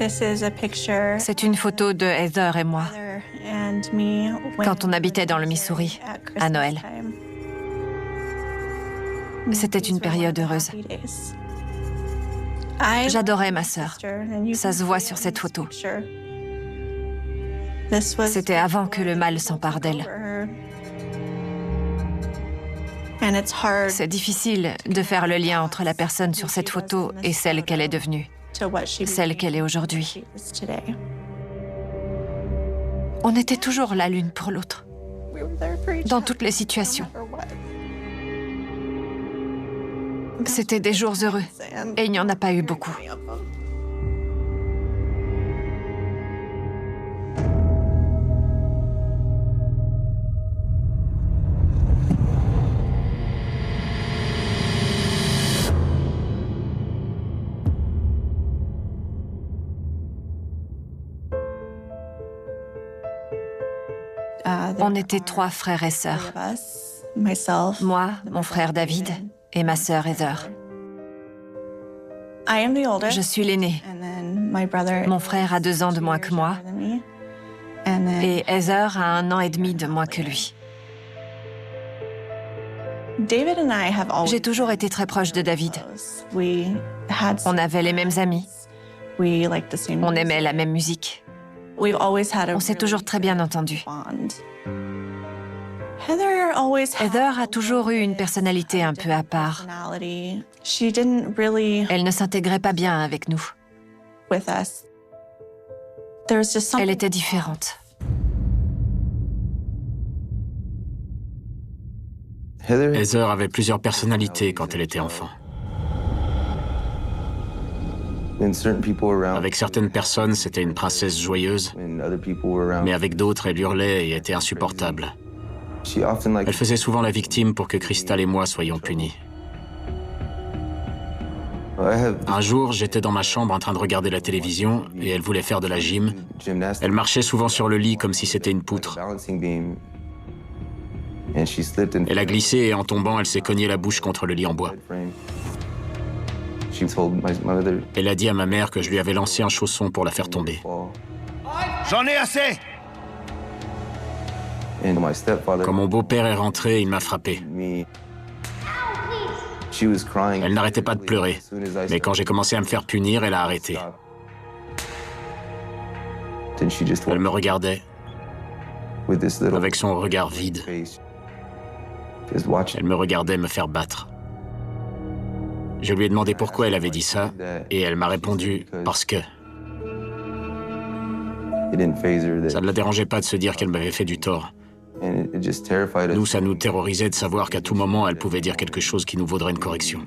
C'est une photo de Heather et moi, quand on habitait dans le Missouri, à Noël. C'était une période heureuse. J'adorais ma sœur. Ça se voit sur cette photo. C'était avant que le mal s'empare d'elle. C'est difficile de faire le lien entre la personne sur cette photo et celle qu'elle est devenue, celle qu'elle est aujourd'hui. On était toujours là l'une pour l'autre, dans toutes les situations. C'était des jours heureux, et il n'y en a pas eu beaucoup. On était 3 frères et sœurs. Moi, mon frère David et ma sœur Heather. Je suis l'aînée. Mon frère a 2 ans de moins que moi et Heather a 1 an et demi de moins que lui. J'ai toujours été très proche de David. On avait les mêmes amis. On aimait la même musique. On s'est toujours très bien entendus. Heather a toujours eu une personnalité un peu à part. Elle ne s'intégrait pas bien avec nous. Elle était différente. Heather avait plusieurs personnalités quand elle était enfant. Avec certaines personnes, c'était une princesse joyeuse, mais avec d'autres, elle hurlait et était insupportable. Elle faisait souvent la victime pour que Crystal et moi soyons punis. Un jour, j'étais dans ma chambre en train de regarder la télévision et elle voulait faire de la gym. Elle marchait souvent sur le lit comme si c'était une poutre. Elle a glissé et en tombant, elle s'est cognée la bouche contre le lit en bois. Elle a dit à ma mère que je lui avais lancé un chausson pour la faire tomber. J'en ai assez! Quand mon beau-père est rentré, il m'a frappé. Elle n'arrêtait pas de pleurer, mais quand j'ai commencé à me faire punir, elle a arrêté. Elle me regardait, avec son regard vide. Elle me regardait me faire battre. Je lui ai demandé pourquoi elle avait dit ça, et elle m'a répondu « parce que ». Ça ne la dérangeait pas de se dire qu'elle m'avait fait du tort. Nous, ça nous terrorisait de savoir qu'à tout moment, elle pouvait dire quelque chose qui nous vaudrait une correction.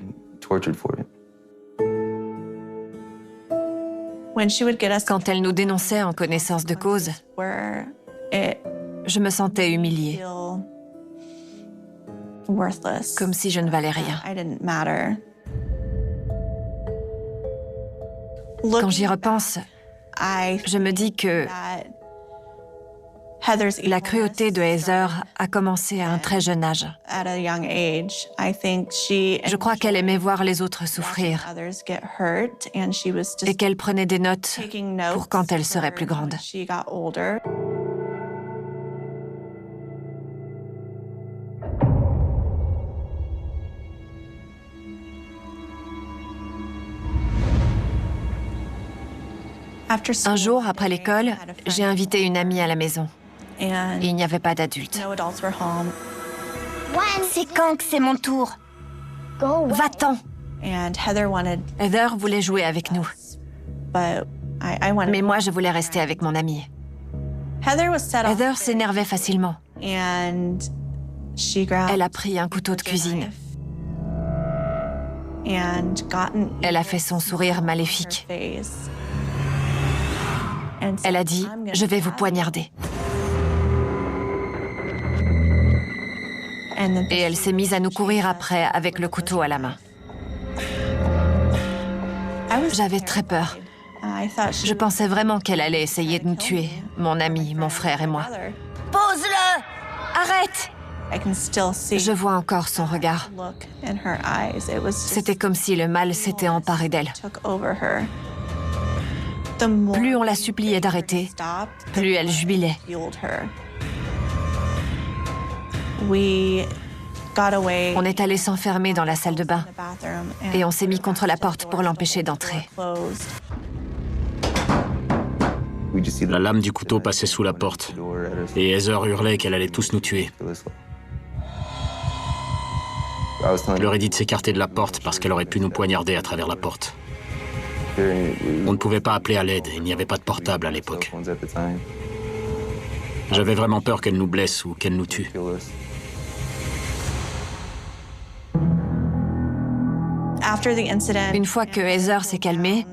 Quand elle nous dénonçait en connaissance de cause, je me sentais humiliée, comme si je ne valais rien. Quand j'y repense, je me dis que la cruauté de Heather a commencé à un très jeune âge. Je crois qu'elle aimait voir les autres souffrir et qu'elle prenait des notes pour quand elle serait plus grande. Un jour, après l'école, j'ai invité une amie à la maison. Il n'y avait pas d'adultes. C'est quand que c'est mon tour? Va-t'en! Heather voulait jouer avec nous. Mais moi, je voulais rester avec mon amie. Heather s'énervait facilement. Elle a pris un couteau de cuisine. Elle a fait son sourire maléfique. Elle a dit « Je vais vous poignarder ». Et elle s'est mise à nous courir après avec le couteau à la main. J'avais très peur. Je pensais vraiment qu'elle allait essayer de nous tuer, mon ami, mon frère et moi. Pose-le! Arrête! Je vois encore son regard. C'était comme si le mal s'était emparé d'elle. Plus on la suppliait d'arrêter, plus elle jubilait. On est allé s'enfermer dans la salle de bain et on s'est mis contre la porte pour l'empêcher d'entrer. La lame du couteau passait sous la porte et Heather hurlait qu'elle allait tous nous tuer. Je leur ai dit de s'écarter de la porte parce qu'elle aurait pu nous poignarder à travers la porte. On ne pouvait pas appeler à l'aide, il n'y avait pas de portable à l'époque. J'avais vraiment peur qu'elle nous blesse ou qu'elle nous tue. Une fois que Heather s'est calmée,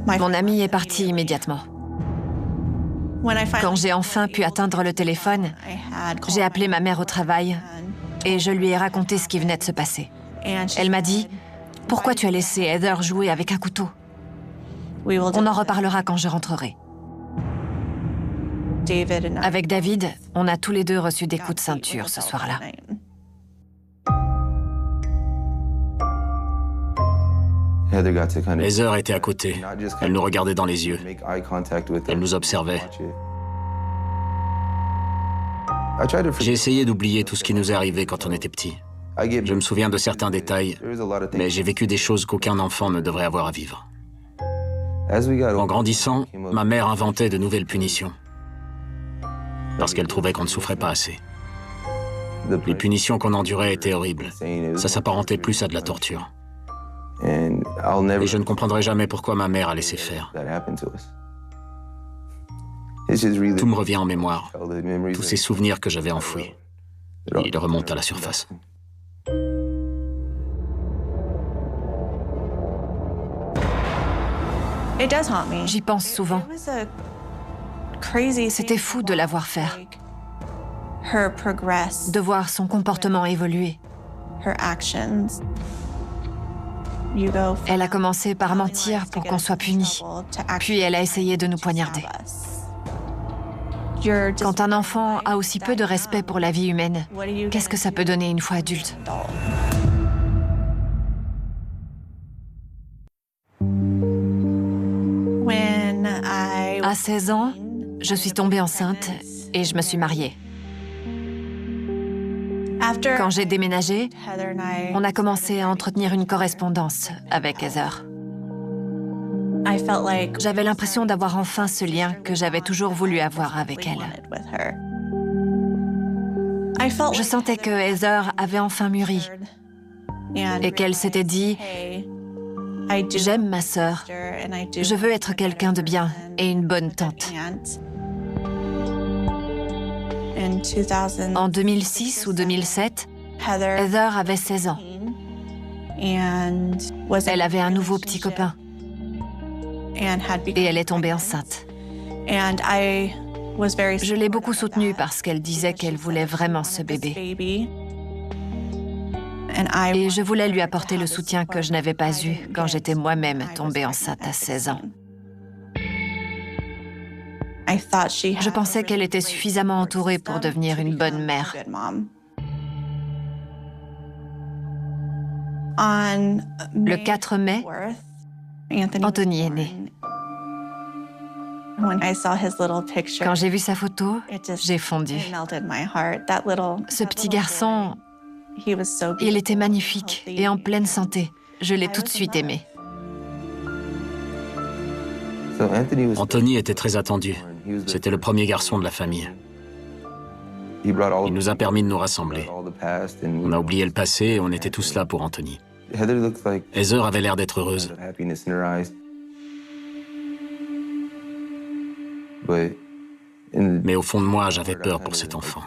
mon ami est parti immédiatement. Quand j'ai enfin pu atteindre le téléphone, j'ai appelé ma mère au travail et je lui ai raconté ce qui venait de se passer. Elle m'a dit « Pourquoi tu as laissé Heather jouer avec un couteau ? On en reparlera quand je rentrerai. » Avec David, on a tous les deux reçu des coups de ceinture ce soir-là. Heather était à côté. Elle nous regardait dans les yeux. Elle nous observait. J'ai essayé d'oublier tout ce qui nous est arrivé quand on était petit. Je me souviens de certains détails, mais j'ai vécu des choses qu'aucun enfant ne devrait avoir à vivre. En grandissant, ma mère inventait de nouvelles punitions, parce qu'elle trouvait qu'on ne souffrait pas assez. Les punitions qu'on endurait étaient horribles. Ça s'apparentait plus à de la torture. Et je ne comprendrai jamais pourquoi ma mère a laissé faire. Tout me revient en mémoire, tous ces souvenirs que j'avais enfouis. Ils remontent à la surface. J'y pense souvent. C'était fou de la voir faire, de voir son comportement évoluer. Elle a commencé par mentir pour qu'on soit puni, puis elle a essayé de nous poignarder. Quand un enfant a aussi peu de respect pour la vie humaine, qu'est-ce que ça peut donner une fois adulte ? À 16 ans, je suis tombée enceinte et je me suis mariée. Quand j'ai déménagé, on a commencé à entretenir une correspondance avec Heather. J'avais l'impression d'avoir enfin ce lien que j'avais toujours voulu avoir avec elle. Je sentais que Heather avait enfin mûri et qu'elle s'était dit « J'aime ma sœur, je veux être quelqu'un de bien et une bonne tante ». En 2006 ou 2007, Heather avait 16 ans. Elle avait un nouveau petit copain. Et elle est tombée enceinte. Je l'ai beaucoup soutenue parce qu'elle disait qu'elle voulait vraiment ce bébé. Et je voulais lui apporter le soutien que je n'avais pas eu quand j'étais moi-même tombée enceinte à 16 ans. Je pensais qu'elle était suffisamment entourée pour devenir une bonne mère. Le 4 mai, Anthony est né. Quand j'ai vu sa photo, j'ai fondu. Ce petit garçon, il était magnifique et en pleine santé. Je l'ai tout de suite aimé. Anthony était très attendu. C'était le premier garçon de la famille. Il nous a permis de nous rassembler. On a oublié le passé et on était tous là pour Anthony. Heather avait l'air d'être heureuse. Mais au fond de moi, j'avais peur pour cet enfant.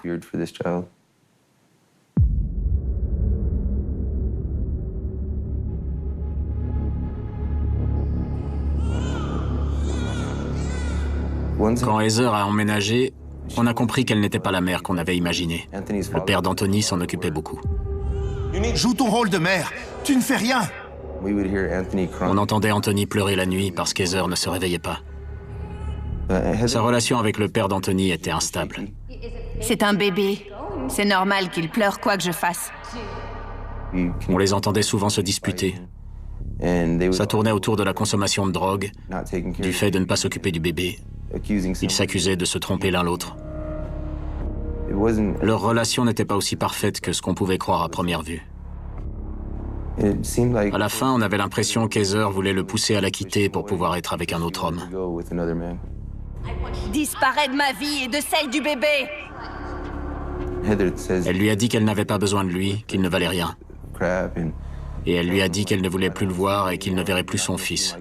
Quand Heather a emménagé, on a compris qu'elle n'était pas la mère qu'on avait imaginée. Le père d'Anthony s'en occupait beaucoup. Joue ton rôle de mère, tu ne fais rien. On entendait Anthony pleurer la nuit parce qu'Heather ne se réveillait pas. Sa relation avec le père d'Anthony était instable. C'est un bébé. C'est normal qu'il pleure quoi que je fasse. On les entendait souvent se disputer. Ça tournait autour de la consommation de drogue, du fait de ne pas s'occuper du bébé. Ils s'accusaient de se tromper l'un l'autre. Leur relation n'était pas aussi parfaite que ce qu'on pouvait croire à première vue. À la fin, on avait l'impression qu'Heather voulait le pousser à la quitter pour pouvoir être avec un autre homme. Disparais de ma vie et de celle du bébé. Elle lui a dit qu'elle n'avait pas besoin de lui, qu'il ne valait rien. Et elle lui a dit qu'elle ne voulait plus le voir et qu'il ne verrait plus son fils.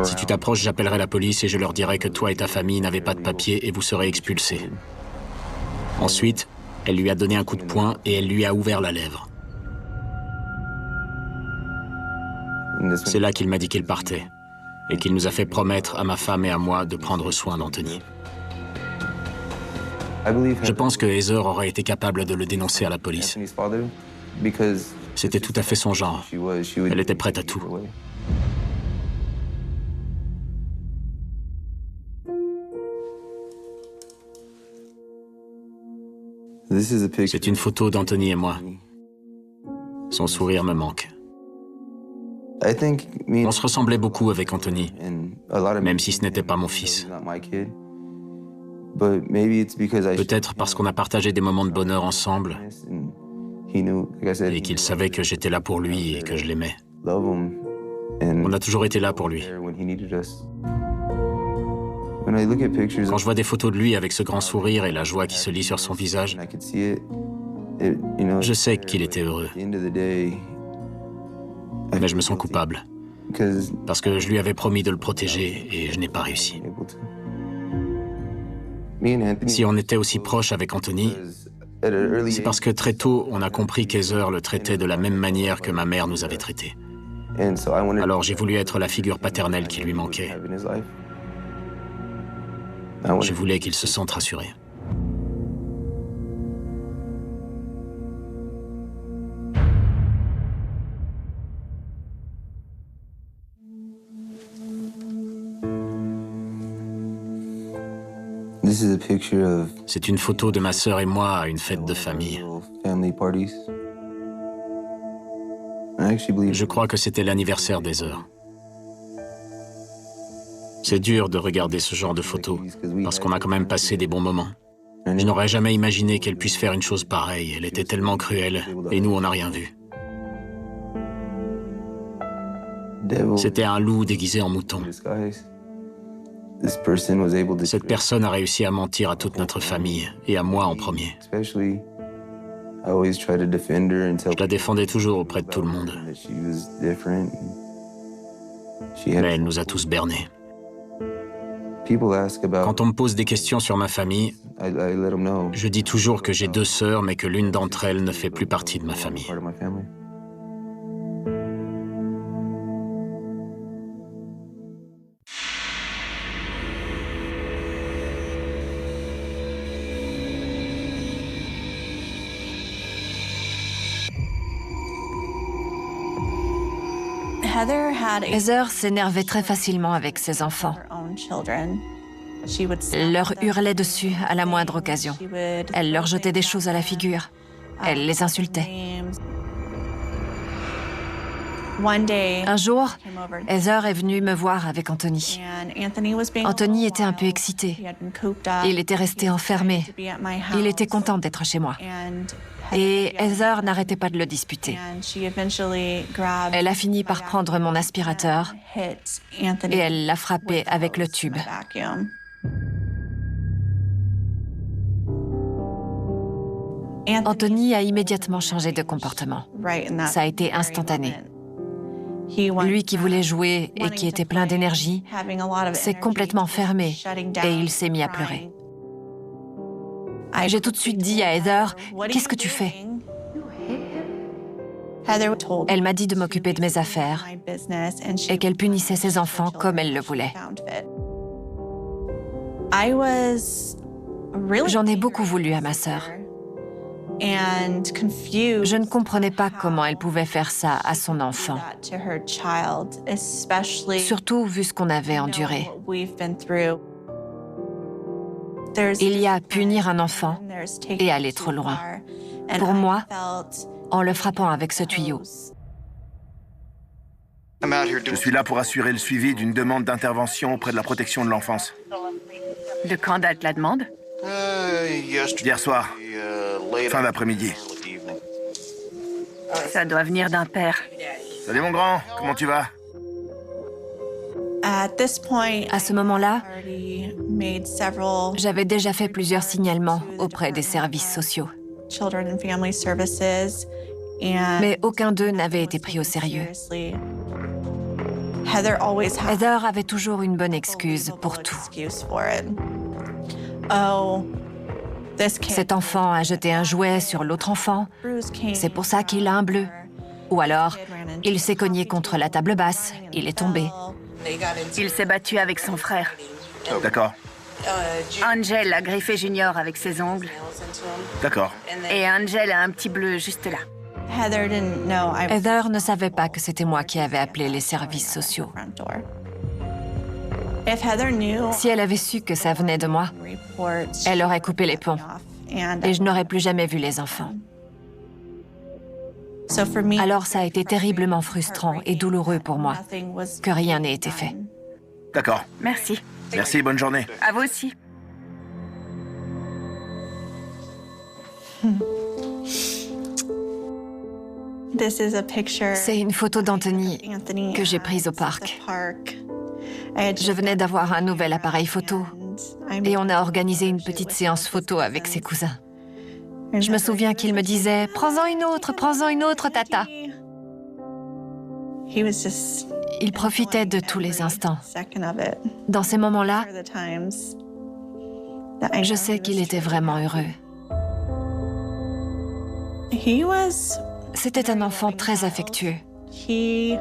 Si tu t'approches, j'appellerai la police et je leur dirai que toi et ta famille n'avez pas de papier et vous serez expulsés. Ensuite, elle lui a donné un coup de poing et elle lui a ouvert la lèvre. C'est là qu'il m'a dit qu'il partait et qu'il nous a fait promettre à ma femme et à moi de prendre soin d'Anthony. Je pense que Heather aurait été capable de le dénoncer à la police. C'était tout à fait son genre. Elle était prête à tout. C'est une photo d'Anthony et moi. Son sourire me manque. On se ressemblait beaucoup avec Anthony, même si ce n'était pas mon fils. Peut-être parce qu'on a partagé des moments de bonheur ensemble et qu'il savait que j'étais là pour lui et que je l'aimais. On a toujours été là pour lui. Quand je vois des photos de lui avec ce grand sourire et la joie qui se lit sur son visage, je sais qu'il était heureux. Mais je me sens coupable, parce que je lui avais promis de le protéger et je n'ai pas réussi. Si on était aussi proches avec Anthony, c'est parce que très tôt, on a compris qu'Heather le traitait de la même manière que ma mère nous avait traités. Alors j'ai voulu être la figure paternelle qui lui manquait. Je voulais qu'il se sente rassuré. C'est une photo de ma sœur et moi à une fête de famille. Je crois que c'était l'anniversaire d'Heather. C'est dur de regarder ce genre de photos, parce qu'on a quand même passé des bons moments. Je n'aurais jamais imaginé qu'elle puisse faire une chose pareille. Elle était tellement cruelle, et nous, on n'a rien vu. C'était un loup déguisé en mouton. Cette personne a réussi à mentir à toute notre famille, et à moi en premier. Je la défendais toujours auprès de tout le monde. Mais elle nous a tous bernés. Quand on me pose des questions sur ma famille, je dis toujours que j'ai 2 sœurs, mais que l'une d'entre elles ne fait plus partie de ma famille. Heather s'énervait très facilement avec ses enfants. Elle leur hurlait dessus à la moindre occasion. Elle leur jetait des choses à la figure. Elle les insultait. Un jour, Heather est venue me voir avec Anthony. Anthony était un peu excité. Il était resté enfermé. Il était content d'être chez moi. Et Heather n'arrêtait pas de le disputer. Elle a fini par prendre mon aspirateur et elle l'a frappé avec le tube. Anthony a immédiatement changé de comportement. Ça a été instantané. Lui qui voulait jouer et qui était plein d'énergie s'est complètement fermé et il s'est mis à pleurer. J'ai tout de suite dit à Heather, « Qu'est-ce que tu fais ?» Elle m'a dit de m'occuper de mes affaires et qu'elle punissait ses enfants comme elle le voulait. J'en ai beaucoup voulu à ma sœur. Je ne comprenais pas comment elle pouvait faire ça à son enfant, surtout vu ce qu'on avait enduré. Il y a punir un enfant et aller trop loin. Pour moi, en le frappant avec ce tuyau, Je suis là pour assurer le suivi d'une demande d'intervention auprès de la protection de l'enfance. De quand date la demande? Hier soir, fin d'après-midi. Ça doit venir d'un père. Salut mon grand, comment tu vas? À ce moment-là, j'avais déjà fait plusieurs signalements auprès des services sociaux. Mais aucun d'eux n'avait été pris au sérieux. Heather avait toujours une bonne excuse pour tout. Cet enfant a jeté un jouet sur l'autre enfant, c'est pour ça qu'il a un bleu. Ou alors, il s'est cogné contre la table basse, il est tombé. Il s'est battu avec son frère. D'accord. Angel a griffé Junior avec ses ongles. D'accord. Et Angel a un petit bleu juste là. Heather ne savait pas que c'était moi qui avais appelé les services sociaux. Si elle avait su que ça venait de moi, elle aurait coupé les ponts et je n'aurais plus jamais vu les enfants. Alors ça a été terriblement frustrant et douloureux pour moi que rien n'ait été fait. D'accord. Merci. Merci, bonne journée. À vous aussi. C'est une photo d'Anthony que j'ai prise au parc. Je venais d'avoir un nouvel appareil photo et on a organisé une petite séance photo avec ses cousins. Je me souviens qu'il me disait « Prends-en une autre, tata ». Il profitait de tous les instants. Dans ces moments-là, je sais qu'il était vraiment heureux. C'était un enfant très affectueux. Il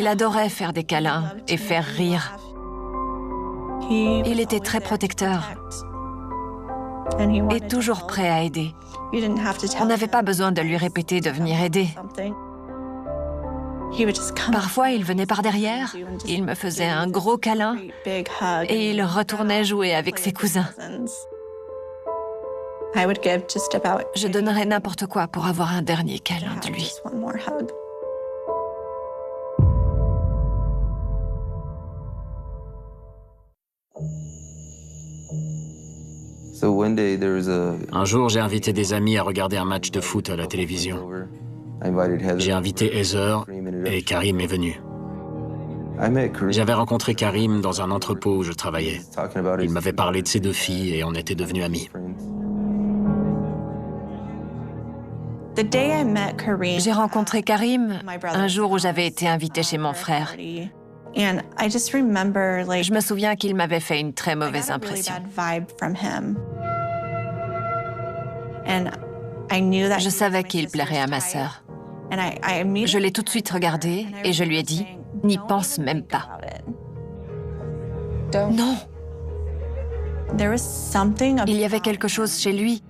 adorait faire des câlins et faire rire. Il était très protecteur et toujours prêt à aider. On n'avait pas besoin de lui répéter de venir aider. Parfois, il venait par derrière, il me faisait un gros câlin et il retournait jouer avec ses cousins. Je donnerais n'importe quoi pour avoir un dernier câlin de lui. Un jour, j'ai invité des amis à regarder un match de foot à la télévision. J'ai invité Heather et Karim est venu. J'avais rencontré Karim dans un entrepôt où je travaillais. Il m'avait parlé de ses deux filles et on était devenus amis. J'ai rencontré Karim un jour où j'avais été invitée chez mon frère. Je me souviens qu'il m'avait fait une très mauvaise impression. Je savais qu'il plairait à ma sœur. Je l'ai tout de suite regardé et je lui ai dit « N'y pense même pas ». Non. Il y avait quelque chose chez lui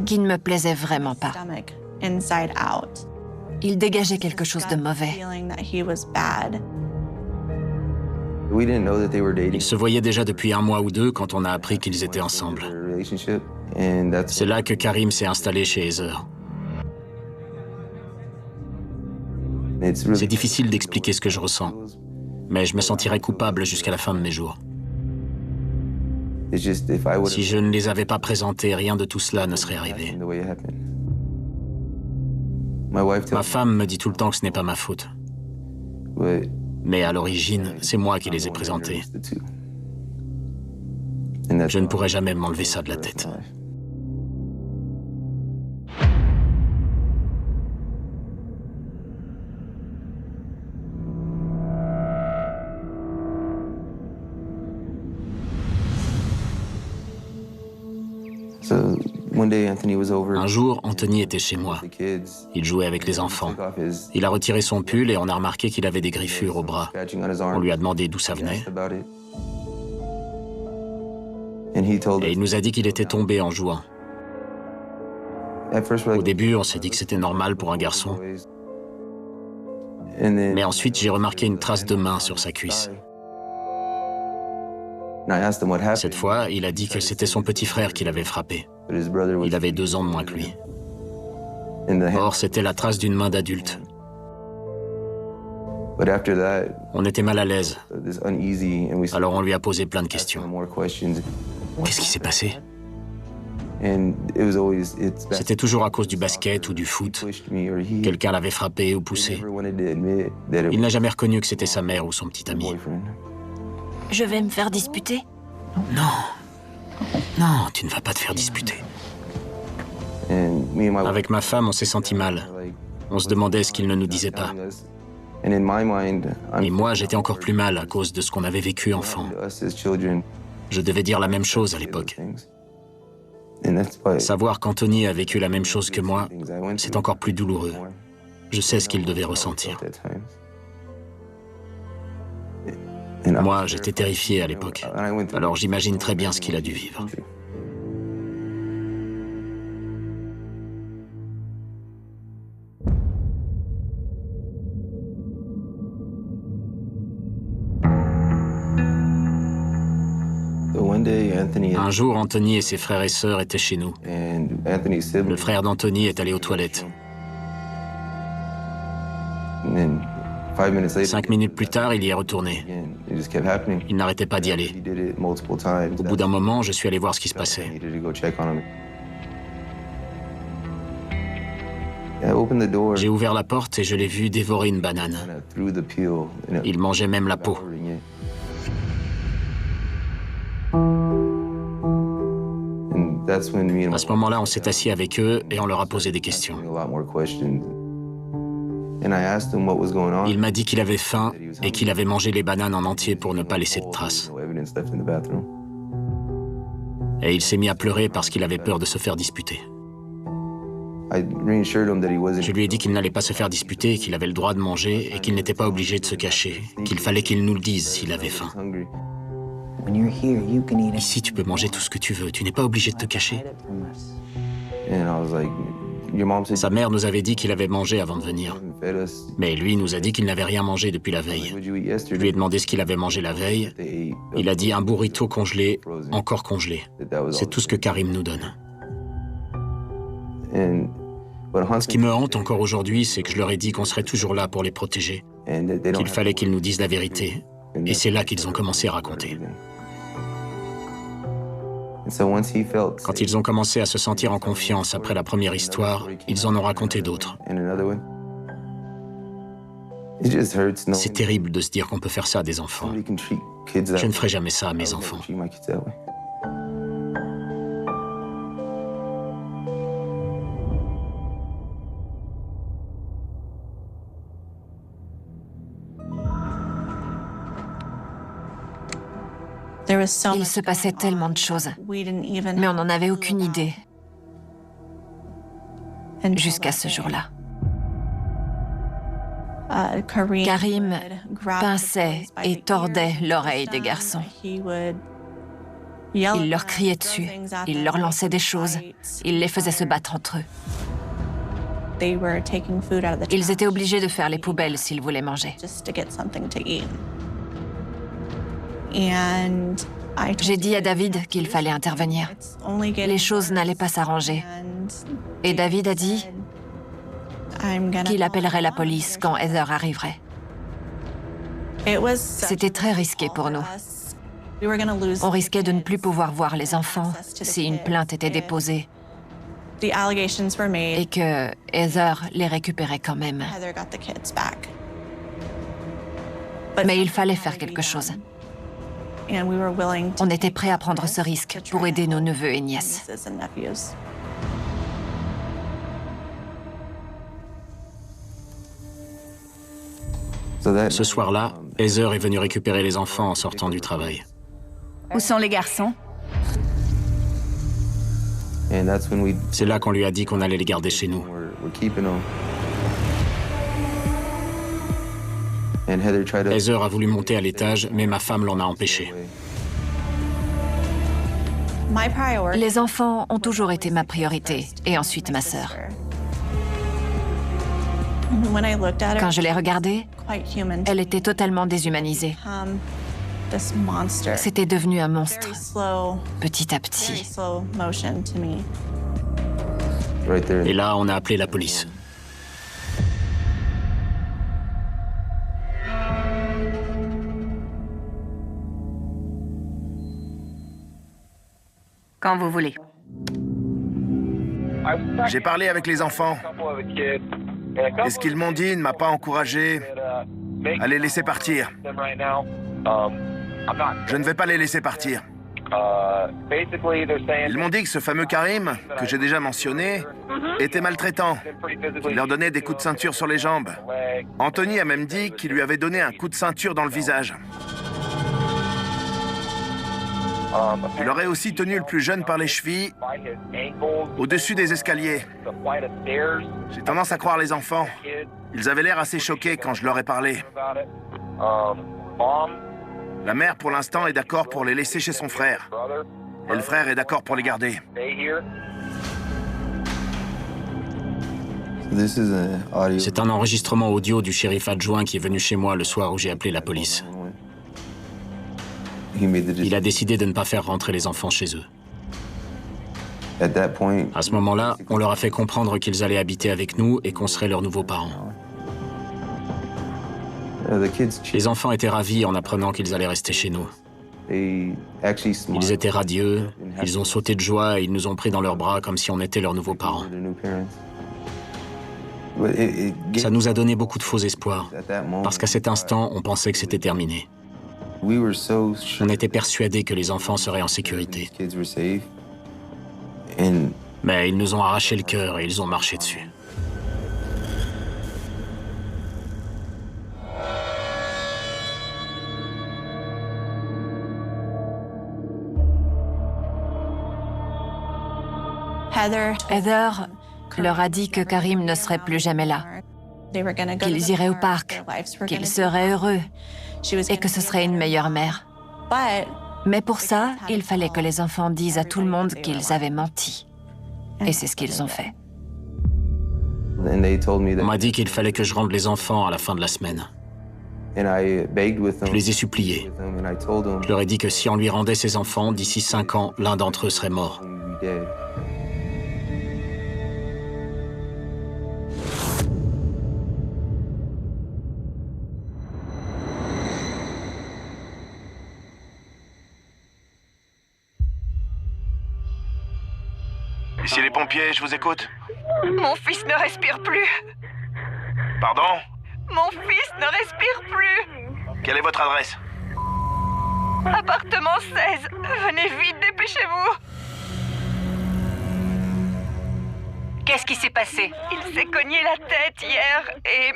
qui ne me plaisait vraiment pas. Il dégageait quelque chose de mauvais. Ils se voyaient déjà depuis 1 mois ou 2 quand on a appris qu'ils étaient ensemble. C'est là que Karim s'est installé chez Heather. C'est difficile d'expliquer ce que je ressens, mais je me sentirais coupable jusqu'à la fin de mes jours. Si je ne les avais pas présentés, rien de tout cela ne serait arrivé. Ma femme me dit tout le temps que ce n'est pas ma faute. Mais à l'origine, c'est moi qui les ai présentés. Je ne pourrai jamais m'enlever ça de la tête. Un jour, Anthony était chez moi. Il jouait avec les enfants. Il a retiré son pull et on a remarqué qu'il avait des griffures au bras. On lui a demandé d'où ça venait. Et il nous a dit qu'il était tombé en jouant. Au début, on s'est dit que c'était normal pour un garçon. Mais ensuite, j'ai remarqué une trace de main sur sa cuisse. Cette fois, il a dit que c'était son petit frère qui l'avait frappé. Il avait 2 ans de moins que lui. Or, c'était la trace d'une main d'adulte. On était mal à l'aise. Alors on lui a posé plein de questions. Qu'est-ce qui s'est passé? C'était toujours à cause du basket ou du foot. Quelqu'un l'avait frappé ou poussé. Il n'a jamais reconnu que c'était sa mère ou son petit ami. Je vais me faire disputer? Non. Non, tu ne vas pas te faire disputer. Avec ma femme, on s'est senti mal. On se demandait ce qu'il ne nous disait pas. Et moi, j'étais encore plus mal à cause de ce qu'on avait vécu enfant. Je devais dire la même chose à l'époque. Savoir qu'Anthony a vécu la même chose que moi, c'est encore plus douloureux. Je sais ce qu'il devait ressentir. Moi, j'étais terrifié à l'époque. Alors j'imagine très bien ce qu'il a dû vivre. Un jour, Anthony et ses frères et sœurs étaient chez nous. Le frère d'Anthony est allé aux toilettes. 5 minutes plus tard, il y est retourné. Il n'arrêtait pas d'y aller. Au bout d'un moment, je suis allé voir ce qui se passait. J'ai ouvert la porte et je l'ai vu dévorer une banane. Il mangeait même la peau. À ce moment-là, on s'est assis avec eux et on leur a posé des questions. Il m'a dit qu'il avait faim et qu'il avait mangé les bananes en entier pour ne pas laisser de traces. Et il s'est mis à pleurer parce qu'il avait peur de se faire disputer. Je lui ai dit qu'il n'allait pas se faire disputer, qu'il avait le droit de manger et qu'il n'était pas obligé de se cacher, qu'il fallait qu'il nous le dise s'il avait faim. Ici, tu peux manger tout ce que tu veux, tu n'es pas obligé de te cacher. Sa mère nous avait dit qu'il avait mangé avant de venir. Mais lui nous a dit qu'il n'avait rien mangé depuis la veille. Je lui ai demandé ce qu'il avait mangé la veille. Il a dit un burrito congelé, encore congelé. C'est tout ce que Karim nous donne. Ce qui me hante encore aujourd'hui, c'est que je leur ai dit qu'on serait toujours là pour les protéger, qu'il fallait qu'ils nous disent la vérité. Et c'est là qu'ils ont commencé à raconter. Quand ils ont commencé à se sentir en confiance après la première histoire, ils en ont raconté d'autres. C'est terrible de se dire qu'on peut faire ça à des enfants. Je ne ferai jamais ça à mes enfants. Il se passait tellement de choses, mais on n'en avait aucune idée. Jusqu'à ce jour-là. Karim pinçait et tordait l'oreille des garçons. Il leur criait dessus, il leur lançait des choses, il les faisait se battre entre eux. Ils étaient obligés de faire les poubelles s'ils voulaient manger. J'ai dit à David qu'il fallait intervenir. Les choses n'allaient pas s'arranger. Et David a dit qu'il appellerait la police quand Heather arriverait. C'était très risqué pour nous. On risquait de ne plus pouvoir voir les enfants si une plainte était déposée et que Heather les récupérait quand même. Mais il fallait faire quelque chose. On était prêts à prendre ce risque pour aider nos neveux et nièces. Ce soir-là, Heather est venue récupérer les enfants en sortant du travail. Où sont les garçons? C'est là qu'on lui a dit qu'on allait les garder chez nous. Heather a voulu monter à l'étage, mais ma femme l'en a empêché. Les enfants ont toujours été ma priorité, et ensuite ma sœur. Quand je l'ai regardée, elle était totalement déshumanisée. C'était devenu un monstre, petit à petit. Et là, on a appelé la police. Quand vous voulez. J'ai parlé avec les enfants. Et ce qu'ils m'ont dit ne m'a pas encouragé à les laisser partir. Je ne vais pas les laisser partir. Ils m'ont dit que ce fameux Karim, que j'ai déjà mentionné, était maltraitant. Il leur donnait des coups de ceinture sur les jambes. Anthony a même dit qu'il lui avait donné un coup de ceinture dans le visage. Il aurait aussi tenu le plus jeune par les chevilles, au-dessus des escaliers. J'ai tendance à croire les enfants. Ils avaient l'air assez choqués quand je leur ai parlé. La mère, pour l'instant, est d'accord pour les laisser chez son frère. Et le frère est d'accord pour les garder. C'est un enregistrement audio du shérif adjoint qui est venu chez moi le soir où j'ai appelé la police. Il a décidé de ne pas faire rentrer les enfants chez eux. À ce moment-là, on leur a fait comprendre qu'ils allaient habiter avec nous et qu'on serait leurs nouveaux parents. Les enfants étaient ravis en apprenant qu'ils allaient rester chez nous. Ils étaient radieux, ils ont sauté de joie et ils nous ont pris dans leurs bras comme si on était leurs nouveaux parents. Ça nous a donné beaucoup de faux espoirs, parce qu'à cet instant, on pensait que c'était terminé. On était persuadés que les enfants seraient en sécurité. Mais ils nous ont arraché le cœur et ils ont marché dessus. Heather leur a dit que Karim ne serait plus jamais là, qu'ils iraient au parc, qu'ils seraient heureux et que ce serait une meilleure mère. Mais pour ça, il fallait que les enfants disent à tout le monde qu'ils avaient menti. Et c'est ce qu'ils ont fait. On m'a dit qu'il fallait que je rende les enfants à la fin de la semaine. Je les ai suppliés. Je leur ai dit que si on lui rendait ses enfants, d'ici 5 ans, l'un d'entre eux serait mort. Ici les pompiers, je vous écoute. Mon fils ne respire plus. Pardon? Mon fils ne respire plus. Quelle est votre adresse? Appartement 16. Venez vite, dépêchez-vous. Qu'est-ce qui s'est passé? Il s'est cogné la tête hier et...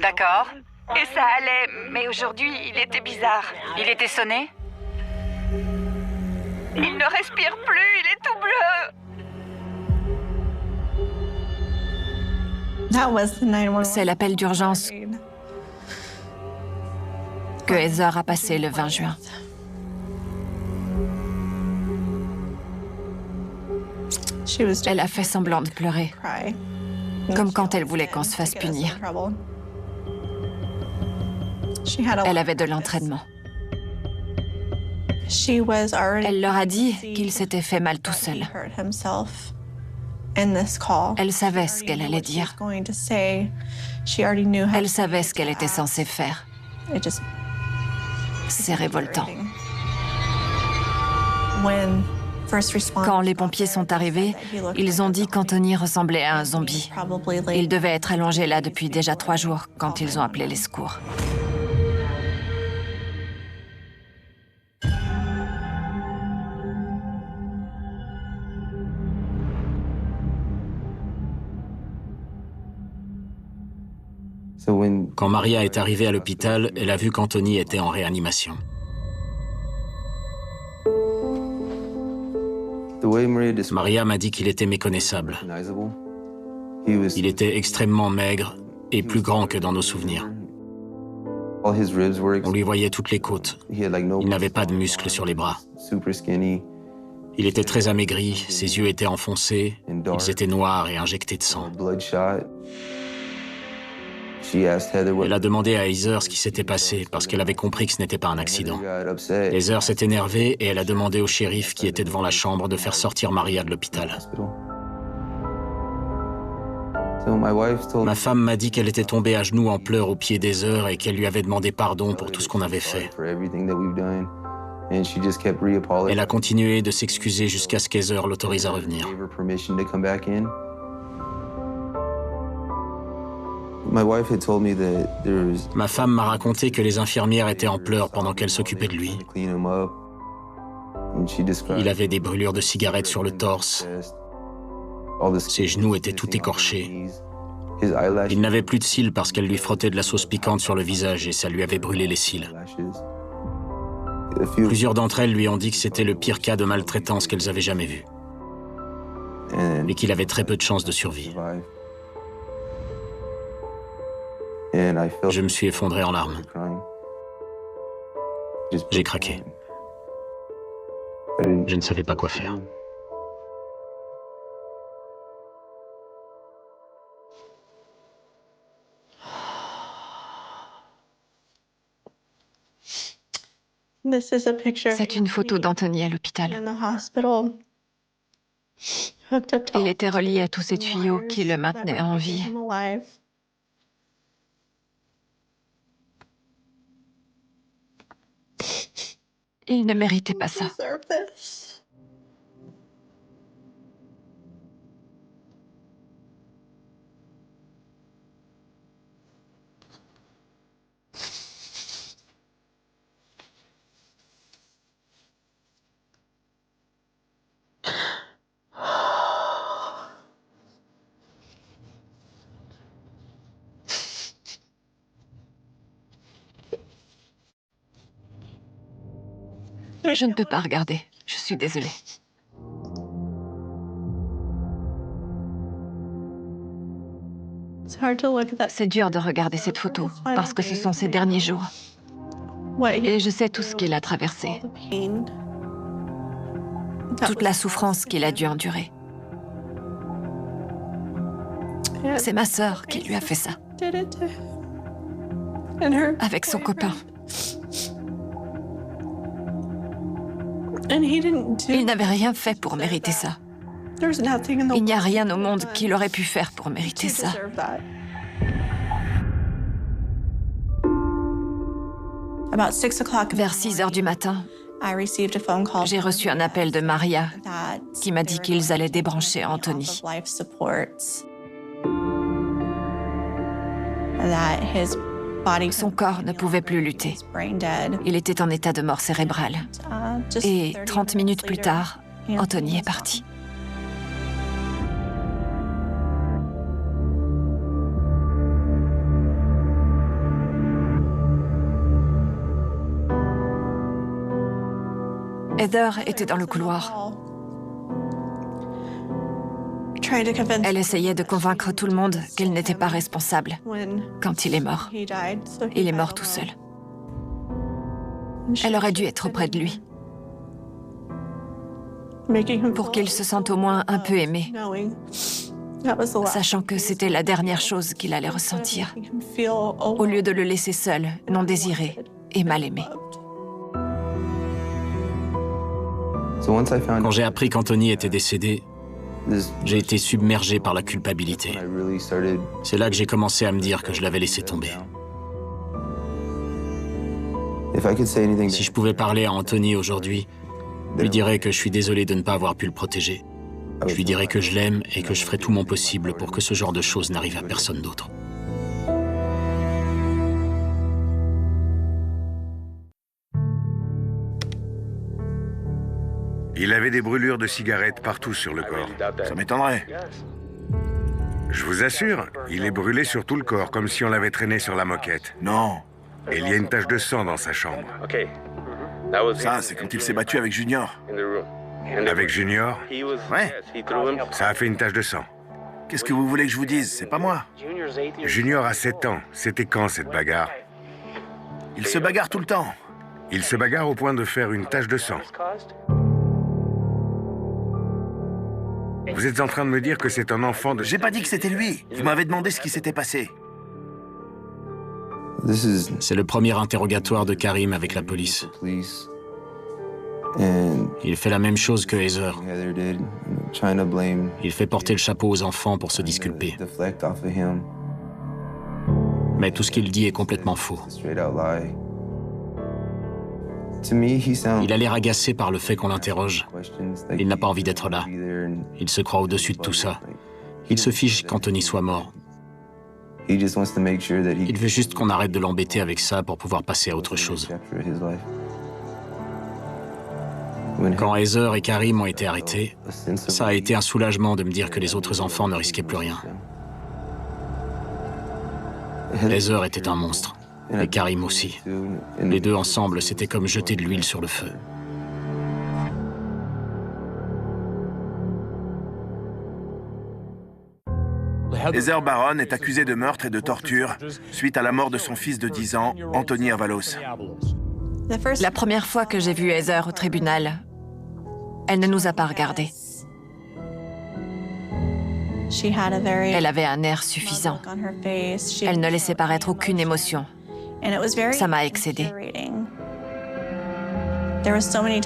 D'accord. Et ça allait, mais aujourd'hui, il était bizarre. Il était sonné? Il ne respire plus, il est tout bleu. C'est l'appel d'urgence que Heather a passé le 20 juin. Elle a fait semblant de pleurer, comme quand elle voulait qu'on se fasse punir. Elle avait de l'entraînement. Elle leur a dit qu'il s'était fait mal tout seul. Elle savait ce qu'elle allait dire. Elle savait ce qu'elle était censée faire. C'est révoltant. Quand les pompiers sont arrivés, ils ont dit qu'Anthony ressemblait à un zombie. Il devait être allongé là depuis déjà 3 jours quand ils ont appelé les secours. Quand Maria est arrivée à l'hôpital, elle a vu qu'Anthony était en réanimation. Maria m'a dit qu'il était méconnaissable. Il était extrêmement maigre et plus grand que dans nos souvenirs. On lui voyait toutes les côtes. Il n'avait pas de muscles sur les bras. Il était très amaigri, ses yeux étaient enfoncés, ils étaient noirs et injectés de sang. Elle a demandé à Heather ce qui s'était passé parce qu'elle avait compris que ce n'était pas un accident. Heather s'est énervée et elle a demandé au shérif qui était devant la chambre de faire sortir Maria de l'hôpital. Ma femme m'a dit qu'elle était tombée à genoux en pleurs aux pieds d'Heather et qu'elle lui avait demandé pardon pour tout ce qu'on avait fait. Elle a continué de s'excuser jusqu'à ce qu'Heather l'autorise à revenir. Ma femme m'a raconté que les infirmières étaient en pleurs pendant qu'elle s'occupait de lui. Il avait des brûlures de cigarettes sur le torse. Ses genoux étaient tout écorchés. Il n'avait plus de cils parce qu'elle lui frottait de la sauce piquante sur le visage et ça lui avait brûlé les cils. Plusieurs d'entre elles lui ont dit que c'était le pire cas de maltraitance qu'elles avaient jamais vu. Et qu'il avait très peu de chances de survie. Je me suis effondré en larmes. J'ai craqué. Je ne savais pas quoi faire. C'est une photo d'Anthony à l'hôpital. Il était relié à tous ces tuyaux qui le maintenaient en vie. Il ne méritait pas ça. Je ne peux pas regarder. Je suis désolée. C'est dur de regarder cette photo, parce que ce sont ses derniers jours. Et je sais tout ce qu'il a traversé. Toute la souffrance qu'il a dû endurer. C'est ma sœur qui lui a fait ça. Avec son copain. Il n'avait rien fait pour mériter ça. Il n'y a rien au monde qu'il aurait pu faire pour mériter ça. Vers 6 heures du matin, j'ai reçu un appel de Maria qui m'a dit qu'ils allaient débrancher Anthony. Son corps ne pouvait plus lutter. Il était en état de mort cérébrale. Et 30 minutes plus tard, Anthony est parti. Heather était dans le couloir. Elle essayait de convaincre tout le monde qu'elle n'était pas responsable quand il est mort. Il est mort tout seul. Elle aurait dû être auprès de lui pour qu'il se sente au moins un peu aimé, sachant que c'était la dernière chose qu'il allait ressentir, au lieu de le laisser seul, non désiré et mal aimé. Quand j'ai appris qu'Anthony était décédé, j'ai été submergé par la culpabilité. C'est là que j'ai commencé à me dire que je l'avais laissé tomber. Si je pouvais parler à Anthony aujourd'hui, je lui dirais que je suis désolé de ne pas avoir pu le protéger. Je lui dirais que je l'aime et que je ferai tout mon possible pour que ce genre de choses n'arrive à personne d'autre. Il avait des brûlures de cigarettes partout sur le corps. Ça m'étonnerait. Je vous assure, il est brûlé sur tout le corps, comme si on l'avait traîné sur la moquette. Non. Et il y a une tache de sang dans sa chambre. Ça, c'est quand il s'est battu avec Junior. Avec Junior? Ouais. Ça a fait une tache de sang. Qu'est-ce que vous voulez que je vous dise? C'est pas moi. Junior a 7 ans. C'était quand, cette bagarre? Il se bagarre tout le temps. Il se bagarre au point de faire une tache de sang. Vous êtes en train de me dire que c'est un enfant de... J'ai pas dit que c'était lui. Vous m'avez demandé ce qui s'était passé. C'est le premier interrogatoire de Karim avec la police. Il fait la même chose que Heather. Il fait porter le chapeau aux enfants pour se disculper. Mais tout ce qu'il dit est complètement faux. Il a l'air agacé par le fait qu'on l'interroge. Il n'a pas envie d'être là. Il se croit au-dessus de tout ça. Il se fiche qu'Anthony soit mort. Il veut juste qu'on arrête de l'embêter avec ça pour pouvoir passer à autre chose. Quand Heather et Karim ont été arrêtés, ça a été un soulagement de me dire que les autres enfants ne risquaient plus rien. Heather était un monstre, et Karim aussi. Les deux ensemble, c'était comme jeter de l'huile sur le feu. Heather Baron est accusée de meurtre et de torture suite à la mort de son fils de 10 ans, Anthony Avalos. La première fois que j'ai vu Heather au tribunal, elle ne nous a pas regardés. Elle avait un air suffisant. Elle ne laissait paraître aucune émotion. Ça m'a excédée.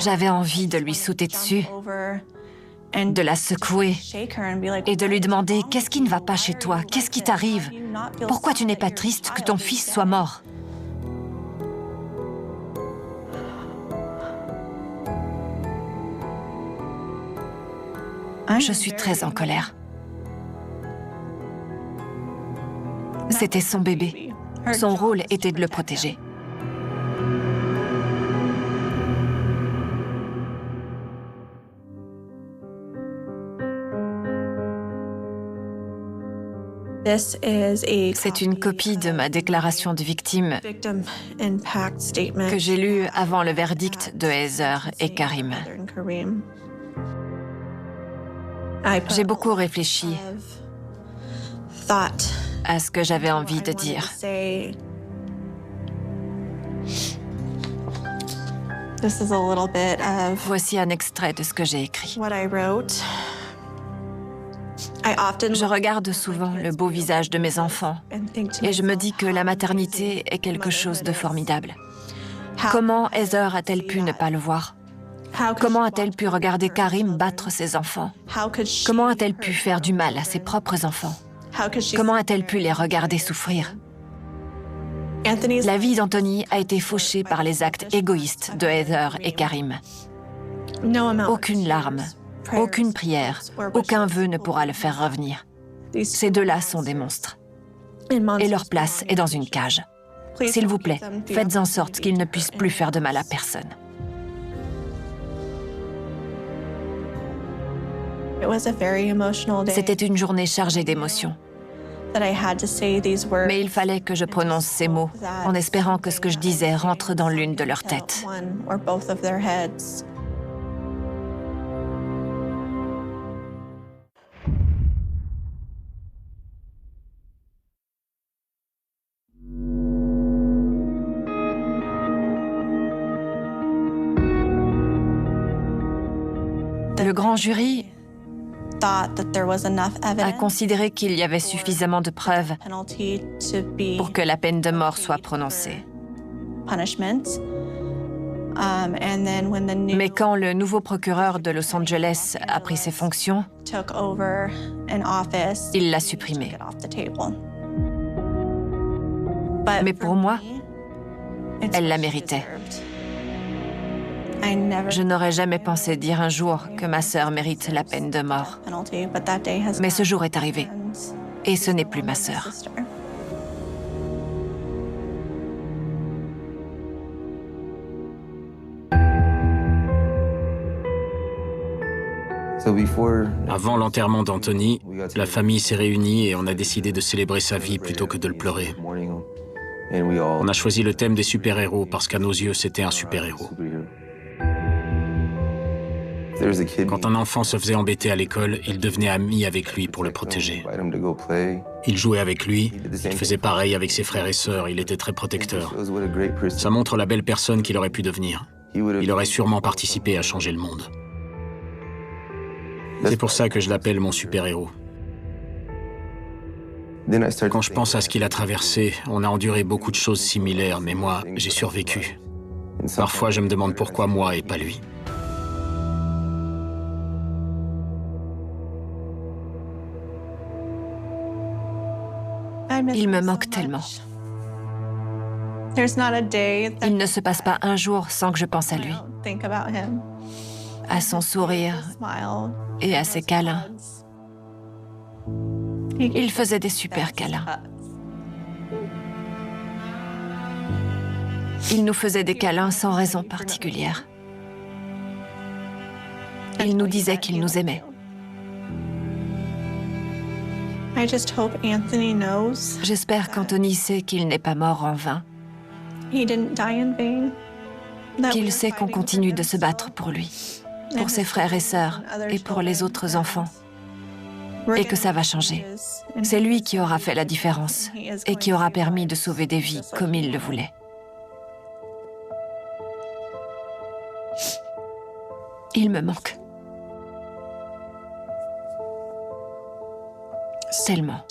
J'avais envie de lui sauter dessus, de la secouer et de lui demander « Qu'est-ce qui ne va pas chez toi? Qu'est-ce qui t'arrive? Pourquoi tu n'es pas triste que ton fils soit mort ?» Je suis très en colère. C'était son bébé. Son rôle était de le protéger. C'est une copie de ma déclaration de victime que j'ai lue avant le verdict de Heather et Karim. J'ai beaucoup réfléchi à ce que j'avais envie de dire. Voici un extrait de ce que j'ai écrit. Je regarde souvent le beau visage de mes enfants et je me dis que la maternité est quelque chose de formidable. Comment Heather a-t-elle pu ne pas le voir? Comment a-t-elle pu regarder Karim battre ses enfants? Comment a-t-elle pu faire du mal à ses propres enfants? Comment a-t-elle pu les regarder souffrir? La vie d'Anthony a été fauchée par les actes égoïstes de Heather et Karim. Aucune larme, aucune prière, aucun vœu ne pourra le faire revenir. Ces deux-là sont des monstres. Et leur place est dans une cage. S'il vous plaît, faites en sorte qu'ils ne puissent plus faire de mal à personne. C'était une journée chargée d'émotions. Mais il fallait que je prononce ces mots en espérant que ce que je disais rentre dans l'une de leurs têtes. Le grand jury a considéré qu'il y avait suffisamment de preuves pour que la peine de mort soit prononcée. Mais quand le nouveau procureur de Los Angeles a pris ses fonctions, il l'a supprimée. Mais pour moi, elle la méritait. Je n'aurais jamais pensé dire un jour que ma sœur mérite la peine de mort. Mais ce jour est arrivé. Et ce n'est plus ma sœur. Avant l'enterrement d'Anthony, la famille s'est réunie et on a décidé de célébrer sa vie plutôt que de le pleurer. On a choisi le thème des super-héros parce qu'à nos yeux, c'était un super-héros. Quand un enfant se faisait embêter à l'école, il devenait ami avec lui pour le protéger. Il jouait avec lui, il faisait pareil avec ses frères et sœurs, il était très protecteur. Ça montre la belle personne qu'il aurait pu devenir. Il aurait sûrement participé à changer le monde. C'est pour ça que je l'appelle mon super-héros. Quand je pense à ce qu'il a traversé, on a enduré beaucoup de choses similaires, mais moi, j'ai survécu. Parfois, je me demande pourquoi moi et pas lui. Il me manque tellement. Il ne se passe pas un jour sans que je pense à lui, à son sourire et à ses câlins. Il faisait des super câlins. Il nous faisait des câlins sans raison particulière. Il nous disait qu'il nous aimait. J'espère qu'Anthony sait qu'il n'est pas mort en vain, qu'il sait qu'on continue de se battre pour lui, pour ses frères et sœurs et pour les autres enfants, et que ça va changer. C'est lui qui aura fait la différence et qui aura permis de sauver des vies comme il le voulait. Il me manque. Tellement.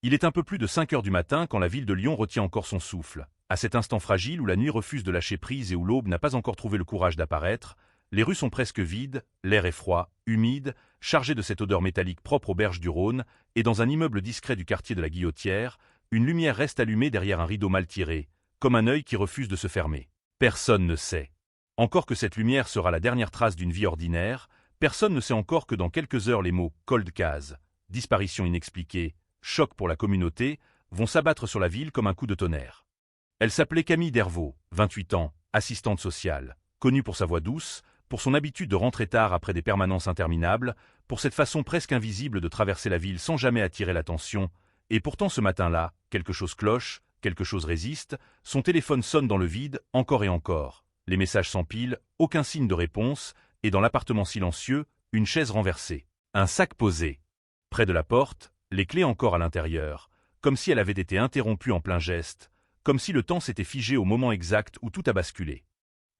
Il est un peu plus de 5 heures du matin quand la ville de Lyon retient encore son souffle. À cet instant fragile où la nuit refuse de lâcher prise et où l'aube n'a pas encore trouvé le courage d'apparaître, les rues sont presque vides, l'air est froid, humide, chargé de cette odeur métallique propre aux berges du Rhône, et dans un immeuble discret du quartier de la Guillotière, une lumière reste allumée derrière un rideau mal tiré, comme un œil qui refuse de se fermer. Personne ne sait. Encore que cette lumière sera la dernière trace d'une vie ordinaire, personne ne sait encore que dans quelques heures les mots « cold case », disparition inexpliquée, choc pour la communauté, vont s'abattre sur la ville comme un coup de tonnerre. Elle s'appelait Camille Dervaux, 28 ans, assistante sociale, connue pour sa voix douce, pour son habitude de rentrer tard après des permanences interminables, pour cette façon presque invisible de traverser la ville sans jamais attirer l'attention, et pourtant ce matin-là, quelque chose cloche, quelque chose résiste, son téléphone sonne dans le vide, encore et encore. Les messages s'empilent, aucun signe de réponse, et dans l'appartement silencieux, une chaise renversée. Un sac posé. Près de la porte, les clés encore à l'intérieur, comme si elle avait été interrompue en plein geste, comme si le temps s'était figé au moment exact où tout a basculé.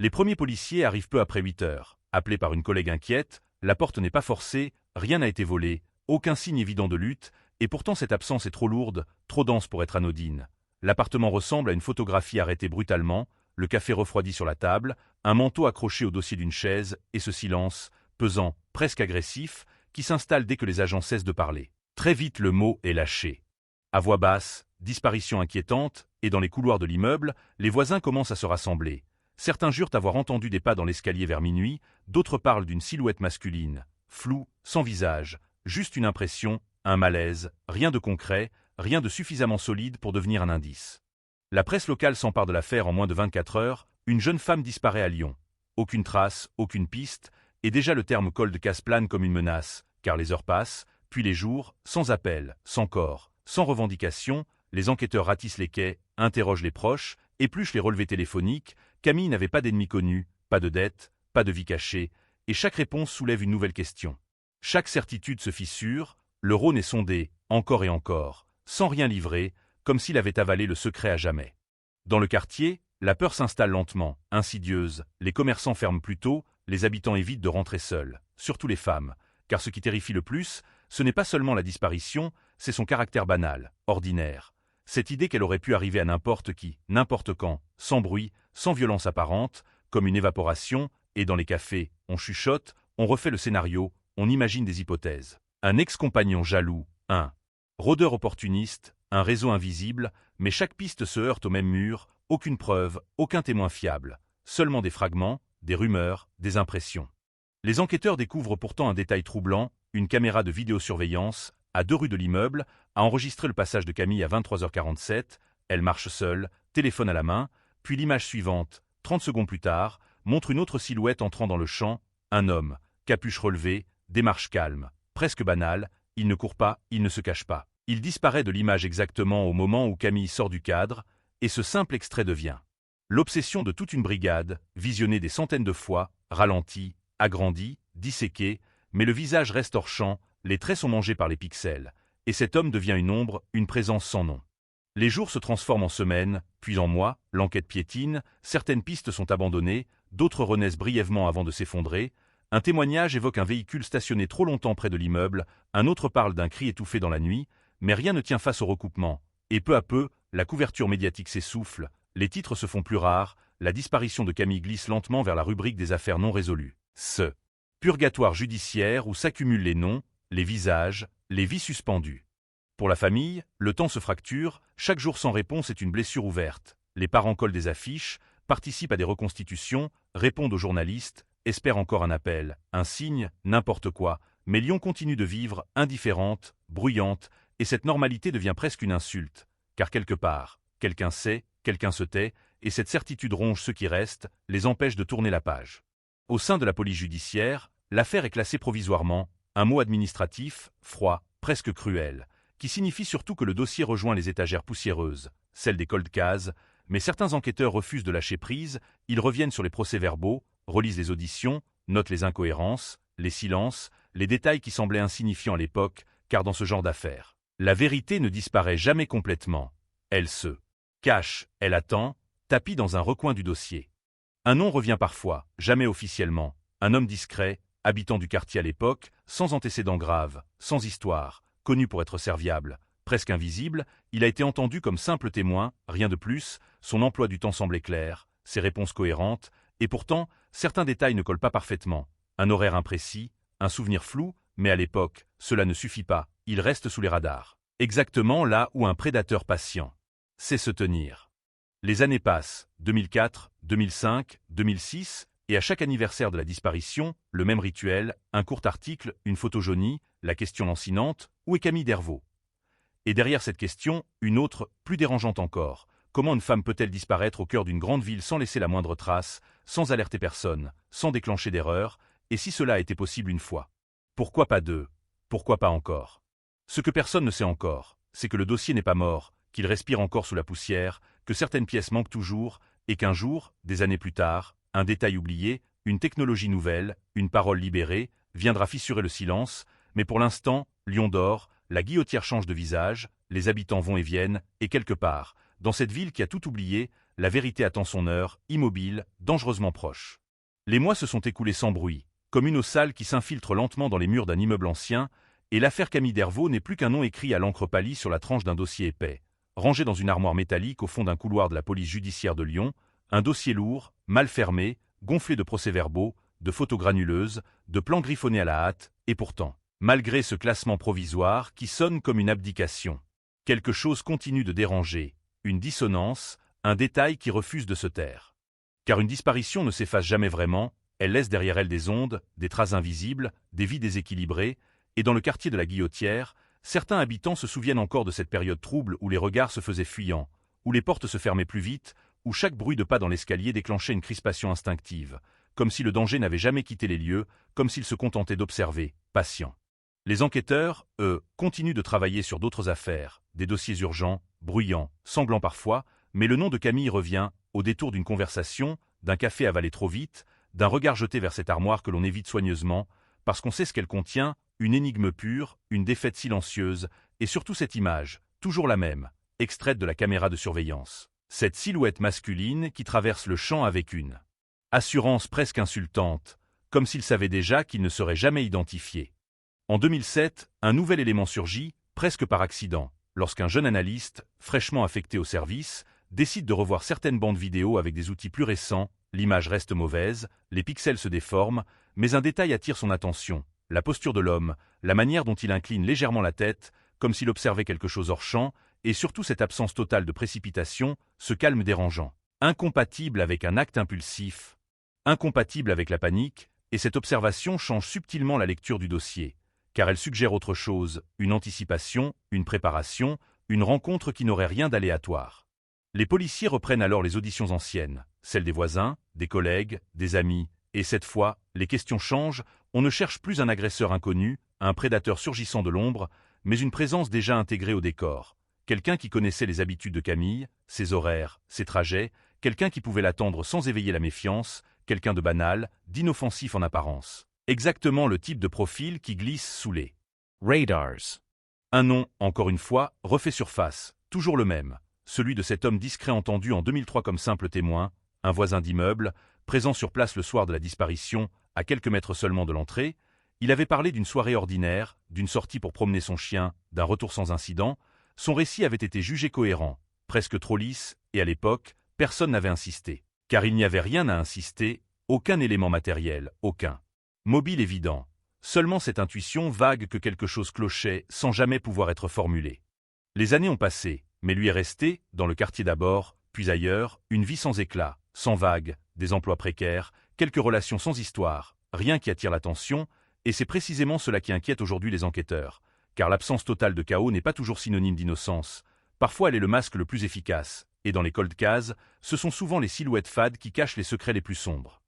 Les premiers policiers arrivent peu après 8 heures. Appelés par une collègue inquiète, la porte n'est pas forcée, rien n'a été volé, aucun signe évident de lutte, et pourtant cette absence est trop lourde, trop dense pour être anodine. L'appartement ressemble à une photographie arrêtée brutalement, le café refroidi sur la table, un manteau accroché au dossier d'une chaise, et ce silence, pesant, presque agressif, qui s'installe dès que les agents cessent de parler. Très vite le mot est lâché. À voix basse, disparition inquiétante, et dans les couloirs de l'immeuble, les voisins commencent à se rassembler. Certains jurent avoir entendu des pas dans l'escalier vers minuit, d'autres parlent d'une silhouette masculine, floue, sans visage, juste une impression, un malaise, rien de concret, rien de suffisamment solide pour devenir un indice. La presse locale s'empare de l'affaire en moins de 24 heures, une jeune femme disparaît à Lyon. Aucune trace, aucune piste, et déjà le terme cold case plane comme une menace, car les heures passent, puis les jours, sans appel, sans corps, sans revendication, les enquêteurs ratissent les quais, interrogent les proches, épluchent les relevés téléphoniques. Camille n'avait pas d'ennemis connus, pas de dette, pas de vie cachée, et chaque réponse soulève une nouvelle question. Chaque certitude se fissure, le Rhône est sondé, encore et encore, sans rien livrer, comme s'il avait avalé le secret à jamais. Dans le quartier, la peur s'installe lentement, insidieuse, les commerçants ferment plus tôt, les habitants évitent de rentrer seuls, surtout les femmes, car ce qui terrifie le plus, ce n'est pas seulement la disparition, c'est son caractère banal, ordinaire. Cette idée qu'elle aurait pu arriver à n'importe qui, n'importe quand, sans bruit, sans violence apparente, comme une évaporation, et dans les cafés, on chuchote, on refait le scénario, on imagine des hypothèses. Un ex-compagnon jaloux, un rôdeur opportuniste, un réseau invisible, mais chaque piste se heurte au même mur, aucune preuve, aucun témoin fiable, seulement des fragments, des rumeurs, des impressions. Les enquêteurs découvrent pourtant un détail troublant, une caméra de vidéosurveillance, à 2 rues de l'immeuble, a enregistré le passage de Camille à 23h47, elle marche seule, téléphone à la main, puis l'image suivante, 30 secondes plus tard, montre une autre silhouette entrant dans le champ, un homme, capuche relevée, démarche calme, presque banale, il ne court pas, il ne se cache pas. Il disparaît de l'image exactement au moment où Camille sort du cadre, et ce simple extrait devient l'obsession de toute une brigade, visionnée des centaines de fois, ralentie, agrandie, disséquée, mais le visage reste hors champ, les traits sont mangés par les pixels, et cet homme devient une ombre, une présence sans nom. Les jours se transforment en semaines, puis en mois, l'enquête piétine, certaines pistes sont abandonnées, d'autres renaissent brièvement avant de s'effondrer. Un témoignage évoque un véhicule stationné trop longtemps près de l'immeuble, un autre parle d'un cri étouffé dans la nuit, mais rien ne tient face au recoupement, et peu à peu, la couverture médiatique s'essouffle, les titres se font plus rares, la disparition de Camille glisse lentement vers la rubrique des affaires non résolues. Ce purgatoire judiciaire où s'accumulent les noms, les visages, les vies suspendues. Pour la famille, le temps se fracture, chaque jour sans réponse est une blessure ouverte. Les parents collent des affiches, participent à des reconstitutions, répondent aux journalistes, espèrent encore un appel, un signe, n'importe quoi, mais Lyon continue de vivre, indifférente, bruyante, et cette normalité devient presque une insulte, car quelque part, quelqu'un sait, quelqu'un se tait, et cette certitude ronge ceux qui restent, les empêche de tourner la page. Au sein de la police judiciaire, l'affaire est classée provisoirement, un mot administratif, froid, presque cruel, qui signifie surtout que le dossier rejoint les étagères poussiéreuses, celles des cold cases, mais certains enquêteurs refusent de lâcher prise, ils reviennent sur les procès-verbaux, relisent les auditions, notent les incohérences, les silences, les détails qui semblaient insignifiants à l'époque, car dans ce genre d'affaires, la vérité ne disparaît jamais complètement. Elle se cache, elle attend, tapie dans un recoin du dossier. Un nom revient parfois, jamais officiellement, un homme discret, habitant du quartier à l'époque, sans antécédents graves, sans histoire, connu pour être serviable, presque invisible, il a été entendu comme simple témoin, rien de plus, son emploi du temps semblait clair, ses réponses cohérentes, et pourtant, certains détails ne collent pas parfaitement. Un horaire imprécis, un souvenir flou, mais à l'époque, cela ne suffit pas, il reste sous les radars. Exactement là où un prédateur patient sait se tenir. Les années passent, 2004, 2005, 2006, et à chaque anniversaire de la disparition, le même rituel, un court article, une photo jaunie, la question lancinante, où est Camille Dervaux? Et derrière cette question, une autre, plus dérangeante encore. Comment une femme peut-elle disparaître au cœur d'une grande ville sans laisser la moindre trace, sans alerter personne, sans déclencher d'erreur, et si cela a été possible une fois? Pourquoi pas deux? Pourquoi pas encore? Ce que personne ne sait encore, c'est que le dossier n'est pas mort, qu'il respire encore sous la poussière, que certaines pièces manquent toujours, et qu'un jour, des années plus tard, un détail oublié, une technologie nouvelle, une parole libérée, viendra fissurer le silence, mais pour l'instant, Lyon dort, la guillotière change de visage, les habitants vont et viennent, et quelque part, dans cette ville qui a tout oublié, la vérité attend son heure, immobile, dangereusement proche. Les mois se sont écoulés sans bruit, comme une eau sale qui s'infiltre lentement dans les murs d'un immeuble ancien, et l'affaire Camille Dervaux n'est plus qu'un nom écrit à l'encre pâlie sur la tranche d'un dossier épais, rangé dans une armoire métallique au fond d'un couloir de la police judiciaire de Lyon, un dossier lourd, mal fermé, gonflé de procès-verbaux, de photos granuleuses, de plans griffonnés à la hâte, et pourtant, malgré ce classement provisoire qui sonne comme une abdication, quelque chose continue de déranger, une dissonance, un détail qui refuse de se taire. Car une disparition ne s'efface jamais vraiment, elle laisse derrière elle des ondes, des traces invisibles, des vies déséquilibrées, et dans le quartier de la Guillotière, certains habitants se souviennent encore de cette période trouble où les regards se faisaient fuyants, où les portes se fermaient plus vite, où chaque bruit de pas dans l'escalier déclenchait une crispation instinctive, comme si le danger n'avait jamais quitté les lieux, comme s'ils se contentaient d'observer, patients. Les enquêteurs, eux, continuent de travailler sur d'autres affaires, des dossiers urgents, bruyants, sanglants parfois, mais le nom de Camille revient, au détour d'une conversation, d'un café avalé trop vite, d'un regard jeté vers cette armoire que l'on évite soigneusement, parce qu'on sait ce qu'elle contient, une énigme pure, une défaite silencieuse, et surtout cette image, toujours la même, extraite de la caméra de surveillance. Cette silhouette masculine qui traverse le champ avec une assurance presque insultante, comme s'il savait déjà qu'il ne serait jamais identifié. En 2007, un nouvel élément surgit, presque par accident, lorsqu'un jeune analyste, fraîchement affecté au service, décide de revoir certaines bandes vidéo avec des outils plus récents, l'image reste mauvaise, les pixels se déforment, mais un détail attire son attention, la posture de l'homme, la manière dont il incline légèrement la tête, comme s'il observait quelque chose hors champ, et surtout cette absence totale de précipitation, ce calme dérangeant, incompatible avec un acte impulsif, incompatible avec la panique, et cette observation change subtilement la lecture du dossier, car elle suggère autre chose, une anticipation, une préparation, une rencontre qui n'aurait rien d'aléatoire. Les policiers reprennent alors les auditions anciennes, celles des voisins, des collègues, des amis, et cette fois, les questions changent, on ne cherche plus un agresseur inconnu, un prédateur surgissant de l'ombre, mais une présence déjà intégrée au décor. Quelqu'un qui connaissait les habitudes de Camille, ses horaires, ses trajets, quelqu'un qui pouvait l'attendre sans éveiller la méfiance, quelqu'un de banal, d'inoffensif en apparence. Exactement le type de profil qui glisse sous les radars. Un nom, encore une fois, refait surface, toujours le même, celui de cet homme discret entendu en 2003 comme simple témoin, un voisin d'immeuble, présent sur place le soir de la disparition, à quelques mètres seulement de l'entrée. Il avait parlé d'une soirée ordinaire, d'une sortie pour promener son chien, d'un retour sans incident. Son récit avait été jugé cohérent, presque trop lisse, et à l'époque, personne n'avait insisté. Car il n'y avait rien à insister, aucun élément matériel, aucun mobile évident. Seulement cette intuition vague que quelque chose clochait sans jamais pouvoir être formulée. Les années ont passé, mais lui est resté, dans le quartier d'abord, puis ailleurs, une vie sans éclat, sans vague, des emplois précaires, quelques relations sans histoire, rien qui attire l'attention, et c'est précisément cela qui inquiète aujourd'hui les enquêteurs, car l'absence totale de chaos n'est pas toujours synonyme d'innocence. Parfois elle est le masque le plus efficace, et dans les cold cases, ce sont souvent les silhouettes fades qui cachent les secrets les plus sombres.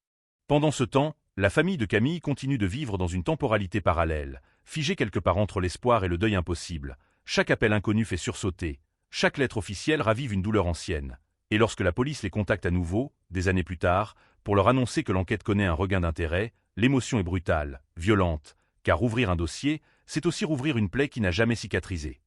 Pendant ce temps, la famille de Camille continue de vivre dans une temporalité parallèle, figée quelque part entre l'espoir et le deuil impossible. Chaque appel inconnu fait sursauter, chaque lettre officielle ravive une douleur ancienne. Et lorsque la police les contacte à nouveau, des années plus tard, pour leur annoncer que l'enquête connaît un regain d'intérêt, l'émotion est brutale, violente, car ouvrir un dossier, c'est aussi rouvrir une plaie qui n'a jamais cicatrisé.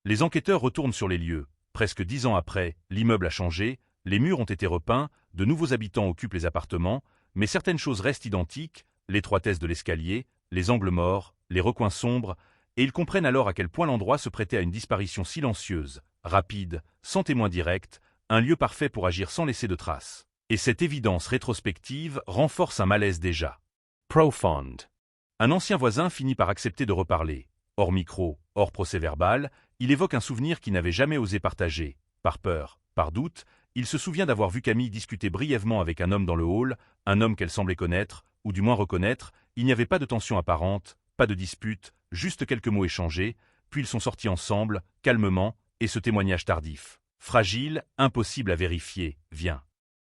Les enquêteurs retournent sur les lieux. Presque 10 ans après, l'immeuble a changé, les murs ont été repeints, de nouveaux habitants occupent les appartements, mais certaines choses restent identiques, l'étroitesse de l'escalier, les angles morts, les recoins sombres, et ils comprennent alors à quel point l'endroit se prêtait à une disparition silencieuse, rapide, sans témoin direct, un lieu parfait pour agir sans laisser de traces. Et cette évidence rétrospective renforce un malaise déjà. Profound. Un ancien voisin finit par accepter de reparler. Hors micro, hors procès-verbal, il évoque un souvenir qu'il n'avait jamais osé partager. Par peur, par doute, il se souvient d'avoir vu Camille discuter brièvement avec un homme dans le hall, un homme qu'elle semblait connaître, ou du moins reconnaître. Il n'y avait pas de tension apparente, pas de dispute, juste quelques mots échangés, puis ils sont sortis ensemble, calmement, et ce témoignage tardif, fragile, impossible à vérifier, vient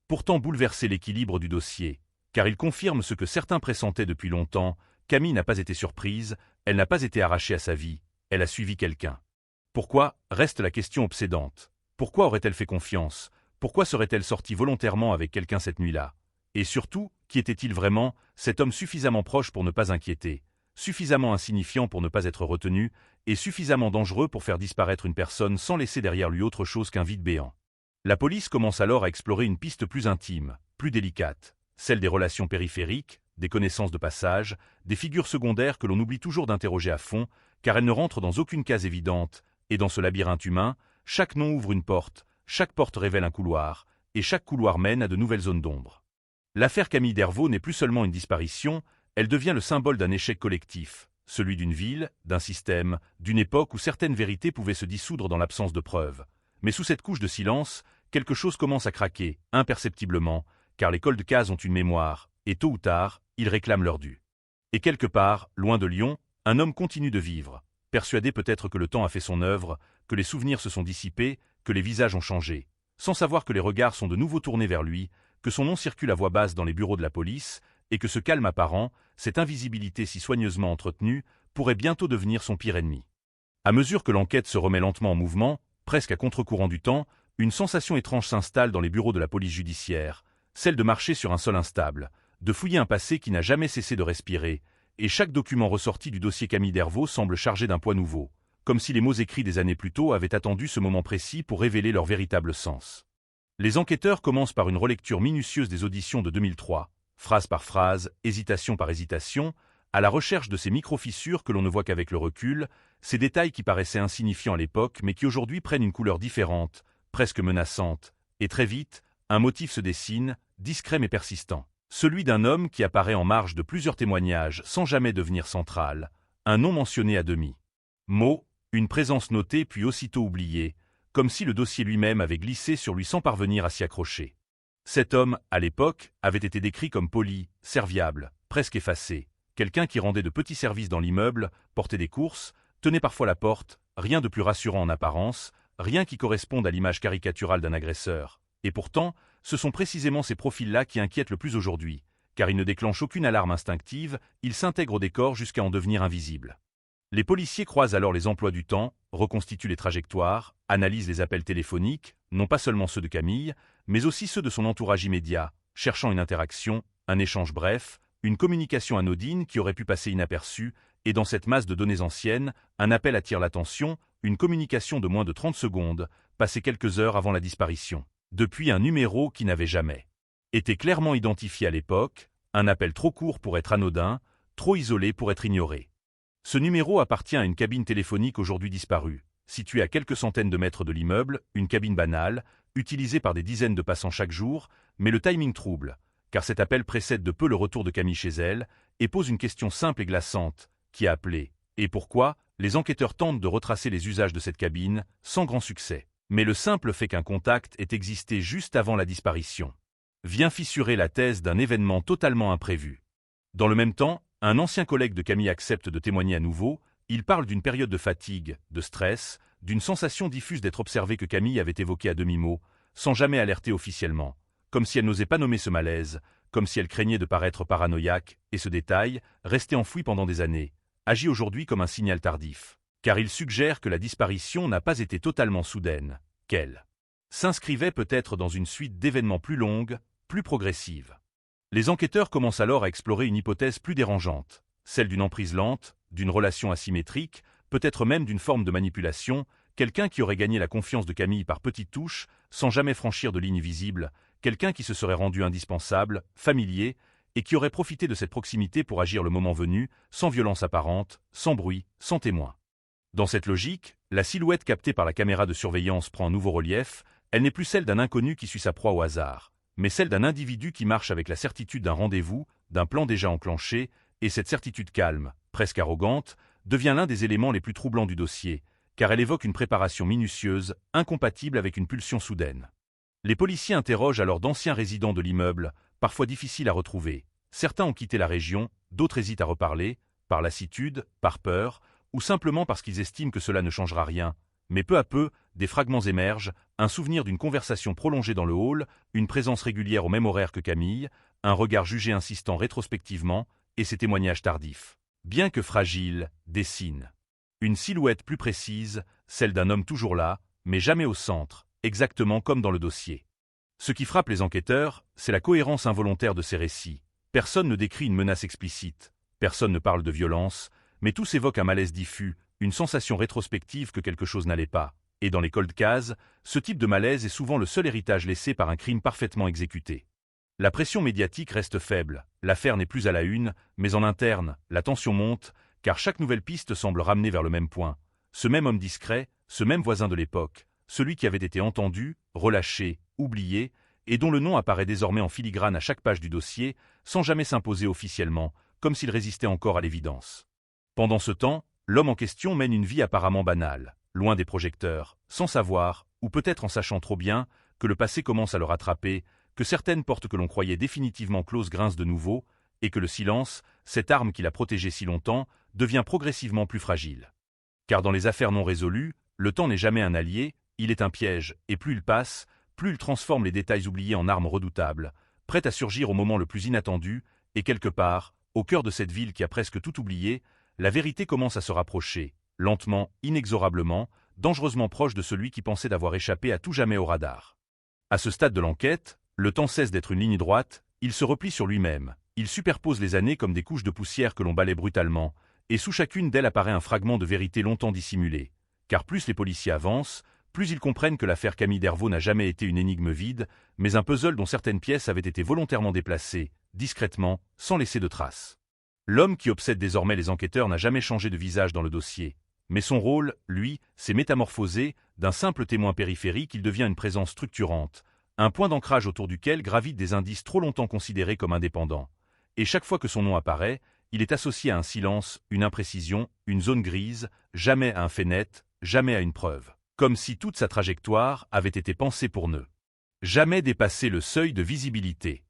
pourtant bouleverser l'équilibre du dossier, car il confirme ce que certains pressentaient depuis longtemps. Camille n'a pas été surprise, elle n'a pas été arrachée à sa vie, elle a suivi quelqu'un. Pourquoi, reste la question obsédante. Pourquoi aurait-elle fait confiance? Pourquoi serait-elle sortie volontairement avec quelqu'un cette nuit-là? Et surtout, qui était-il vraiment, cet homme suffisamment proche pour ne pas inquiéter, suffisamment insignifiant pour ne pas être retenu, et suffisamment dangereux pour faire disparaître une personne sans laisser derrière lui autre chose qu'un vide béant? La police commence alors à explorer une piste plus intime, plus délicate, celle des relations périphériques, des connaissances de passage, des figures secondaires que l'on oublie toujours d'interroger à fond, car elles ne rentrent dans aucune case évidente, et dans ce labyrinthe humain, chaque nom ouvre une porte, chaque porte révèle un couloir, et chaque couloir mène à de nouvelles zones d'ombre. L'affaire Camille Dervaux n'est plus seulement une disparition, elle devient le symbole d'un échec collectif, celui d'une ville, d'un système, d'une époque où certaines vérités pouvaient se dissoudre dans l'absence de preuves. Mais sous cette couche de silence, quelque chose commence à craquer, imperceptiblement, car les cold cases ont une mémoire, et tôt ou tard, ils réclament leur dû. Et quelque part, loin de Lyon, un homme continue de vivre, persuadé peut-être que le temps a fait son œuvre, que les souvenirs se sont dissipés, que les visages ont changé, sans savoir que les regards sont de nouveau tournés vers lui, que son nom circule à voix basse dans les bureaux de la police, et que ce calme apparent, cette invisibilité si soigneusement entretenue, pourrait bientôt devenir son pire ennemi. À mesure que l'enquête se remet lentement en mouvement, presque à contre-courant du temps, une sensation étrange s'installe dans les bureaux de la police judiciaire, celle de marcher sur un sol instable, de fouiller un passé qui n'a jamais cessé de respirer, et chaque document ressorti du dossier Camille Dervaux semble chargé d'un poids nouveau, comme si les mots écrits des années plus tôt avaient attendu ce moment précis pour révéler leur véritable sens. Les enquêteurs commencent par une relecture minutieuse des auditions de 2003, phrase par phrase, hésitation par hésitation, à la recherche de ces micro-fissures que l'on ne voit qu'avec le recul, ces détails qui paraissaient insignifiants à l'époque mais qui aujourd'hui prennent une couleur différente, presque menaçante, et très vite, un motif se dessine, discret mais persistant. Celui d'un homme qui apparaît en marge de plusieurs témoignages sans jamais devenir central, un nom mentionné à demi. Mot, une présence notée puis aussitôt oubliée, comme si le dossier lui-même avait glissé sur lui sans parvenir à s'y accrocher. Cet homme, à l'époque, avait été décrit comme poli, serviable, presque effacé, quelqu'un qui rendait de petits services dans l'immeuble, portait des courses, tenait parfois la porte, rien de plus rassurant en apparence, rien qui corresponde à l'image caricaturale d'un agresseur. Et pourtant, ce sont précisément ces profils-là qui inquiètent le plus aujourd'hui, car ils ne déclenchent aucune alarme instinctive, ils s'intègrent au décor jusqu'à en devenir invisibles. Les policiers croisent alors les emplois du temps, reconstituent les trajectoires, analysent les appels téléphoniques, non pas seulement ceux de Camille, mais aussi ceux de son entourage immédiat, cherchant une interaction, un échange bref, une communication anodine qui aurait pu passer inaperçue, et dans cette masse de données anciennes, un appel attire l'attention, une communication de moins de 30 secondes, passée quelques heures avant la disparition. Depuis un numéro qui n'avait jamais été clairement identifié à l'époque, un appel trop court pour être anodin, trop isolé pour être ignoré. Ce numéro appartient à une cabine téléphonique aujourd'hui disparue, située à quelques centaines de mètres de l'immeuble, une cabine banale, utilisée par des dizaines de passants chaque jour, mais le timing trouble, car cet appel précède de peu le retour de Camille chez elle, et pose une question simple et glaçante. Qui a appelé? Et pourquoi? Les enquêteurs tentent de retracer les usages de cette cabine, sans grand succès. Mais le simple fait qu'un contact ait existé juste avant la disparition vient fissurer la thèse d'un événement totalement imprévu. Dans le même temps, un ancien collègue de Camille accepte de témoigner à nouveau. Il parle d'une période de fatigue, de stress, d'une sensation diffuse d'être observée que Camille avait évoquée à demi-mot, sans jamais alerter officiellement, comme si elle n'osait pas nommer ce malaise, comme si elle craignait de paraître paranoïaque, et ce détail, resté enfoui pendant des années, agit aujourd'hui comme un signal tardif, car il suggère que la disparition n'a pas été totalement soudaine, qu'elle s'inscrivait peut-être dans une suite d'événements plus longues, plus progressives. Les enquêteurs commencent alors à explorer une hypothèse plus dérangeante, celle d'une emprise lente, d'une relation asymétrique, peut-être même d'une forme de manipulation, quelqu'un qui aurait gagné la confiance de Camille par petites touches, sans jamais franchir de ligne visible, quelqu'un qui se serait rendu indispensable, familier, et qui aurait profité de cette proximité pour agir le moment venu, sans violence apparente, sans bruit, sans témoin. Dans cette logique, la silhouette captée par la caméra de surveillance prend un nouveau relief. Elle n'est plus celle d'un inconnu qui suit sa proie au hasard, mais celle d'un individu qui marche avec la certitude d'un rendez-vous, d'un plan déjà enclenché, et cette certitude calme, presque arrogante, devient l'un des éléments les plus troublants du dossier, car elle évoque une préparation minutieuse, incompatible avec une pulsion soudaine. Les policiers interrogent alors d'anciens résidents de l'immeuble, parfois difficiles à retrouver. Certains ont quitté la région, d'autres hésitent à reparler, par lassitude, par peur, ou simplement parce qu'ils estiment que cela ne changera rien. Mais peu à peu, des fragments émergent, un souvenir d'une conversation prolongée dans le hall, une présence régulière au même horaire que Camille, un regard jugé insistant rétrospectivement, et ces témoignages tardifs, bien que fragiles, dessinent une silhouette plus précise, celle d'un homme toujours là, mais jamais au centre, exactement comme dans le dossier. Ce qui frappe les enquêteurs, c'est la cohérence involontaire de ces récits. Personne ne décrit une menace explicite, personne ne parle de violence, mais tous évoquent un malaise diffus, une sensation rétrospective que quelque chose n'allait pas. Et dans les cold cases, ce type de malaise est souvent le seul héritage laissé par un crime parfaitement exécuté. La pression médiatique reste faible, l'affaire n'est plus à la une, mais en interne, la tension monte, car chaque nouvelle piste semble ramener vers le même point. Ce même homme discret, ce même voisin de l'époque, celui qui avait été entendu, relâché, oublié, et dont le nom apparaît désormais en filigrane à chaque page du dossier, sans jamais s'imposer officiellement, comme s'il résistait encore à l'évidence. Pendant ce temps, l'homme en question mène une vie apparemment banale, loin des projecteurs, sans savoir, ou peut-être en sachant trop bien, que le passé commence à le rattraper, que certaines portes que l'on croyait définitivement closes grincent de nouveau, et que le silence, cette arme qui l'a protégé si longtemps, devient progressivement plus fragile. Car dans les affaires non résolues, le temps n'est jamais un allié, il est un piège, et plus il passe, plus il transforme les détails oubliés en armes redoutables, prêtes à surgir au moment le plus inattendu, et quelque part, au cœur de cette ville qui a presque tout oublié, la vérité commence à se rapprocher, lentement, inexorablement, dangereusement proche de celui qui pensait d'avoir échappé à tout jamais au radar. À ce stade de l'enquête, le temps cesse d'être une ligne droite, il se replie sur lui-même, il superpose les années comme des couches de poussière que l'on balaie brutalement, et sous chacune d'elles apparaît un fragment de vérité longtemps dissimulé. Car plus les policiers avancent, plus ils comprennent que l'affaire Camille Dervaux n'a jamais été une énigme vide, mais un puzzle dont certaines pièces avaient été volontairement déplacées, discrètement, sans laisser de traces. L'homme qui obsède désormais les enquêteurs n'a jamais changé de visage dans le dossier. Mais son rôle, lui, s'est métamorphosé, d'un simple témoin périphérique, il devient une présence structurante, un point d'ancrage autour duquel gravitent des indices trop longtemps considérés comme indépendants. Et chaque fois que son nom apparaît, il est associé à un silence, une imprécision, une zone grise, jamais à un fait net, jamais à une preuve. Comme si toute sa trajectoire avait été pensée pour ne jamais dépasser le seuil de visibilité.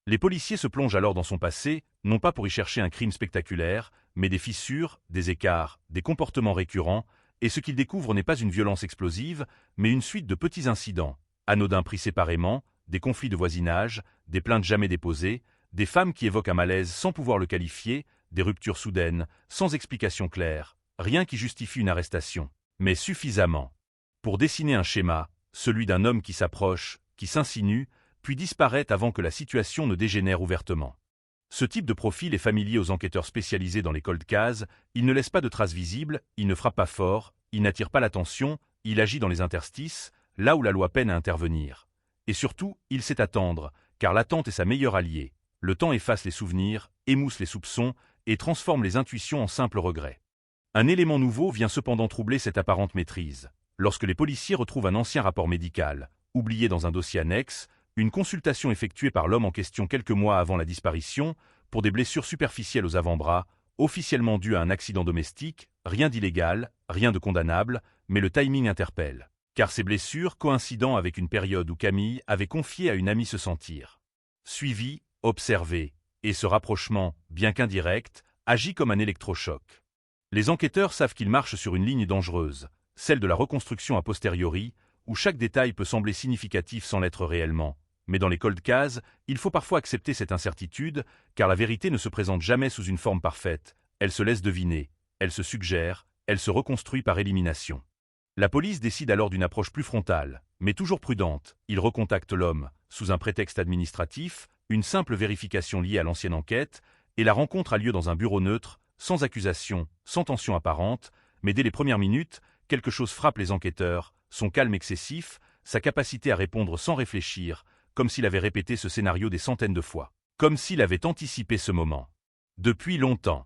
Les policiers se plongent alors dans son passé, non pas pour y chercher un crime spectaculaire, mais des fissures, des écarts, des comportements récurrents, et ce qu'ils découvrent n'est pas une violence explosive, mais une suite de petits incidents, anodins pris séparément, des conflits de voisinage, des plaintes jamais déposées, des femmes qui évoquent un malaise sans pouvoir le qualifier, des ruptures soudaines, sans explication claire, rien qui justifie une arrestation, mais suffisamment pour dessiner un schéma, celui d'un homme qui s'approche, qui s'insinue, puis disparaît avant que la situation ne dégénère ouvertement. Ce type de profil est familier aux enquêteurs spécialisés dans les cold cases, il ne laisse pas de traces visibles, il ne frappe pas fort, il n'attire pas l'attention, il agit dans les interstices, là où la loi peine à intervenir. Et surtout, il sait attendre, car l'attente est sa meilleure alliée. Le temps efface les souvenirs, émousse les soupçons et transforme les intuitions en simples regrets. Un élément nouveau vient cependant troubler cette apparente maîtrise. Lorsque les policiers retrouvent un ancien rapport médical, oublié dans un dossier annexe, Une consultation effectuée par l'homme en question quelques mois avant la disparition, pour des blessures superficielles aux avant-bras, officiellement dues à un accident domestique, rien d'illégal, rien de condamnable, mais le timing interpelle. Car ces blessures coïncidant avec une période où Camille avait confié à une amie se sentir suivie, observée, et ce rapprochement, bien qu'indirect, agit comme un électrochoc. Les enquêteurs savent qu'ils marchent sur une ligne dangereuse, celle de la reconstruction a posteriori, où chaque détail peut sembler significatif sans l'être réellement. Mais dans les cold cases, il faut parfois accepter cette incertitude, car la vérité ne se présente jamais sous une forme parfaite, elle se laisse deviner, elle se suggère, elle se reconstruit par élimination. La police décide alors d'une approche plus frontale, mais toujours prudente. Ils recontactent l'homme, sous un prétexte administratif, une simple vérification liée à l'ancienne enquête, et la rencontre a lieu dans un bureau neutre, sans accusation, sans tension apparente, mais dès les premières minutes, quelque chose frappe les enquêteurs, son calme excessif, sa capacité à répondre sans réfléchir, comme s'il avait répété ce scénario des centaines de fois, comme s'il avait anticipé ce moment. Depuis longtemps.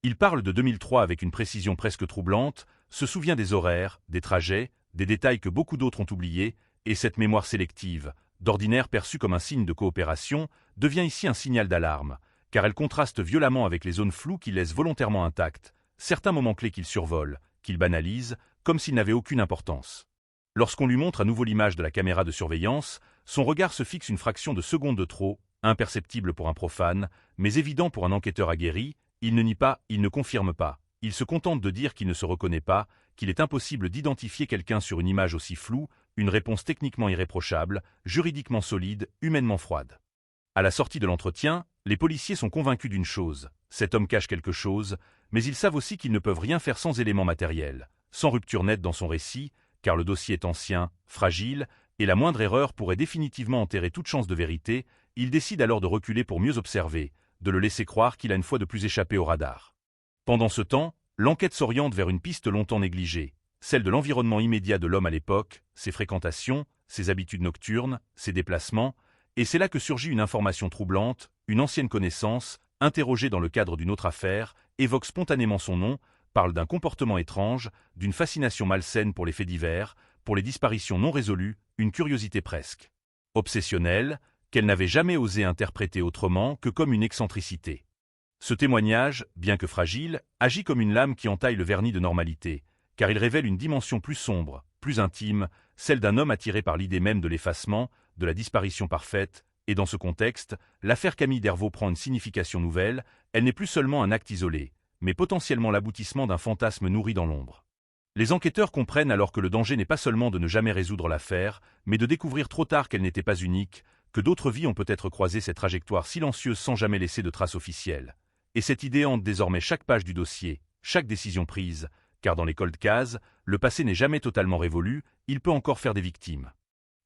Il parle de 2003 avec une précision presque troublante, se souvient des horaires, des trajets, des détails que beaucoup d'autres ont oubliés, et cette mémoire sélective, d'ordinaire perçue comme un signe de coopération, devient ici un signal d'alarme, car elle contraste violemment avec les zones floues qu'il laisse volontairement intactes, certains moments clés qu'il survole, qu'il banalise, comme s'ils n'avaient aucune importance. Lorsqu'on lui montre à nouveau l'image de la caméra de surveillance, son regard se fixe une fraction de seconde de trop, imperceptible pour un profane, mais évident pour un enquêteur aguerri. Il ne nie pas, il ne confirme pas, il se contente de dire qu'il ne se reconnaît pas, qu'il est impossible d'identifier quelqu'un sur une image aussi floue, une réponse techniquement irréprochable, juridiquement solide, humainement froide. À la sortie de l'entretien, les policiers sont convaincus d'une chose, cet homme cache quelque chose, mais ils savent aussi qu'ils ne peuvent rien faire sans éléments matériels, sans rupture nette dans son récit, car le dossier est ancien, fragile, et la moindre erreur pourrait définitivement enterrer toute chance de vérité. Ils décident alors de reculer pour mieux observer, de le laisser croire qu'il a une fois de plus échappé au radar. Pendant ce temps, l'enquête s'oriente vers une piste longtemps négligée, celle de l'environnement immédiat de l'homme à l'époque, ses fréquentations, ses habitudes nocturnes, ses déplacements, et c'est là que surgit une information troublante, une ancienne connaissance, interrogée dans le cadre d'une autre affaire, évoque spontanément son nom, parle d'un comportement étrange, d'une fascination malsaine pour les faits divers, pour les disparitions non résolues, une curiosité presque obsessionnelle, qu'elle n'avait jamais osé interpréter autrement que comme une excentricité. Ce témoignage, bien que fragile, agit comme une lame qui entaille le vernis de normalité, car il révèle une dimension plus sombre, plus intime, celle d'un homme attiré par l'idée même de l'effacement, de la disparition parfaite, et dans ce contexte, l'affaire Camille Dervaux prend une signification nouvelle, elle n'est plus seulement un acte isolé, mais potentiellement l'aboutissement d'un fantasme nourri dans l'ombre. Les enquêteurs comprennent alors que le danger n'est pas seulement de ne jamais résoudre l'affaire, mais de découvrir trop tard qu'elle n'était pas unique, que d'autres vies ont peut-être croisé cette trajectoire silencieuse sans jamais laisser de traces officielles. Et cette idée hante désormais chaque page du dossier, chaque décision prise, car dans les cold cases, le passé n'est jamais totalement révolu, il peut encore faire des victimes.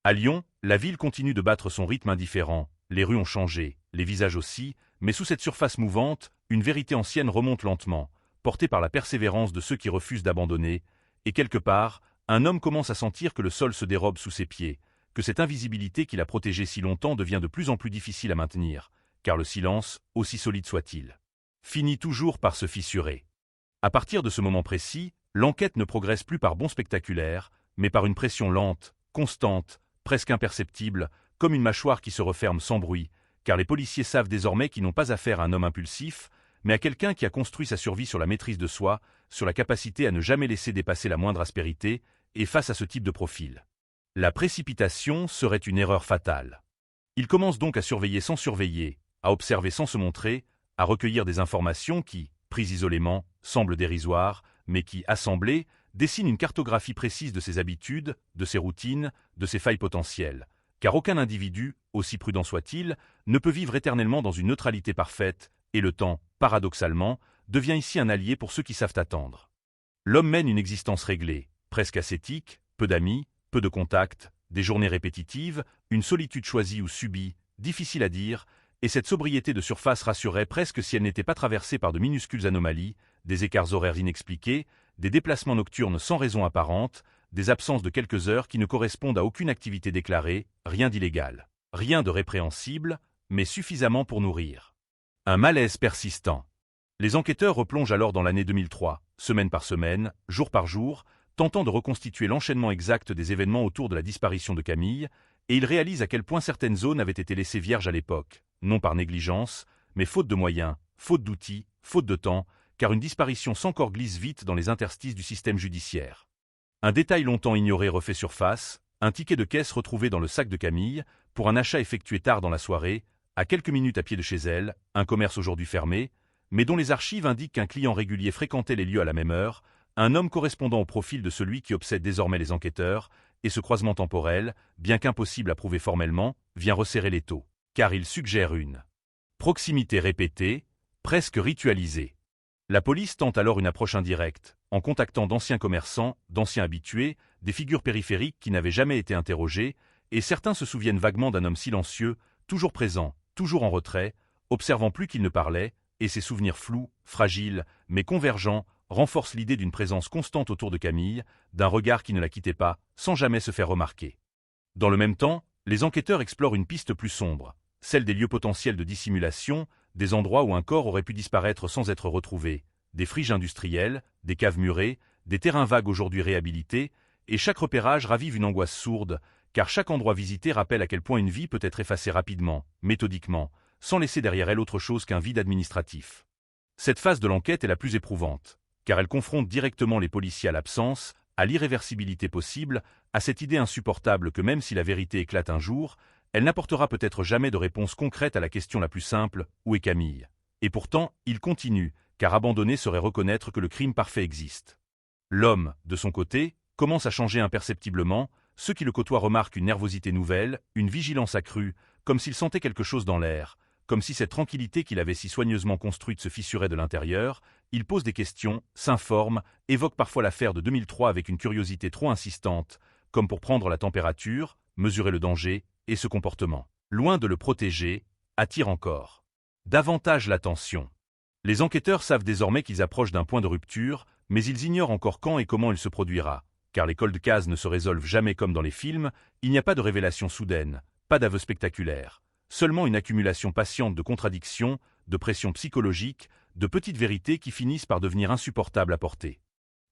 À Lyon, la ville continue de battre son rythme indifférent, les rues ont changé, les visages aussi, mais sous cette surface mouvante, une vérité ancienne remonte lentement, portée par la persévérance de ceux qui refusent d'abandonner, et quelque part, un homme commence à sentir que le sol se dérobe sous ses pieds, que cette invisibilité qui l'a protégé si longtemps devient de plus en plus difficile à maintenir, car le silence, aussi solide soit-il, finit toujours par se fissurer. À partir de ce moment précis, l'enquête ne progresse plus par bond spectaculaire, mais par une pression lente, constante, presque imperceptible, comme une mâchoire qui se referme sans bruit, car les policiers savent désormais qu'ils n'ont pas affaire à un homme impulsif, mais à quelqu'un qui a construit sa survie sur la maîtrise de soi, sur la capacité à ne jamais laisser dépasser la moindre aspérité, et face à ce type de profil. La précipitation serait une erreur fatale. Il commence donc à surveiller sans surveiller, à observer sans se montrer, à recueillir des informations qui, prises isolément, semblent dérisoires, mais qui, assemblées, dessinent une cartographie précise de ses habitudes, de ses routines, de ses failles potentielles, car aucun individu, aussi prudent soit-il, ne peut vivre éternellement dans une neutralité parfaite, et le temps, paradoxalement, devient ici un allié pour ceux qui savent attendre. L'homme mène une existence réglée, presque ascétique, peu d'amis, peu de contacts, des journées répétitives, une solitude choisie ou subie, difficile à dire, et cette sobriété de surface rassurait presque si elle n'était pas traversée par de minuscules anomalies, des écarts horaires inexpliqués, des déplacements nocturnes sans raison apparente, des absences de quelques heures qui ne correspondent à aucune activité déclarée, rien d'illégal, rien de répréhensible, mais suffisamment pour nourrir un malaise persistant. Les enquêteurs replongent alors dans l'année 2003, semaine par semaine, jour par jour, tentant de reconstituer l'enchaînement exact des événements autour de la disparition de Camille, et il réalise à quel point certaines zones avaient été laissées vierges à l'époque, non par négligence, mais faute de moyens, faute d'outils, faute de temps, car une disparition sans corps glisse vite dans les interstices du système judiciaire. Un détail longtemps ignoré refait surface, un ticket de caisse retrouvé dans le sac de Camille, pour un achat effectué tard dans la soirée, à quelques minutes à pied de chez elle, un commerce aujourd'hui fermé, mais dont les archives indiquent qu'un client régulier fréquentait les lieux à la même heure, un homme correspondant au profil de celui qui obsède désormais les enquêteurs, et ce croisement temporel, bien qu'impossible à prouver formellement, vient resserrer l'étau, car il suggère une proximité répétée, presque ritualisée. La police tente alors une approche indirecte, en contactant d'anciens commerçants, d'anciens habitués, des figures périphériques qui n'avaient jamais été interrogées, et certains se souviennent vaguement d'un homme silencieux, toujours présent, toujours en retrait, observant plus qu'il ne parlait, et ces souvenirs flous, fragiles, mais convergents, renforcent l'idée d'une présence constante autour de Camille, d'un regard qui ne la quittait pas, sans jamais se faire remarquer. Dans le même temps, les enquêteurs explorent une piste plus sombre, celle des lieux potentiels de dissimulation, des endroits où un corps aurait pu disparaître sans être retrouvé, des friges industriels, des caves murées, des terrains vagues aujourd'hui réhabilités, et chaque repérage ravive une angoisse sourde, car chaque endroit visité rappelle à quel point une vie peut être effacée rapidement, méthodiquement, sans laisser derrière elle autre chose qu'un vide administratif. Cette phase de l'enquête est la plus éprouvante, car elle confronte directement les policiers à l'absence, à l'irréversibilité possible, à cette idée insupportable que même si la vérité éclate un jour, elle n'apportera peut-être jamais de réponse concrète à la question la plus simple, où est Camille? Et pourtant, il continue, car abandonner serait reconnaître que le crime parfait existe. L'homme, de son côté, commence à changer imperceptiblement, ceux qui le côtoient remarquent une nervosité nouvelle, une vigilance accrue, comme s'il sentait quelque chose dans l'air, comme si cette tranquillité qu'il avait si soigneusement construite se fissurait de l'intérieur. Il pose des questions, s'informe, évoque parfois l'affaire de 2003 avec une curiosité trop insistante, comme pour prendre la température, mesurer le danger, et ce comportement, loin de le protéger, attire encore davantage l'attention. Les enquêteurs savent désormais qu'ils approchent d'un point de rupture, mais ils ignorent encore quand et comment il se produira, car les cold cases ne se résolvent jamais comme dans les films, il n'y a pas de révélation soudaine, pas d'aveu spectaculaire, seulement une accumulation patiente de contradictions, de pressions psychologiques, de petites vérités qui finissent par devenir insupportables à porter.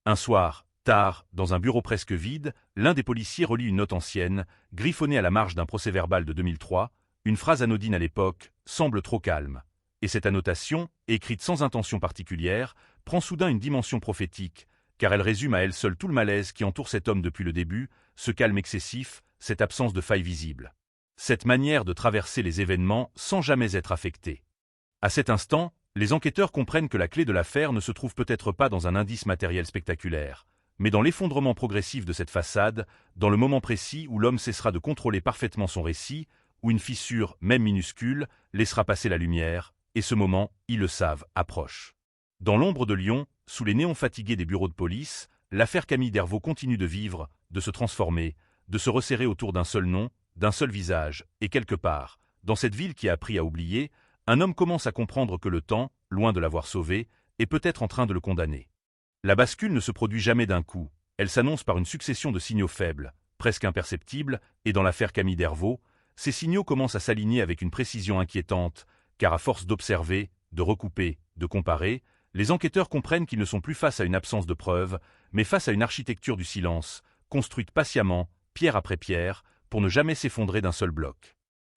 Un soir, tard, dans un bureau presque vide, l'un des policiers relit une note ancienne, griffonnée à la marge d'un procès-verbal de 2003, une phrase anodine à l'époque, semble trop calme. Et cette annotation, écrite sans intention particulière, prend soudain une dimension prophétique, car elle résume à elle seule tout le malaise qui entoure cet homme depuis le début, ce calme excessif, cette absence de faille visible. Cette manière de traverser les événements sans jamais être affecté. À cet instant, les enquêteurs comprennent que la clé de l'affaire ne se trouve peut-être pas dans un indice matériel spectaculaire, mais dans l'effondrement progressif de cette façade, dans le moment précis où l'homme cessera de contrôler parfaitement son récit, où une fissure, même minuscule, laissera passer la lumière, et ce moment, ils le savent, approche. Dans l'ombre de Lyon, sous les néons fatigués des bureaux de police, l'affaire Camille Dervaux continue de vivre, de se transformer, de se resserrer autour d'un seul nom, d'un seul visage, et quelque part, dans cette ville qui a appris à oublier, un homme commence à comprendre que le temps, loin de l'avoir sauvé, est peut-être en train de le condamner. La bascule ne se produit jamais d'un coup, elle s'annonce par une succession de signaux faibles, presque imperceptibles, et dans l'affaire Camille Dervaux, ces signaux commencent à s'aligner avec une précision inquiétante, car à force d'observer, de recouper, de comparer, les enquêteurs comprennent qu'ils ne sont plus face à une absence de preuves, mais face à une architecture du silence, construite patiemment, pierre après pierre, pour ne jamais s'effondrer d'un seul bloc.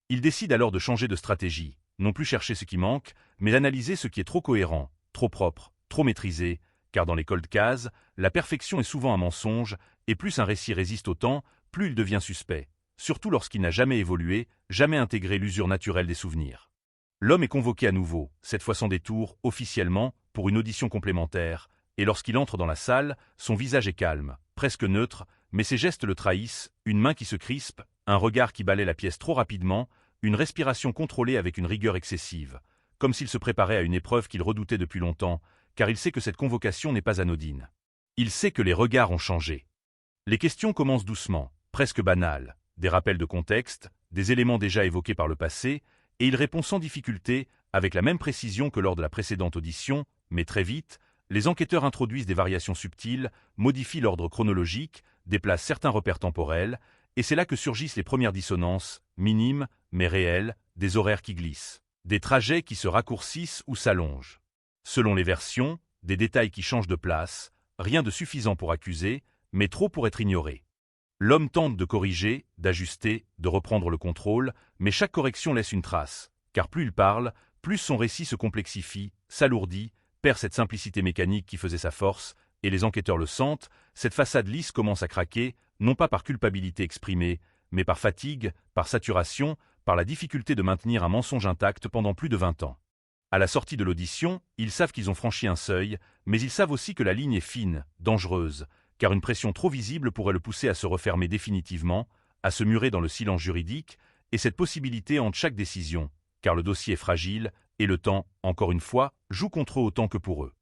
Ils décident alors de changer de stratégie, non plus chercher ce qui manque, mais d'analyser ce qui est trop cohérent, trop propre, trop maîtrisé, car dans les cold cases, la perfection est souvent un mensonge, et plus un récit résiste au temps, plus il devient suspect, surtout lorsqu'il n'a jamais évolué, jamais intégré l'usure naturelle des souvenirs. L'homme est convoqué à nouveau, cette fois sans détour, officiellement, pour une audition complémentaire, et lorsqu'il entre dans la salle, son visage est calme, presque neutre, mais ses gestes le trahissent, une main qui se crispe, un regard qui balaie la pièce trop rapidement, une respiration contrôlée avec une rigueur excessive, comme s'il se préparait à une épreuve qu'il redoutait depuis longtemps, car il sait que cette convocation n'est pas anodine. Il sait que les regards ont changé. Les questions commencent doucement, presque banales, des rappels de contexte, des éléments déjà évoqués par le passé, et il répond sans difficulté, avec la même précision que lors de la précédente audition, mais très vite, les enquêteurs introduisent des variations subtiles, modifient l'ordre chronologique, déplacent certains repères temporels, et c'est là que surgissent les premières dissonances, minimes, mais réelles, des horaires qui glissent, des trajets qui se raccourcissent ou s'allongent. Selon les versions, des détails qui changent de place, rien de suffisant pour accuser, mais trop pour être ignoré. L'homme tente de corriger, d'ajuster, de reprendre le contrôle, mais chaque correction laisse une trace, car plus il parle, plus son récit se complexifie, s'alourdit, perd cette simplicité mécanique qui faisait sa force, et les enquêteurs le sentent, cette façade lisse commence à craquer, non pas par culpabilité exprimée, mais par fatigue, par saturation, par la difficulté de maintenir un mensonge intact pendant plus de 20 ans. À la sortie de l'audition, ils savent qu'ils ont franchi un seuil, mais ils savent aussi que la ligne est fine, dangereuse, car une pression trop visible pourrait le pousser à se refermer définitivement, à se murer dans le silence juridique, et cette possibilité hante chaque décision, car le dossier est fragile, et le temps, encore une fois, joue contre eux autant que pour eux.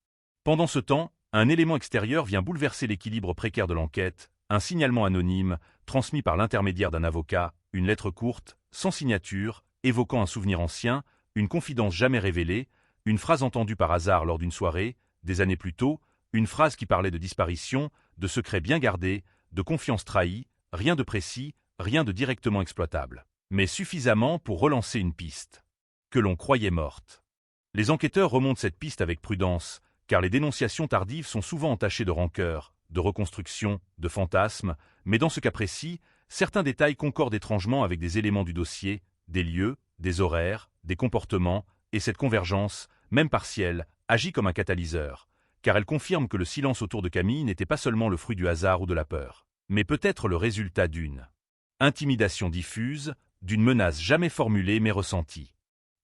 Pendant ce temps, un élément extérieur vient bouleverser l'équilibre précaire de l'enquête, un signalement anonyme, transmis par l'intermédiaire d'un avocat, une lettre courte, sans signature, évoquant un souvenir ancien, une confidence jamais révélée, une phrase entendue par hasard lors d'une soirée, des années plus tôt, une phrase qui parlait de disparition, de secrets bien gardés, de confiance trahie, rien de précis, rien de directement exploitable, mais suffisamment pour relancer une piste, que l'on croyait morte. Les enquêteurs remontent cette piste avec prudence, car les dénonciations tardives sont souvent entachées de rancœur, de reconstruction, de fantasmes, mais dans ce cas précis, certains détails concordent étrangement avec des éléments du dossier, des lieux, des horaires, des comportements, et cette convergence, même partielle, agit comme un catalyseur, car elle confirme que le silence autour de Camille n'était pas seulement le fruit du hasard ou de la peur, mais peut-être le résultat d'une intimidation diffuse, d'une menace jamais formulée mais ressentie.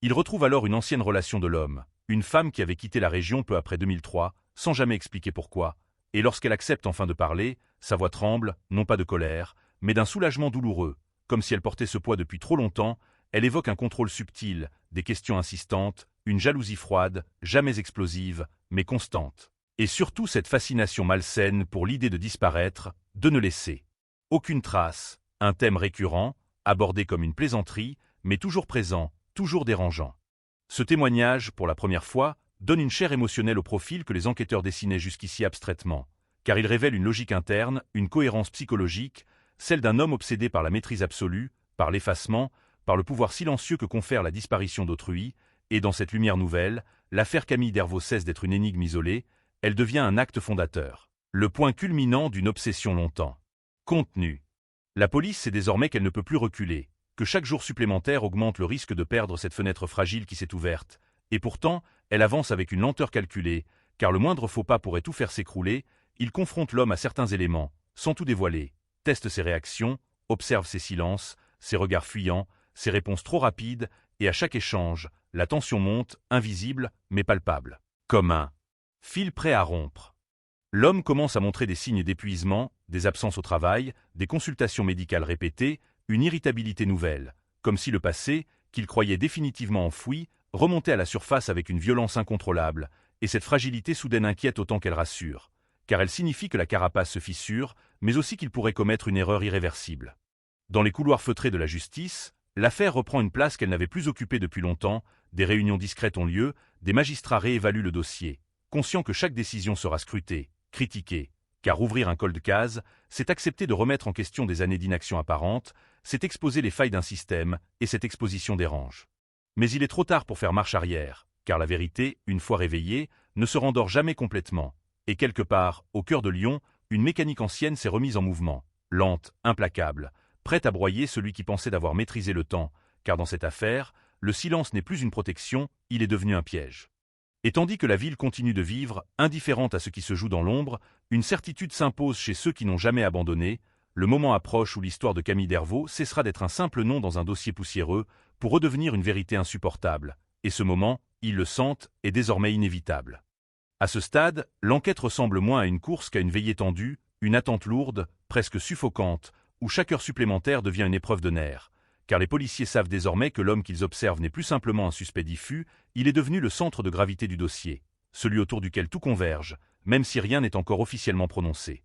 Il retrouve alors une ancienne relation de l'homme, une femme qui avait quitté la région peu après 2003, sans jamais expliquer pourquoi, et lorsqu'elle accepte enfin de parler, sa voix tremble, non pas de colère, mais d'un soulagement douloureux, comme si elle portait ce poids depuis trop longtemps. Elle évoque un contrôle subtil, des questions insistantes, une jalousie froide, jamais explosive, mais constante. Et surtout cette fascination malsaine pour l'idée de disparaître, de ne laisser aucune trace, un thème récurrent, abordé comme une plaisanterie, mais toujours présent, toujours dérangeant. Ce témoignage, pour la première fois, donne une chair émotionnelle au profil que les enquêteurs dessinaient jusqu'ici abstraitement, car il révèle une logique interne, une cohérence psychologique, celle d'un homme obsédé par la maîtrise absolue, par l'effacement, par le pouvoir silencieux que confère la disparition d'autrui, et dans cette lumière nouvelle, l'affaire Camille Dervaux cesse d'être une énigme isolée, elle devient un acte fondateur, le point culminant d'une obsession longtemps contenue. La police sait désormais qu'elle ne peut plus reculer, que chaque jour supplémentaire augmente le risque de perdre cette fenêtre fragile qui s'est ouverte, et pourtant, elle avance avec une lenteur calculée, car le moindre faux pas pourrait tout faire s'écrouler. Il confronte l'homme à certains éléments, sans tout dévoiler, teste ses réactions, observe ses silences, ses regards fuyants, ses réponses trop rapides, et à chaque échange, la tension monte, invisible, mais palpable, comme un fil prêt à rompre. L'homme commence à montrer des signes d'épuisement, des absences au travail, des consultations médicales répétées, une irritabilité nouvelle, comme si le passé, qu'il croyait définitivement enfoui, remontait à la surface avec une violence incontrôlable, et cette fragilité soudaine inquiète autant qu'elle rassure, car elle signifie que la carapace se fissure, mais aussi qu'il pourrait commettre une erreur irréversible. Dans les couloirs feutrés de la justice, l'affaire reprend une place qu'elle n'avait plus occupée depuis longtemps, des réunions discrètes ont lieu, des magistrats réévaluent le dossier, conscients que chaque décision sera scrutée, critiquée, car ouvrir un col de case, c'est accepter de remettre en question des années d'inaction apparente, c'est exposer les failles d'un système, et cette exposition dérange. Mais il est trop tard pour faire marche arrière, car la vérité, une fois réveillée, ne se rendort jamais complètement, et quelque part, au cœur de Lyon, une mécanique ancienne s'est remise en mouvement, lente, implacable, prête à broyer celui qui pensait d'avoir maîtrisé le temps, car dans cette affaire, le silence n'est plus une protection, il est devenu un piège. Et tandis que la ville continue de vivre, indifférente à ce qui se joue dans l'ombre, une certitude s'impose chez ceux qui n'ont jamais abandonné. Le moment approche où l'histoire de Camille Dervaux cessera d'être un simple nom dans un dossier poussiéreux pour redevenir une vérité insupportable. Et ce moment, ils le sentent, est désormais inévitable. À ce stade, l'enquête ressemble moins à une course qu'à une veillée tendue, une attente lourde, presque suffocante, où chaque heure supplémentaire devient une épreuve de nerfs. Car les policiers savent désormais que l'homme qu'ils observent n'est plus simplement un suspect diffus, il est devenu le centre de gravité du dossier, celui autour duquel tout converge, même si rien n'est encore officiellement prononcé.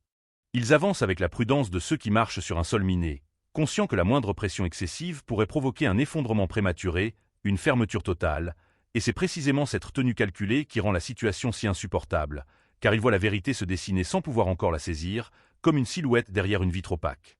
Ils avancent avec la prudence de ceux qui marchent sur un sol miné, conscients que la moindre pression excessive pourrait provoquer un effondrement prématuré, une fermeture totale, et c'est précisément cette tenue calculée qui rend la situation si insupportable, car ils voient la vérité se dessiner sans pouvoir encore la saisir, comme une silhouette derrière une vitre opaque.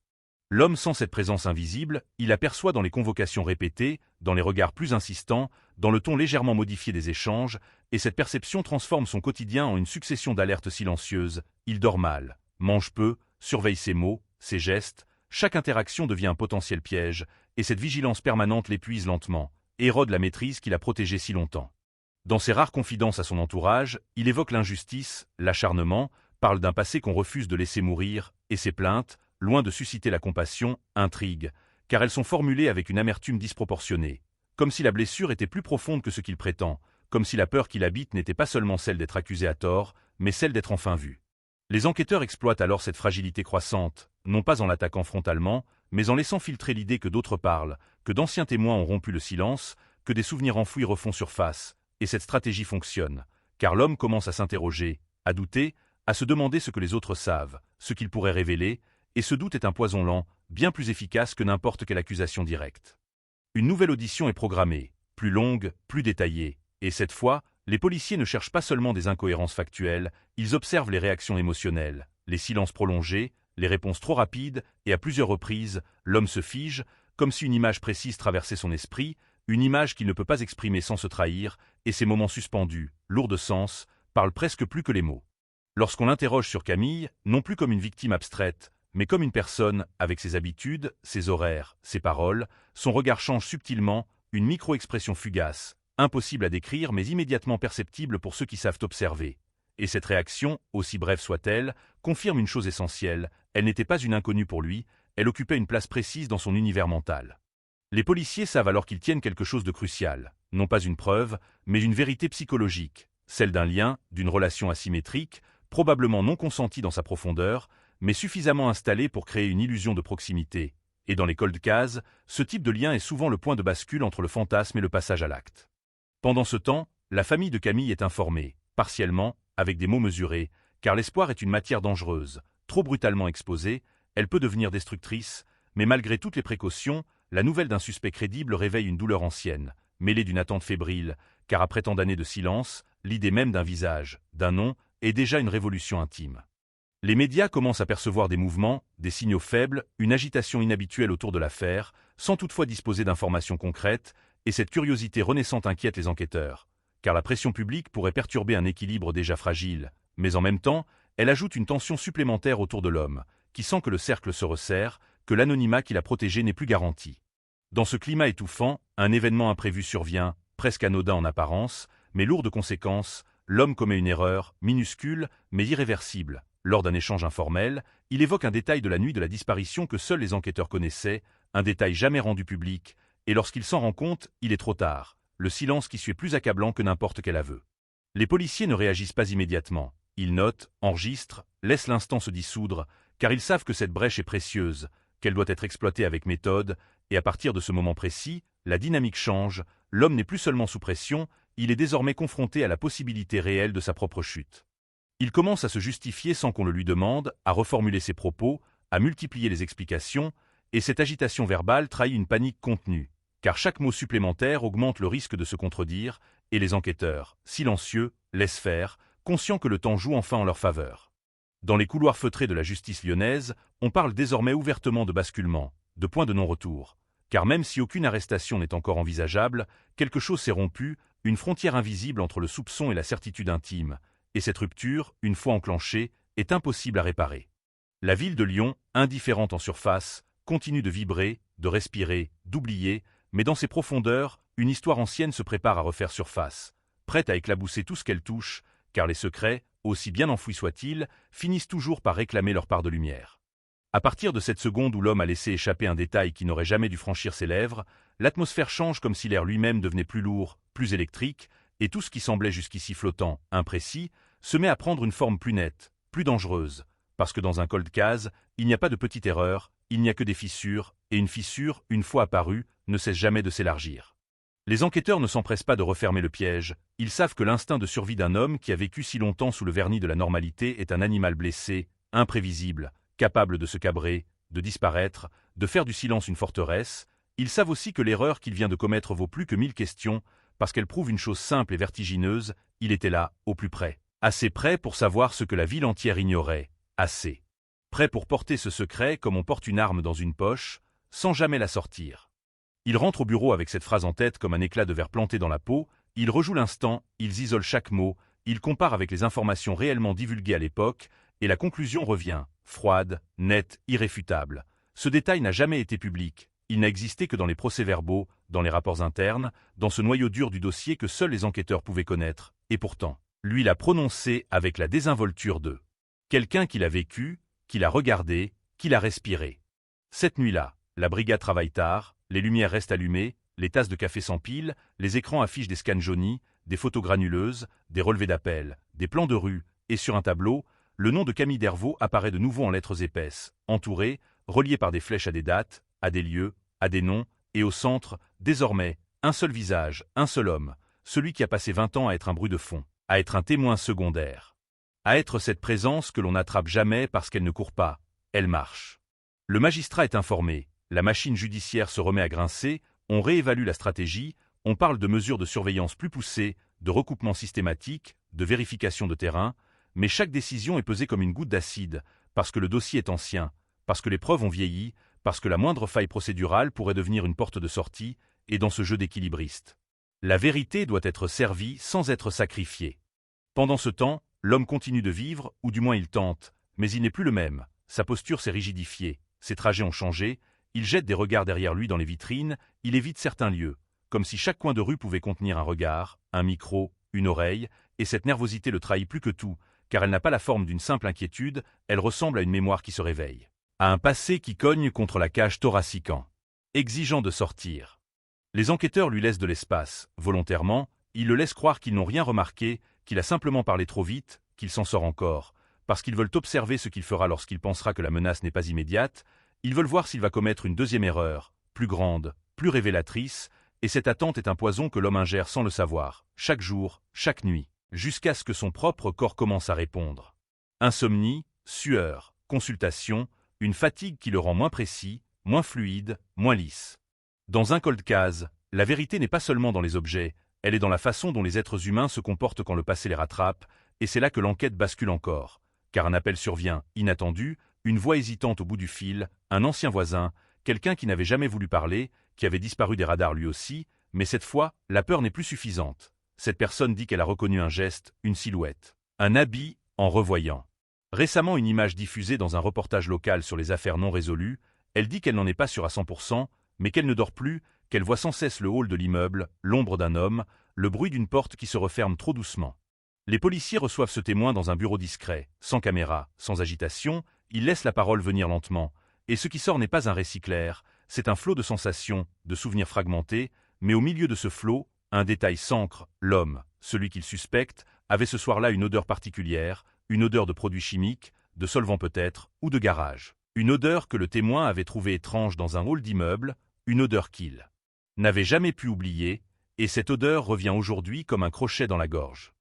L'homme sent cette présence invisible, il aperçoit dans les convocations répétées, dans les regards plus insistants, dans le ton légèrement modifié des échanges, et cette perception transforme son quotidien en une succession d'alertes silencieuses. Il dort mal, mange peu, surveille ses mots, ses gestes, chaque interaction devient un potentiel piège, et cette vigilance permanente l'épuise lentement, et érode la maîtrise qui l'a protégé si longtemps. Dans ses rares confidences à son entourage, il évoque l'injustice, l'acharnement, parle d'un passé qu'on refuse de laisser mourir, et ses plaintes, loin de susciter la compassion, intriguent, car elles sont formulées avec une amertume disproportionnée, comme si la blessure était plus profonde que ce qu'il prétend, comme si la peur qu'il habite n'était pas seulement celle d'être accusé à tort, mais celle d'être enfin vu. Les enquêteurs exploitent alors cette fragilité croissante, non pas en l'attaquant frontalement, mais en laissant filtrer l'idée que d'autres parlent, que d'anciens témoins ont rompu le silence, que des souvenirs enfouis refont surface, et cette stratégie fonctionne, car l'homme commence à s'interroger, à douter, à se demander ce que les autres savent, ce qu'ils pourraient révéler, et ce doute est un poison lent, bien plus efficace que n'importe quelle accusation directe. Une nouvelle audition est programmée, plus longue, plus détaillée, et cette fois, les policiers ne cherchent pas seulement des incohérences factuelles, ils observent les réactions émotionnelles, les silences prolongés, les réponses trop rapides, et à plusieurs reprises, l'homme se fige, comme si une image précise traversait son esprit, une image qu'il ne peut pas exprimer sans se trahir, et ces moments suspendus, lourds de sens, parlent presque plus que les mots. Lorsqu'on l'interroge sur Camille, non plus comme une victime abstraite, mais comme une personne, avec ses habitudes, ses horaires, ses paroles, son regard change subtilement, une micro-expression fugace, impossible à décrire mais immédiatement perceptible pour ceux qui savent observer. Et cette réaction, aussi brève soit-elle, confirme une chose essentielle, elle n'était pas une inconnue pour lui, elle occupait une place précise dans son univers mental. Les policiers savent alors qu'ils tiennent quelque chose de crucial, non pas une preuve, mais une vérité psychologique, celle d'un lien, d'une relation asymétrique, probablement non consentie dans sa profondeur, mais suffisamment installée pour créer une illusion de proximité. Et dans les cold cases, ce type de lien est souvent le point de bascule entre le fantasme et le passage à l'acte. Pendant ce temps, la famille de Camille est informée, partiellement, avec des mots mesurés, car l'espoir est une matière dangereuse, trop brutalement exposée, elle peut devenir destructrice, mais malgré toutes les précautions, la nouvelle d'un suspect crédible réveille une douleur ancienne, mêlée d'une attente fébrile, car après tant d'années de silence, l'idée même d'un visage, d'un nom, est déjà une révolution intime. Les médias commencent à percevoir des mouvements, des signaux faibles, une agitation inhabituelle autour de l'affaire, sans toutefois disposer d'informations concrètes, et cette curiosité renaissante inquiète les enquêteurs, car la pression publique pourrait perturber un équilibre déjà fragile, mais en même temps, elle ajoute une tension supplémentaire autour de l'homme, qui sent que le cercle se resserre, que l'anonymat qui l'a protégé n'est plus garanti. Dans ce climat étouffant, un événement imprévu survient, presque anodin en apparence, mais lourd de conséquences, l'homme commet une erreur, minuscule, mais irréversible. Lors d'un échange informel, il évoque un détail de la nuit de la disparition que seuls les enquêteurs connaissaient, un détail jamais rendu public, et lorsqu'il s'en rend compte, il est trop tard, le silence qui suit plus accablant que n'importe quel aveu. Les policiers ne réagissent pas immédiatement, ils notent, enregistrent, laissent l'instant se dissoudre, car ils savent que cette brèche est précieuse, qu'elle doit être exploitée avec méthode, et à partir de ce moment précis, la dynamique change, l'homme n'est plus seulement sous pression, il est désormais confronté à la possibilité réelle de sa propre chute. Il commence à se justifier sans qu'on le lui demande, à reformuler ses propos, à multiplier les explications, et cette agitation verbale trahit une panique contenue, car chaque mot supplémentaire augmente le risque de se contredire, et les enquêteurs, silencieux, laissent faire, conscients que le temps joue enfin en leur faveur. Dans les couloirs feutrés de la justice lyonnaise, on parle désormais ouvertement de basculement, de point de non-retour, car même si aucune arrestation n'est encore envisageable, quelque chose s'est rompu, une frontière invisible entre le soupçon et la certitude intime, et cette rupture, une fois enclenchée, est impossible à réparer. La ville de Lyon, indifférente en surface, continue de vibrer, de respirer, d'oublier, mais dans ses profondeurs, une histoire ancienne se prépare à refaire surface, prête à éclabousser tout ce qu'elle touche, car les secrets, aussi bien enfouis soient-ils, finissent toujours par réclamer leur part de lumière. À partir de cette seconde où l'homme a laissé échapper un détail qui n'aurait jamais dû franchir ses lèvres, l'atmosphère change comme si l'air lui-même devenait plus lourd, plus électrique, et tout ce qui semblait jusqu'ici flottant, imprécis, se met à prendre une forme plus nette, plus dangereuse, parce que dans un cold case, il n'y a pas de petite erreur, il n'y a que des fissures, et une fissure, une fois apparue, ne cesse jamais de s'élargir. Les enquêteurs ne s'empressent pas de refermer le piège, ils savent que l'instinct de survie d'un homme qui a vécu si longtemps sous le vernis de la normalité est un animal blessé, imprévisible, capable de se cabrer, de disparaître, de faire du silence une forteresse. Ils savent aussi que l'erreur qu'il vient de commettre vaut plus que 1000 questions, parce qu'elle prouve une chose simple et vertigineuse, il était là, au plus près. Assez près pour savoir ce que la ville entière ignorait, assez. Prêt pour porter ce secret comme on porte une arme dans une poche, sans jamais la sortir. Il rentre au bureau avec cette phrase en tête comme un éclat de verre planté dans la peau, il rejoue l'instant, ils isolent chaque mot, il compare avec les informations réellement divulguées à l'époque, et la conclusion revient, froide, nette, irréfutable. Ce détail n'a jamais été public. Il n'a existé que dans les procès-verbaux, dans les rapports internes, dans ce noyau dur du dossier que seuls les enquêteurs pouvaient connaître. Et pourtant, lui l'a prononcé avec la désinvolture de quelqu'un qui l'a vécu, qui l'a regardé, qui l'a respiré. Cette nuit-là, la brigade travaille tard, les lumières restent allumées, les tasses de café s'empilent, les écrans affichent des scans jaunis, des photos granuleuses, des relevés d'appel, des plans de rue, et sur un tableau, le nom de Camille Dervaux apparaît de nouveau en lettres épaisses, entouré, relié par des flèches à des dates, à des lieux, à des noms, et au centre, désormais, un seul visage, un seul homme, celui qui a passé 20 ans à être un bruit de fond, à être un témoin secondaire, à être cette présence que l'on n'attrape jamais parce qu'elle ne court pas, elle marche. Le magistrat est informé, la machine judiciaire se remet à grincer, on réévalue la stratégie, on parle de mesures de surveillance plus poussées, de recoupement systématique, de vérification de terrain, mais chaque décision est pesée comme une goutte d'acide, parce que le dossier est ancien, parce que les preuves ont vieilli, parce que la moindre faille procédurale pourrait devenir une porte de sortie, et dans ce jeu d'équilibriste. La vérité doit être servie sans être sacrifiée. Pendant ce temps, l'homme continue de vivre, ou du moins il tente, mais il n'est plus le même, sa posture s'est rigidifiée, ses trajets ont changé, il jette des regards derrière lui dans les vitrines, il évite certains lieux, comme si chaque coin de rue pouvait contenir un regard, un micro, une oreille, et cette nervosité le trahit plus que tout, car elle n'a pas la forme d'une simple inquiétude, elle ressemble à une mémoire qui se réveille, à un passé qui cogne contre la cage thoraciquant, exigeant de sortir. Les enquêteurs lui laissent de l'espace, volontairement, ils le laissent croire qu'ils n'ont rien remarqué, qu'il a simplement parlé trop vite, qu'il s'en sort encore, parce qu'ils veulent observer ce qu'il fera lorsqu'il pensera que la menace n'est pas immédiate, ils veulent voir s'il va commettre une deuxième erreur, plus grande, plus révélatrice, et cette attente est un poison que l'homme ingère sans le savoir, chaque jour, chaque nuit, jusqu'à ce que son propre corps commence à répondre. Insomnie, sueur, consultation, une fatigue qui le rend moins précis, moins fluide, moins lisse. Dans un cold case, la vérité n'est pas seulement dans les objets, elle est dans la façon dont les êtres humains se comportent quand le passé les rattrape, et c'est là que l'enquête bascule encore, car un appel survient, inattendu, une voix hésitante au bout du fil, un ancien voisin, quelqu'un qui n'avait jamais voulu parler, qui avait disparu des radars lui aussi, mais cette fois, la peur n'est plus suffisante. Cette personne dit qu'elle a reconnu un geste, une silhouette, un habit, en revoyant. Récemment, une image diffusée dans un reportage local sur les affaires non résolues, elle dit qu'elle n'en est pas sûre à 100%, mais qu'elle ne dort plus, qu'elle voit sans cesse le hall de l'immeuble, l'ombre d'un homme, le bruit d'une porte qui se referme trop doucement. Les policiers reçoivent ce témoin dans un bureau discret, sans caméra, sans agitation, ils laissent la parole venir lentement, et ce qui sort n'est pas un récit clair, c'est un flot de sensations, de souvenirs fragmentés, mais au milieu de ce flot, un détail s'ancre, l'homme, celui qu'il suspecte, avait ce soir-là une odeur particulière, une odeur de produits chimiques, de solvants peut-être, ou de garage. Une odeur que le témoin avait trouvée étrange dans un hall d'immeuble, une odeur qu'il n'avait jamais pu oublier, et cette odeur revient aujourd'hui comme un crochet dans la gorge.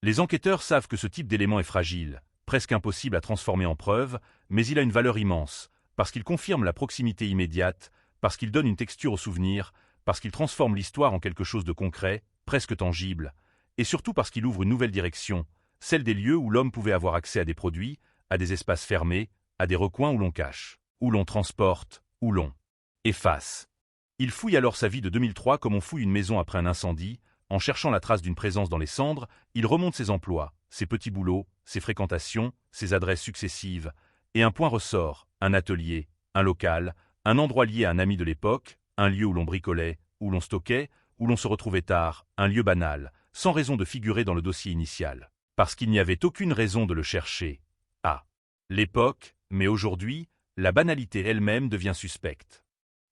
Les enquêteurs savent que ce type d'élément est fragile, presque impossible à transformer en preuve, mais il a une valeur immense, parce qu'il confirme la proximité immédiate, parce qu'il donne une texture au souvenir, parce qu'il transforme l'histoire en quelque chose de concret, presque tangible, et surtout parce qu'il ouvre une nouvelle direction, celle des lieux où l'homme pouvait avoir accès à des produits, à des espaces fermés, à des recoins où l'on cache, où l'on transporte, où l'on efface. Il fouille alors sa vie de 2003 comme on fouille une maison après un incendie, en cherchant la trace d'une présence dans les cendres, il remonte ses emplois, ses petits boulots, ses fréquentations, ses adresses successives, et un point ressort, un atelier, un local, un endroit lié à un ami de l'époque, un lieu où l'on bricolait, où l'on stockait, où l'on se retrouvait tard, un lieu banal, sans raison de figurer dans le dossier initial, parce qu'il n'y avait aucune raison de le chercher. À l'époque, mais aujourd'hui, la banalité elle-même devient suspecte.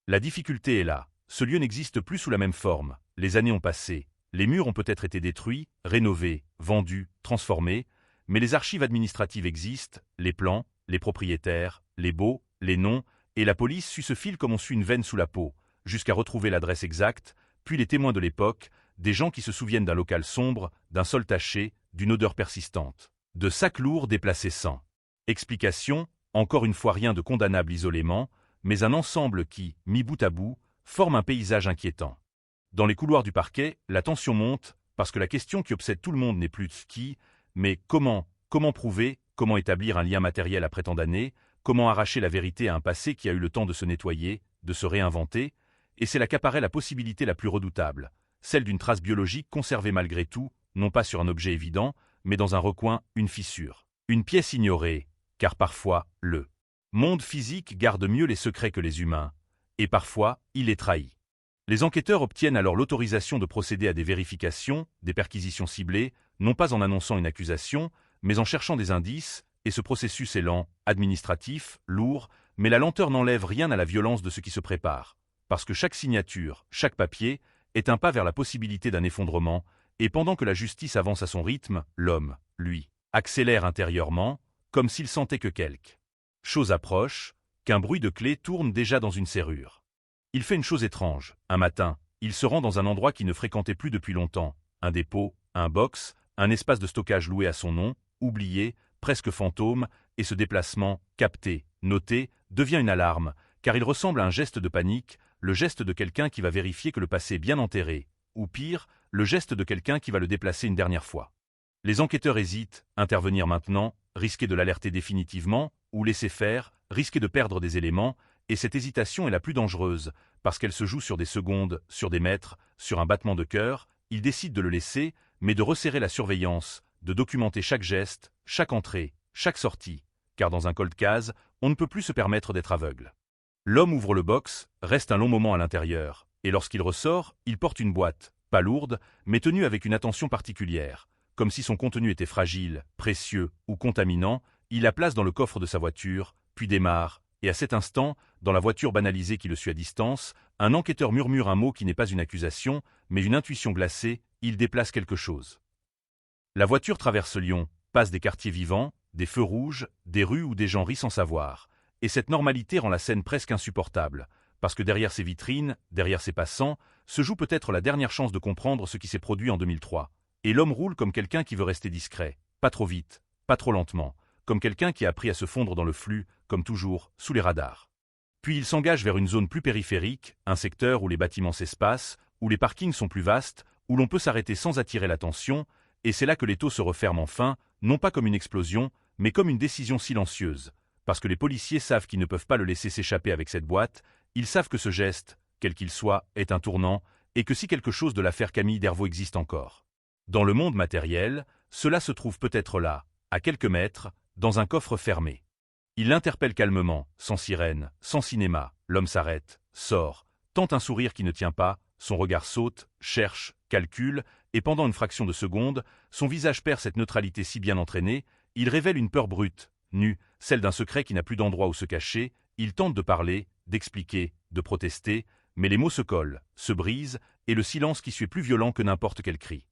La difficulté est là, ce lieu n'existe plus sous la même forme, les années ont passé, les murs ont peut-être été détruits, rénovés, vendus, transformés, mais les archives administratives existent, les plans, les propriétaires, les baux, les noms, et la police suit ce fil comme on suit une veine sous la peau, jusqu'à retrouver l'adresse exacte, puis les témoins de l'époque, des gens qui se souviennent d'un local sombre, d'un sol taché, d'une odeur persistante, de sacs lourds déplacés sans explication, encore une fois rien de condamnable isolément, mais un ensemble qui, mis bout à bout, forme un paysage inquiétant. Dans les couloirs du parquet, la tension monte, parce que la question qui obsède tout le monde n'est plus qui, mais comment prouver, comment établir un lien matériel après tant d'années, comment arracher la vérité à un passé qui a eu le temps de se nettoyer, de se réinventer, et c'est là qu'apparaît la possibilité la plus redoutable, celle d'une trace biologique conservée malgré tout, non pas sur un objet évident, mais dans un recoin, une fissure, une pièce ignorée, car parfois, le Monde physique garde mieux les secrets que les humains, et parfois, il les trahit. Les enquêteurs obtiennent alors l'autorisation de procéder à des vérifications, des perquisitions ciblées, non pas en annonçant une accusation, mais en cherchant des indices, et ce processus est lent, administratif, lourd, mais la lenteur n'enlève rien à la violence de ce qui se prépare, parce que chaque signature, chaque papier, est un pas vers la possibilité d'un effondrement, et pendant que la justice avance à son rythme, l'homme, lui, accélère intérieurement, comme s'il sentait que quelque chose approche, qu'un bruit de clé tourne déjà dans une serrure. Il fait une chose étrange. Un matin, il se rend dans un endroit qu'il ne fréquentait plus depuis longtemps, un dépôt, un box, un espace de stockage loué à son nom, oublié, presque fantôme, et ce déplacement, capté, noté, devient une alarme, car il ressemble à un geste de panique, le geste de quelqu'un qui va vérifier que le passé est bien enterré, ou pire, le geste de quelqu'un qui va le déplacer une dernière fois. Les enquêteurs hésitent, intervenir maintenant, risquer de l'alerter définitivement, ou laisser faire, risquer de perdre des éléments, et cette hésitation est la plus dangereuse, parce qu'elle se joue sur des secondes, sur des mètres, sur un battement de cœur. Ils décident de le laisser, mais de resserrer la surveillance, de documenter chaque geste, chaque entrée, chaque sortie, car dans un cold case, on ne peut plus se permettre d'être aveugle. L'homme ouvre le box, reste un long moment à l'intérieur, et lorsqu'il ressort, il porte une boîte, pas lourde, mais tenue avec une attention particulière. Comme si son contenu était fragile, précieux ou contaminant, il la place dans le coffre de sa voiture, puis démarre, et à cet instant, dans la voiture banalisée qui le suit à distance, un enquêteur murmure un mot qui n'est pas une accusation, mais une intuition glacée, il déplace quelque chose. La voiture traverse Lyon, passe des quartiers vivants, des feux rouges, des rues où des gens rient sans savoir, et cette normalité rend la scène presque insupportable, parce que derrière ces vitrines, derrière ces passants, se joue peut-être la dernière chance de comprendre ce qui s'est produit en 2003. Et l'homme roule comme quelqu'un qui veut rester discret, pas trop vite, pas trop lentement, comme quelqu'un qui a appris à se fondre dans le flux, comme toujours, sous les radars. Puis il s'engage vers une zone plus périphérique, un secteur où les bâtiments s'espacent, où les parkings sont plus vastes, où l'on peut s'arrêter sans attirer l'attention, et c'est là que l'étau se referme enfin, non pas comme une explosion, mais comme une décision silencieuse, parce que les policiers savent qu'ils ne peuvent pas le laisser s'échapper avec cette boîte, ils savent que ce geste, quel qu'il soit, est un tournant, et que si quelque chose de l'affaire Camille Dervaux existe encore. Dans le monde matériel, cela se trouve peut-être là, à quelques mètres, dans un coffre fermé. Il l'interpelle calmement, sans sirène, sans cinéma. L'homme s'arrête, sort, tente un sourire qui ne tient pas, son regard saute, cherche, calcule, et pendant une fraction de seconde, son visage perd cette neutralité si bien entraînée, il révèle une peur brute, nue, celle d'un secret qui n'a plus d'endroit où se cacher. Il tente de parler, d'expliquer, de protester, mais les mots se collent, se brisent, et le silence qui suit est plus violent que n'importe quel cri.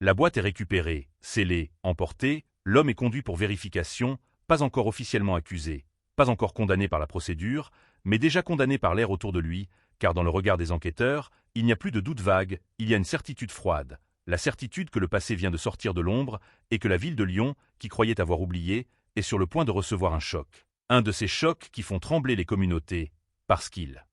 La boîte est récupérée, scellée, emportée, l'homme est conduit pour vérification, pas encore officiellement accusé, pas encore condamné par la procédure, mais déjà condamné par l'air autour de lui, car dans le regard des enquêteurs, il n'y a plus de doute vague, il y a une certitude froide, la certitude que le passé vient de sortir de l'ombre et que la ville de Lyon, qui croyait avoir oublié, est sur le point de recevoir un choc. Un de ces chocs qui font trembler les communautés, parce qu'il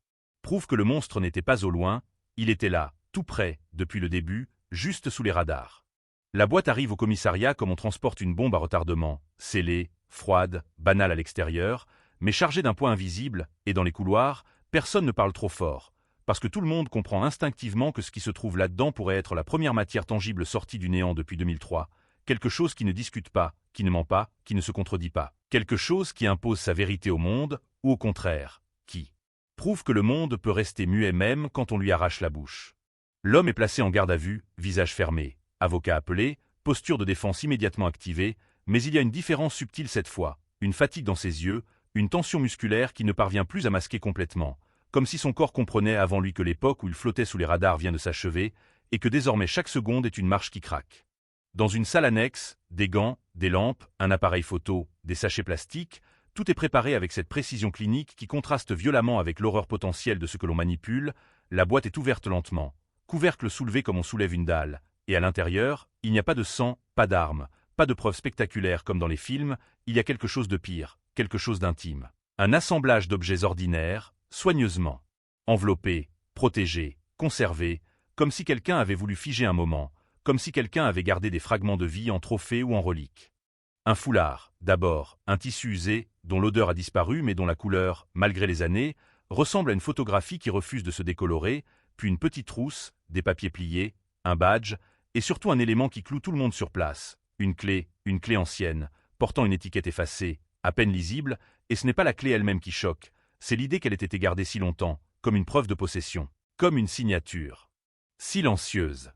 prouve que le monstre n'était pas au loin, il était là, tout près, depuis le début, juste sous les radars. La boîte arrive au commissariat comme on transporte une bombe à retardement, scellée, froide, banale à l'extérieur, mais chargée d'un poids invisible, et dans les couloirs, personne ne parle trop fort, parce que tout le monde comprend instinctivement que ce qui se trouve là-dedans pourrait être la première matière tangible sortie du néant depuis 2003, quelque chose qui ne discute pas, qui ne ment pas, qui ne se contredit pas, quelque chose qui impose sa vérité au monde, ou au contraire, qui prouve que le monde peut rester muet même quand on lui arrache la bouche. L'homme est placé en garde à vue, visage fermé, avocat appelé, posture de défense immédiatement activée, mais il y a une différence subtile cette fois, une fatigue dans ses yeux, une tension musculaire qui ne parvient plus à masquer complètement, comme si son corps comprenait avant lui que l'époque où il flottait sous les radars vient de s'achever, et que désormais chaque seconde est une marche qui craque. Dans une salle annexe, des gants, des lampes, un appareil photo, des sachets plastiques, tout est préparé avec cette précision clinique qui contraste violemment avec l'horreur potentielle de ce que l'on manipule. La boîte est ouverte lentement, couvercle soulevé comme on soulève une dalle, et à l'intérieur, il n'y a pas de sang, pas d'armes, pas de preuves spectaculaires comme dans les films, il y a quelque chose de pire, quelque chose d'intime. Un assemblage d'objets ordinaires, soigneusement enveloppés, protégés, conservés, comme si quelqu'un avait voulu figer un moment, comme si quelqu'un avait gardé des fragments de vie en trophée ou en relique. Un foulard, d'abord, un tissu usé, dont l'odeur a disparu mais dont la couleur, malgré les années, ressemble à une photographie qui refuse de se décolorer, puis une petite trousse, des papiers pliés, un badge, et surtout un élément qui cloue tout le monde sur place, une clé ancienne, portant une étiquette effacée, à peine lisible, Et ce n'est pas la clé elle-même qui choque, c'est l'idée qu'elle ait été gardée si longtemps, comme une preuve de possession, comme une signature. Silencieuse.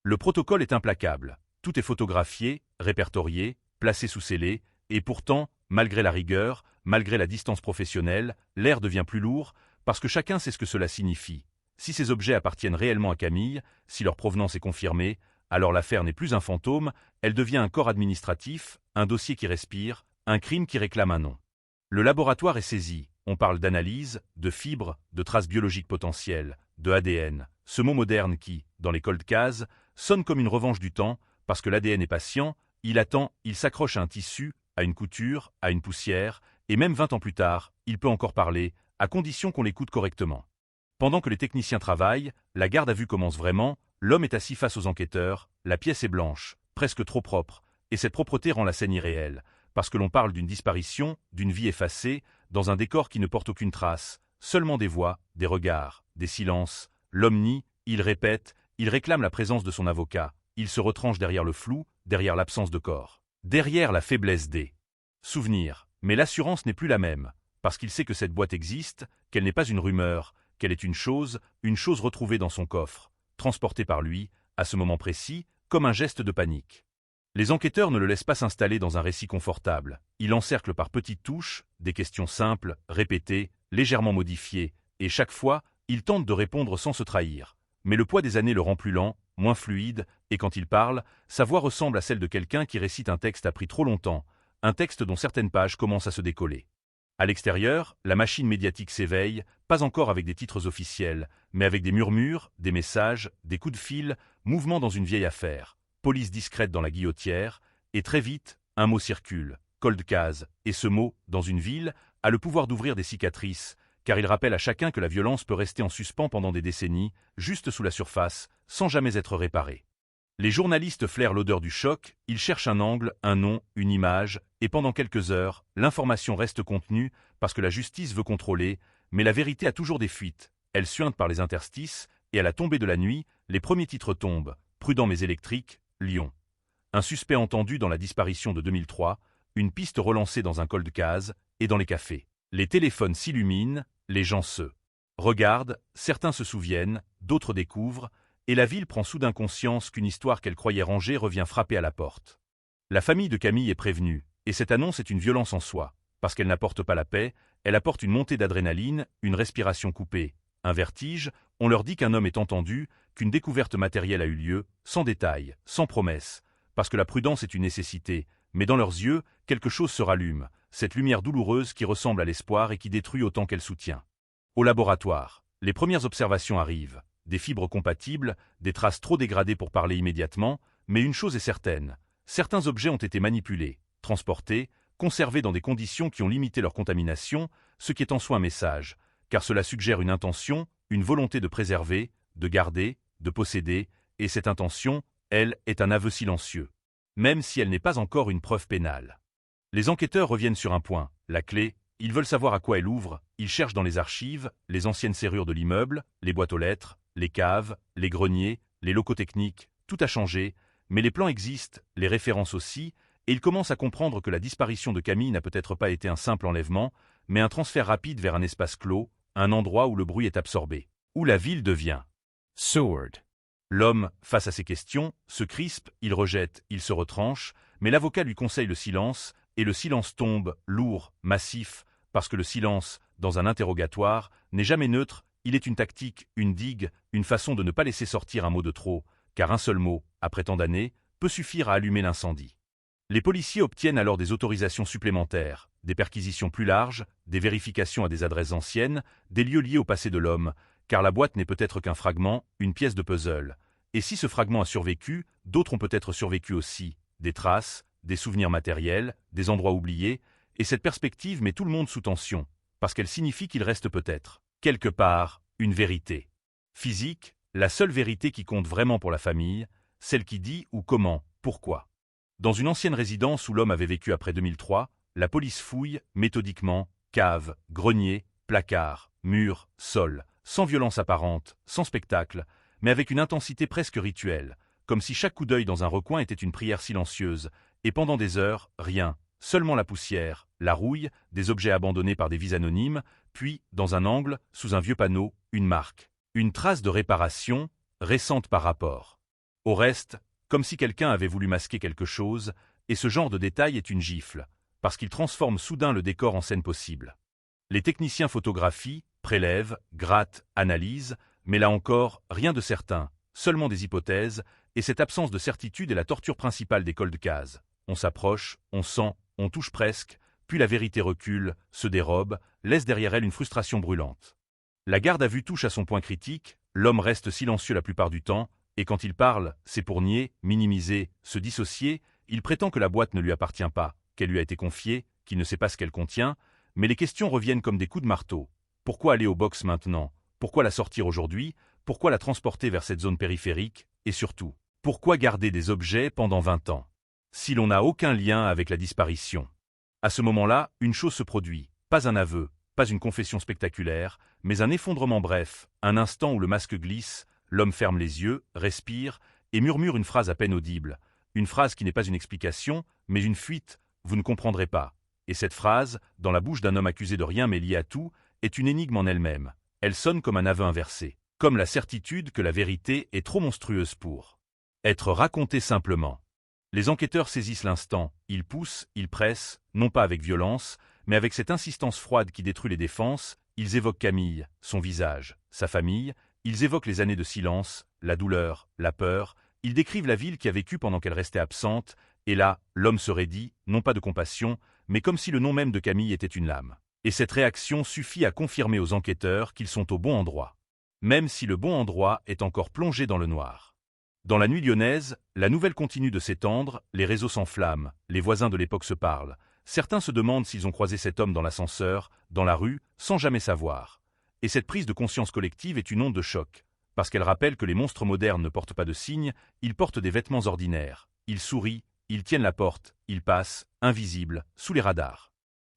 Le protocole est implacable. Tout est photographié, répertorié, placé sous scellé, et pourtant, malgré la rigueur, malgré la distance professionnelle, l'air devient plus lourd, parce que chacun sait ce que cela signifie. Si ces objets appartiennent réellement à Camille, si leur provenance est confirmée, alors l'affaire n'est plus un fantôme, elle devient un corps administratif, un dossier qui respire, un crime qui réclame un nom. Le laboratoire est saisi, on parle d'analyse, de fibres, de traces biologiques potentielles, de ADN, ce mot moderne qui, dans les cold cases, sonne comme une revanche du temps, parce que l'ADN est patient, il attend, il s'accroche à un tissu, à une couture, à une poussière, et même 20 ans plus tard, il peut encore parler, à condition qu'on l'écoute correctement. Pendant que les techniciens travaillent, la garde à vue commence vraiment, l'homme est assis face aux enquêteurs, la pièce est blanche, presque trop propre, et cette propreté rend la scène irréelle, parce que l'on parle d'une disparition, d'une vie effacée, dans un décor qui ne porte aucune trace, seulement des voix, des regards, des silences. L'homme nie, il répète, il réclame la présence de son avocat, il se retranche derrière le flou, derrière l'absence de corps, derrière la faiblesse des souvenirs. Mais l'assurance n'est plus la même, parce qu'il sait que cette boîte existe, qu'elle n'est pas une rumeur, qu'elle est une chose retrouvée dans son coffre, transportée par lui, à ce moment précis, comme un geste de panique. Les enquêteurs ne le laissent pas s'installer dans un récit confortable. Il encercle par petites touches, des questions simples, répétées, légèrement modifiées, et chaque fois, il tente de répondre sans se trahir. Mais le poids des années le rend plus lent, moins fluide, et quand il parle, sa voix ressemble à celle de quelqu'un qui récite un texte appris trop longtemps, un texte dont certaines pages commencent à se décoller. À l'extérieur, la machine médiatique s'éveille, pas encore avec des titres officiels, mais avec des murmures, des messages, des coups de fil, mouvements dans une vieille affaire, police discrète dans la guillotière, et très vite, un mot circule, cold case, et ce mot, dans une ville, a le pouvoir d'ouvrir des cicatrices, car il rappelle à chacun que la violence peut rester en suspens pendant des décennies, juste sous la surface, sans jamais être réparée. Les journalistes flairent l'odeur du choc, ils cherchent un angle, un nom, une image, et pendant quelques heures, l'information reste contenue parce que la justice veut contrôler, mais la vérité a toujours des fuites. Elle suinte par les interstices, et à la tombée de la nuit, les premiers titres tombent. Prudent mais électrique, Lyon. Un suspect entendu dans la disparition de 2003, une piste relancée dans un cold case, et dans les cafés. Les téléphones s'illuminent, les gens se regardent, certains se souviennent, d'autres découvrent, et la ville prend soudain conscience qu'une histoire qu'elle croyait rangée revient frapper à la porte. La famille de Camille est prévenue, et cette annonce est une violence en soi, parce qu'elle n'apporte pas la paix, elle apporte une montée d'adrénaline, une respiration coupée, un vertige, on leur dit qu'un homme est entendu, qu'une découverte matérielle a eu lieu, sans détail, sans promesse, parce que la prudence est une nécessité, mais dans leurs yeux, quelque chose se rallume, cette lumière douloureuse qui ressemble à l'espoir et qui détruit autant qu'elle soutient. Au laboratoire, les premières observations arrivent. Des fibres compatibles, des traces trop dégradées pour parler immédiatement, mais une chose est certaine, certains objets ont été manipulés, transportés, conservés dans des conditions qui ont limité leur contamination, ce qui est en soi un message, car cela suggère une intention, une volonté de préserver, de garder, de posséder, et cette intention, elle, est un aveu silencieux, même si elle n'est pas encore une preuve pénale. Les enquêteurs reviennent sur un point, la clé. Ils veulent savoir à quoi elle ouvre, ils cherchent dans les archives, les anciennes serrures de l'immeuble, les boîtes aux lettres, les caves, les greniers, les locaux techniques, tout a changé, mais les plans existent, les références aussi, et ils commencent à comprendre que la disparition de Camille n'a peut-être pas été un simple enlèvement, mais un transfert rapide vers un espace clos, un endroit où le bruit est absorbé, où la ville devient sourde. L'homme, face à ces questions, se crispe, il rejette, il se retranche, mais l'avocat lui conseille le silence, et le silence tombe, lourd, massif, parce que le silence, dans un interrogatoire, n'est jamais neutre, il est une tactique, une digue, une façon de ne pas laisser sortir un mot de trop, car un seul mot, après tant d'années, peut suffire à allumer l'incendie. Les policiers obtiennent alors des autorisations supplémentaires, des perquisitions plus larges, des vérifications à des adresses anciennes, des lieux liés au passé de l'homme, car la boîte n'est peut-être qu'un fragment, une pièce de puzzle. Et si ce fragment a survécu, d'autres ont peut-être survécu aussi, des traces, des souvenirs matériels, des endroits oubliés, et cette perspective met tout le monde sous tension, parce qu'elle signifie qu'il reste peut-être, quelque part, une vérité. Physique, la seule vérité qui compte vraiment pour la famille, celle qui dit où, comment, pourquoi. Dans une ancienne résidence où l'homme avait vécu après 2003, la police fouille, méthodiquement, cave, grenier, placard, mur, sol, sans violence apparente, sans spectacle, mais avec une intensité presque rituelle, comme si chaque coup d'œil dans un recoin était une prière silencieuse, et pendant des heures, rien, seulement la poussière, la rouille, des objets abandonnés par des vies anonymes, puis, dans un angle, sous un vieux panneau, une marque. Une trace de réparation, récente par rapport. Au reste, comme si quelqu'un avait voulu masquer quelque chose, et ce genre de détail est une gifle, parce qu'il transforme soudain le décor en scène possible. Les techniciens photographient, prélèvent, grattent, analysent, mais là encore, rien de certain, seulement des hypothèses, et cette absence de certitude est la torture principale des cold cases. On s'approche, on sent, on touche presque, puis la vérité recule, se dérobe, laisse derrière elle une frustration brûlante. La garde à vue touche à son point critique, l'homme reste silencieux la plupart du temps, et quand il parle, c'est pour nier, minimiser, se dissocier, il prétend que la boîte ne lui appartient pas, qu'elle lui a été confiée, qu'il ne sait pas ce qu'elle contient, mais les questions reviennent comme des coups de marteau. Pourquoi aller au box maintenant? Pourquoi la sortir aujourd'hui? Pourquoi la transporter vers cette zone périphérique? Et surtout, pourquoi garder des objets pendant 20 ans? Si l'on n'a aucun lien avec la disparition. À ce moment-là, une chose se produit, pas un aveu, pas une confession spectaculaire, mais un effondrement bref, un instant où le masque glisse, l'homme ferme les yeux, respire, et murmure une phrase à peine audible, une phrase qui n'est pas une explication, mais une fuite, vous ne comprendrez pas. Et cette phrase, dans la bouche d'un homme accusé de rien mais lié à tout, est une énigme en elle-même. Elle sonne comme un aveu inversé, comme la certitude que la vérité est trop monstrueuse pour être racontée simplement. Les enquêteurs saisissent l'instant, ils poussent, ils pressent, non pas avec violence, mais avec cette insistance froide qui détruit les défenses, ils évoquent Camille, son visage, sa famille, ils évoquent les années de silence, la douleur, la peur, ils décrivent la ville qui a vécu pendant qu'elle restait absente, et là, l'homme se raidit, non pas de compassion, mais comme si le nom même de Camille était une lame. Et cette réaction suffit à confirmer aux enquêteurs qu'ils sont au bon endroit. Même si le bon endroit est encore plongé dans le noir. Dans la nuit lyonnaise, la nouvelle continue de s'étendre, les réseaux s'enflamment, les voisins de l'époque se parlent. Certains se demandent s'ils ont croisé cet homme dans l'ascenseur, dans la rue, sans jamais savoir. Et cette prise de conscience collective est une onde de choc, parce qu'elle rappelle que les monstres modernes ne portent pas de signes, ils portent des vêtements ordinaires. Ils sourient, ils tiennent la porte, ils passent, invisibles, sous les radars.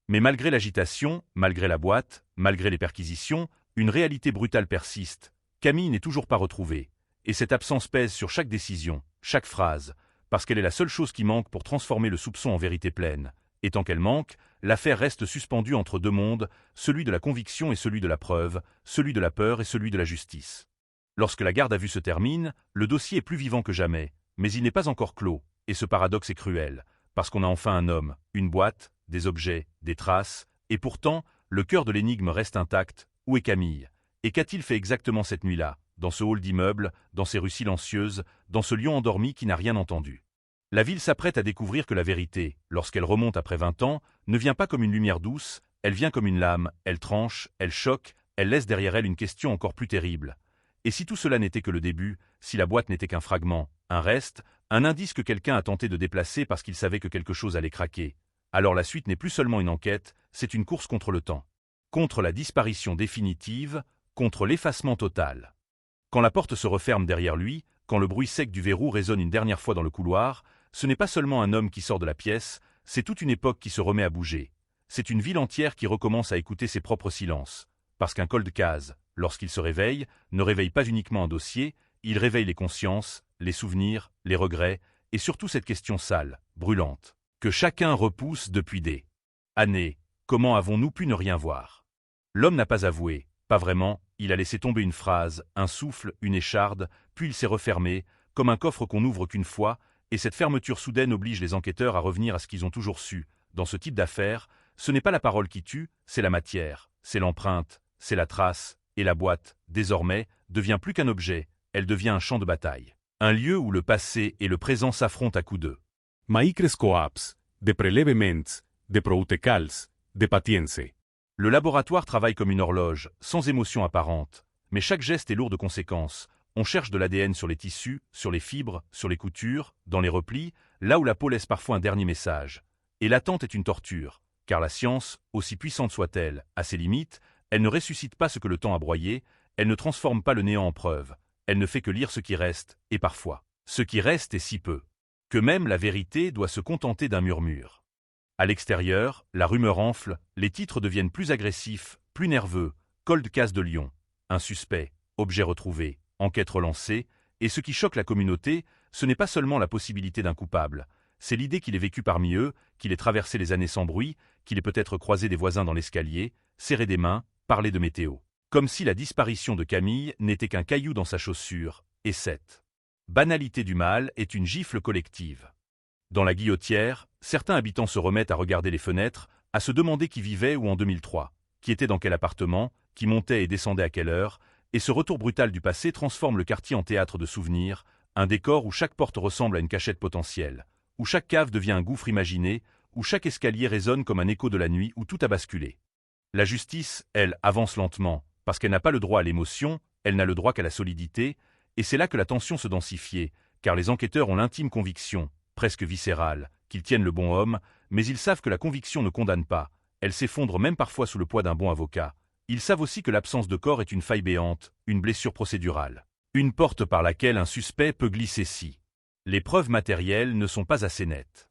Mais malgré l'agitation, malgré la boîte, malgré les perquisitions, une réalité brutale persiste. Camille n'est toujours pas retrouvée. Et cette absence pèse sur chaque décision, chaque phrase, parce qu'elle est la seule chose qui manque pour transformer le soupçon en vérité pleine. Et tant qu'elle manque, l'affaire reste suspendue entre deux mondes, celui de la conviction et celui de la preuve, celui de la peur et celui de la justice. Lorsque la garde à vue se termine, le dossier est plus vivant que jamais, mais il n'est pas encore clos, et ce paradoxe est cruel, parce qu'on a enfin un homme, une boîte, des objets, des traces, et pourtant, le cœur de l'énigme reste intact. Où est Camille? Et qu'a-t-il fait exactement cette nuit-là, dans ce hall d'immeubles, dans ces rues silencieuses, dans ce lion endormi qui n'a rien entendu? La ville s'apprête à découvrir que la vérité, lorsqu'elle remonte après 20 ans, ne vient pas comme une lumière douce, elle vient comme une lame, elle tranche, elle choque, elle laisse derrière elle une question encore plus terrible. Et si tout cela n'était que le début, si la boîte n'était qu'un fragment, un reste, un indice que quelqu'un a tenté de déplacer parce qu'il savait que quelque chose allait craquer, alors la suite n'est plus seulement une enquête, c'est une course contre le temps. Contre la disparition définitive, contre l'effacement total. Quand la porte se referme derrière lui, quand le bruit sec du verrou résonne une dernière fois dans le couloir, ce n'est pas seulement un homme qui sort de la pièce, c'est toute une époque qui se remet à bouger. C'est une ville entière qui recommence à écouter ses propres silences. Parce qu'un cold case, lorsqu'il se réveille, ne réveille pas uniquement un dossier, il réveille les consciences, les souvenirs, les regrets, et surtout cette question sale, brûlante, que chacun repousse depuis des années. Comment avons-nous pu ne rien voir? L'homme n'a pas avoué, pas vraiment, il a laissé tomber une phrase, un souffle, une écharde, puis il s'est refermé, comme un coffre qu'on n'ouvre qu'une fois, et cette fermeture soudaine oblige les enquêteurs à revenir à ce qu'ils ont toujours su. Dans ce type d'affaires, ce n'est pas la parole qui tue, c'est la matière, c'est l'empreinte, c'est la trace, et la boîte, désormais, devient plus qu'un objet, elle devient un champ de bataille. Un lieu où le passé et le présent s'affrontent à coups d'eux. Maícres coaps, de prelevements, de proutecals, de patience. Le laboratoire travaille comme une horloge, sans émotion apparente, mais chaque geste est lourd de conséquences. On cherche de l'ADN sur les tissus, sur les fibres, sur les coutures, dans les replis, là où la peau laisse parfois un dernier message. Et l'attente est une torture, car la science, aussi puissante soit-elle, a ses limites, elle ne ressuscite pas ce que le temps a broyé, elle ne transforme pas le néant en preuve, elle ne fait que lire ce qui reste, et parfois, ce qui reste est si peu, que même la vérité doit se contenter d'un murmure. À l'extérieur, la rumeur enfle, les titres deviennent plus agressifs, plus nerveux, cold case de Lyon, un suspect, objet retrouvé, enquête relancée, et ce qui choque la communauté, ce n'est pas seulement la possibilité d'un coupable, c'est l'idée qu'il ait vécu parmi eux, qu'il ait traversé les années sans bruit, qu'il ait peut-être croisé des voisins dans l'escalier, serré des mains, parlé de météo. Comme si la disparition de Camille n'était qu'un caillou dans sa chaussure, et cette banalité du mal est une gifle collective. Dans la Guillotière, certains habitants se remettent à regarder les fenêtres, à se demander qui vivait où en 2003, qui était dans quel appartement, qui montait et descendait à quelle heure, et ce retour brutal du passé transforme le quartier en théâtre de souvenirs, un décor où chaque porte ressemble à une cachette potentielle, où chaque cave devient un gouffre imaginé, où chaque escalier résonne comme un écho de la nuit où tout a basculé. La justice, elle, avance lentement, parce qu'elle n'a pas le droit à l'émotion, elle n'a le droit qu'à la solidité, et c'est là que la tension se densifiait, car les enquêteurs ont l'intime conviction, presque viscérale, qu'ils tiennent le bon homme, mais ils savent que la conviction ne condamne pas, elle s'effondre même parfois sous le poids d'un bon avocat. Ils savent aussi que l'absence de corps est une faille béante, une blessure procédurale, une porte par laquelle un suspect peut glisser si les preuves matérielles ne sont pas assez nettes.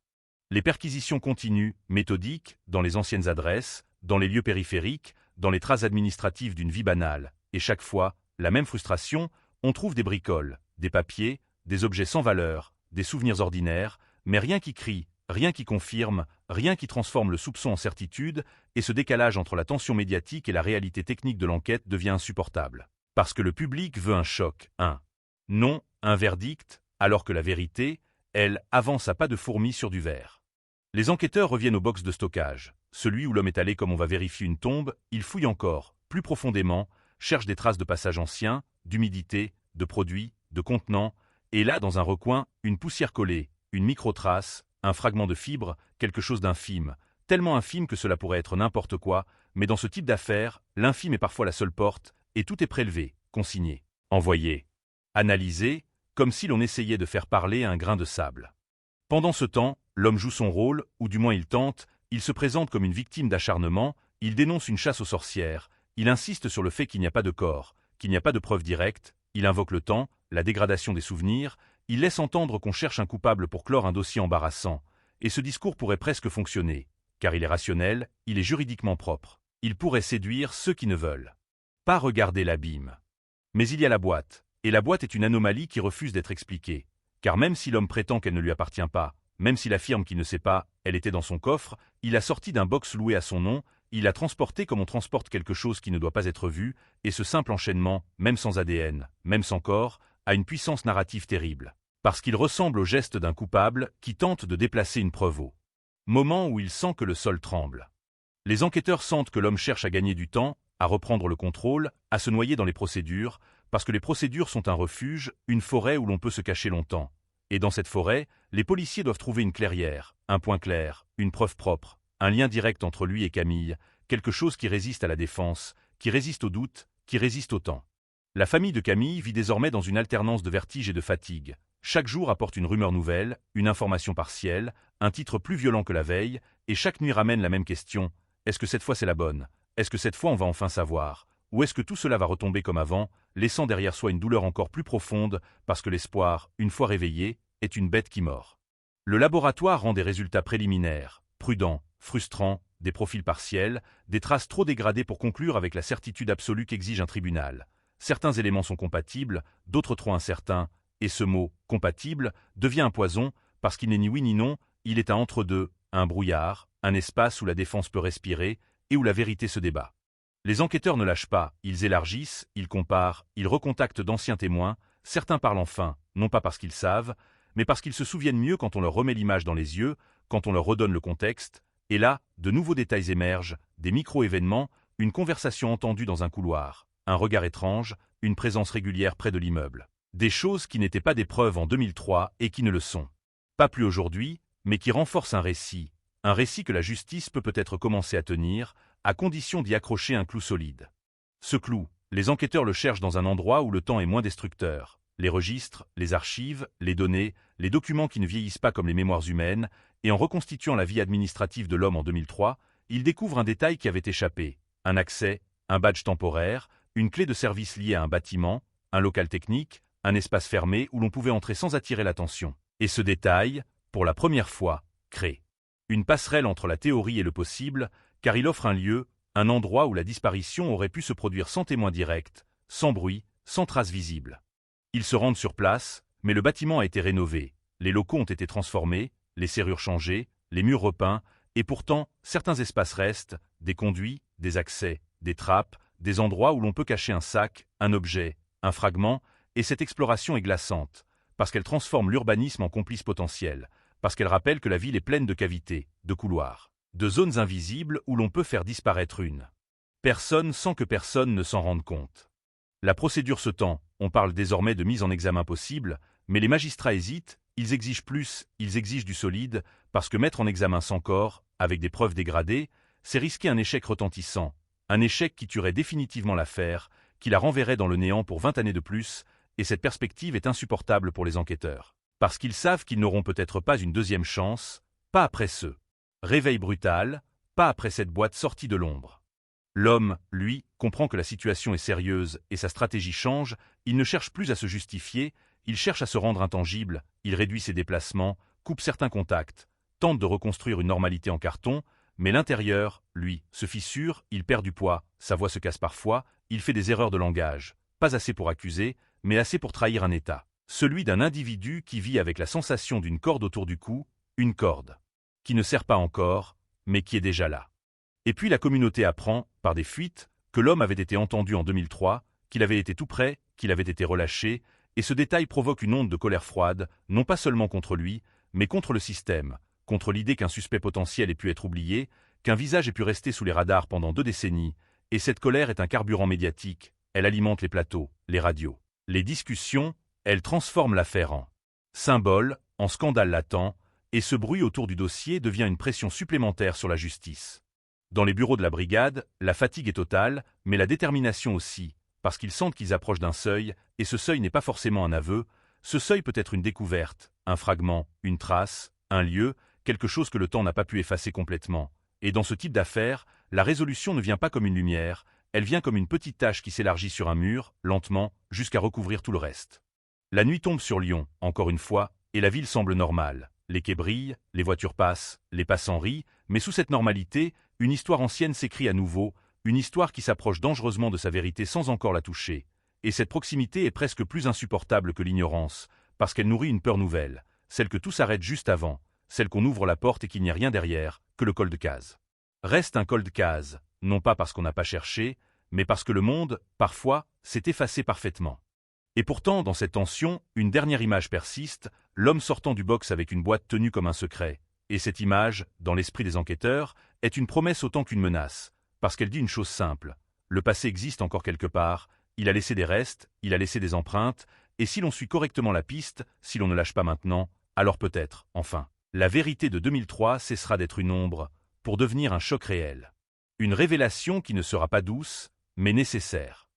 Les perquisitions continuent, méthodiques, dans les anciennes adresses, dans les lieux périphériques, dans les traces administratives d'une vie banale, et chaque fois, la même frustration, on trouve des bricoles, des papiers, des objets sans valeur, des souvenirs ordinaires, mais rien qui crie, rien qui confirme, rien qui transforme le soupçon en certitude, et ce décalage entre la tension médiatique et la réalité technique de l'enquête devient insupportable. Parce que le public veut un choc, non, un verdict, alors que la vérité, elle, avance à pas de fourmi sur du verre. Les enquêteurs reviennent au box de stockage. Celui où l'homme est allé comme on va vérifier une tombe, il fouille encore, plus profondément, cherche des traces de passage ancien, d'humidité, de produits, de contenants, et là, dans un recoin, une poussière collée, une micro-trace, un fragment de fibre, quelque chose d'infime, tellement infime que cela pourrait être n'importe quoi, mais dans ce type d'affaires, l'infime est parfois la seule porte, et tout est prélevé, consigné, envoyé, analysé, comme si l'on essayait de faire parler un grain de sable. Pendant ce temps, l'homme joue son rôle, ou du moins il tente, il se présente comme une victime d'acharnement, il dénonce une chasse aux sorcières, il insiste sur le fait qu'il n'y a pas de corps, qu'il n'y a pas de preuves directes, il invoque le temps, la dégradation des souvenirs, il laisse entendre qu'on cherche un coupable pour clore un dossier embarrassant, et ce discours pourrait presque fonctionner, car il est rationnel, il est juridiquement propre, il pourrait séduire ceux qui ne veulent pas regarder l'abîme. Mais il y a la boîte, et la boîte est une anomalie qui refuse d'être expliquée, car même si l'homme prétend qu'elle ne lui appartient pas, même s'il affirme qu'il ne sait pas, elle était dans son coffre, il l'a sortie d'un box loué à son nom, il l'a transportée comme on transporte quelque chose qui ne doit pas être vu, et ce simple enchaînement, même sans ADN, même sans corps, a une puissance narrative terrible, parce qu'il ressemble au geste d'un coupable qui tente de déplacer une preuve au moment où il sent que le sol tremble. Les enquêteurs sentent que l'homme cherche à gagner du temps, à reprendre le contrôle, à se noyer dans les procédures, parce que les procédures sont un refuge, une forêt où l'on peut se cacher longtemps. Et dans cette forêt, les policiers doivent trouver une clairière, un point clair, une preuve propre, un lien direct entre lui et Camille, quelque chose qui résiste à la défense, qui résiste au doute, qui résiste au temps. La famille de Camille vit désormais dans une alternance de vertige et de fatigue. Chaque jour apporte une rumeur nouvelle, une information partielle, un titre plus violent que la veille, et chaque nuit ramène la même question. Est-ce que cette fois c'est la bonne? Est-ce que cette fois on va enfin savoir? Ou est-ce que tout cela va retomber comme avant, laissant derrière soi une douleur encore plus profonde, parce que l'espoir, une fois réveillé, est une bête qui mord. Le laboratoire rend des résultats préliminaires, prudents, frustrants, des profils partiels, des traces trop dégradées pour conclure avec la certitude absolue qu'exige un tribunal. Certains éléments sont compatibles, d'autres trop incertains, et ce mot « compatible » devient un poison, parce qu'il n'est ni oui ni non, il est un entre-deux, un brouillard, un espace où la défense peut respirer, et où la vérité se débat. Les enquêteurs ne lâchent pas, ils élargissent, ils comparent, ils recontactent d'anciens témoins, certains parlent enfin, non pas parce qu'ils savent, mais parce qu'ils se souviennent mieux quand on leur remet l'image dans les yeux, quand on leur redonne le contexte, et là, de nouveaux détails émergent, des micro-événements, une conversation entendue dans un couloir, un regard étrange, une présence régulière près de l'immeuble. Des choses qui n'étaient pas des preuves en 2003 et qui ne le sont pas plus aujourd'hui, mais qui renforcent un récit que la justice peut peut-être commencer à tenir, à condition d'y accrocher un clou solide. Ce clou, les enquêteurs le cherchent dans un endroit où le temps est moins destructeur. Les registres, les archives, les données, les documents qui ne vieillissent pas comme les mémoires humaines, et en reconstituant la vie administrative de l'homme en 2003, ils découvrent un détail qui avait échappé, un accès, un badge temporaire, une clé de service liée à un bâtiment, un local technique, un espace fermé où l'on pouvait entrer sans attirer l'attention. Et ce détail, pour la première fois, crée une passerelle entre la théorie et le possible, car il offre un lieu, un endroit où la disparition aurait pu se produire sans témoin direct, sans bruit, sans trace visible. Ils se rendent sur place, mais le bâtiment a été rénové, les locaux ont été transformés, les serrures changées, les murs repeints, et pourtant, certains espaces restent, des conduits, des accès, des trappes, des endroits où l'on peut cacher un sac, un objet, un fragment, et cette exploration est glaçante, parce qu'elle transforme l'urbanisme en complice potentiel, parce qu'elle rappelle que la ville est pleine de cavités, de couloirs, de zones invisibles où l'on peut faire disparaître une personne sans que personne ne s'en rende compte. La procédure se tend, on parle désormais de mise en examen possible, mais les magistrats hésitent, ils exigent plus, ils exigent du solide, parce que mettre en examen sans corps, avec des preuves dégradées, c'est risquer un échec retentissant, un échec qui tuerait définitivement l'affaire, qui la renverrait dans le néant pour 20 années de plus, et cette perspective est insupportable pour les enquêteurs. Parce qu'ils savent qu'ils n'auront peut-être pas une deuxième chance, pas après ce réveil brutal, pas après cette boîte sortie de l'ombre. L'homme, lui, comprend que la situation est sérieuse et sa stratégie change, il ne cherche plus à se justifier, il cherche à se rendre intangible, il réduit ses déplacements, coupe certains contacts, tente de reconstruire une normalité en carton, mais l'intérieur, lui, se fissure, il perd du poids, sa voix se casse parfois, il fait des erreurs de langage, pas assez pour accuser, mais assez pour trahir un état. Celui d'un individu qui vit avec la sensation d'une corde autour du cou, une corde qui ne sert pas encore, mais qui est déjà là. Et puis la communauté apprend, par des fuites, que l'homme avait été entendu en 2003, qu'il avait été tout près, qu'il avait été relâché, et ce détail provoque une onde de colère froide, non pas seulement contre lui, mais contre le système, contre l'idée qu'un suspect potentiel ait pu être oublié, qu'un visage ait pu rester sous les radars pendant 2 décennies, et cette colère est un carburant médiatique, elle alimente les plateaux, les radios, les discussions, elle transforme l'affaire en symbole, en scandale latent, et ce bruit autour du dossier devient une pression supplémentaire sur la justice. Dans les bureaux de la brigade, la fatigue est totale, mais la détermination aussi, parce qu'ils sentent qu'ils approchent d'un seuil, et ce seuil n'est pas forcément un aveu, ce seuil peut être une découverte, un fragment, une trace, un lieu, quelque chose que le temps n'a pas pu effacer complètement. Et dans ce type d'affaires, la résolution ne vient pas comme une lumière, elle vient comme une petite tache qui s'élargit sur un mur, lentement, jusqu'à recouvrir tout le reste. La nuit tombe sur Lyon, encore une fois, et la ville semble normale. Les quais brillent, les voitures passent, les passants rient, mais sous cette normalité, une histoire ancienne s'écrit à nouveau, une histoire qui s'approche dangereusement de sa vérité sans encore la toucher. Et cette proximité est presque plus insupportable que l'ignorance, parce qu'elle nourrit une peur nouvelle, celle que tout s'arrête juste avant, celle qu'on ouvre la porte et qu'il n'y a rien derrière, que le cold case. Reste un cold case, non pas parce qu'on n'a pas cherché, mais parce que le monde, parfois, s'est effacé parfaitement. Et pourtant, dans cette tension, une dernière image persiste, l'homme sortant du box avec une boîte tenue comme un secret. Et cette image, dans l'esprit des enquêteurs, est une promesse autant qu'une menace, parce qu'elle dit une chose simple. Le passé existe encore quelque part, il a laissé des restes, il a laissé des empreintes, et si l'on suit correctement la piste, si l'on ne lâche pas maintenant, alors peut-être, enfin, la vérité de 2003 cessera d'être une ombre, pour devenir un choc réel. Une révélation qui ne sera pas douce, mais nécessaire.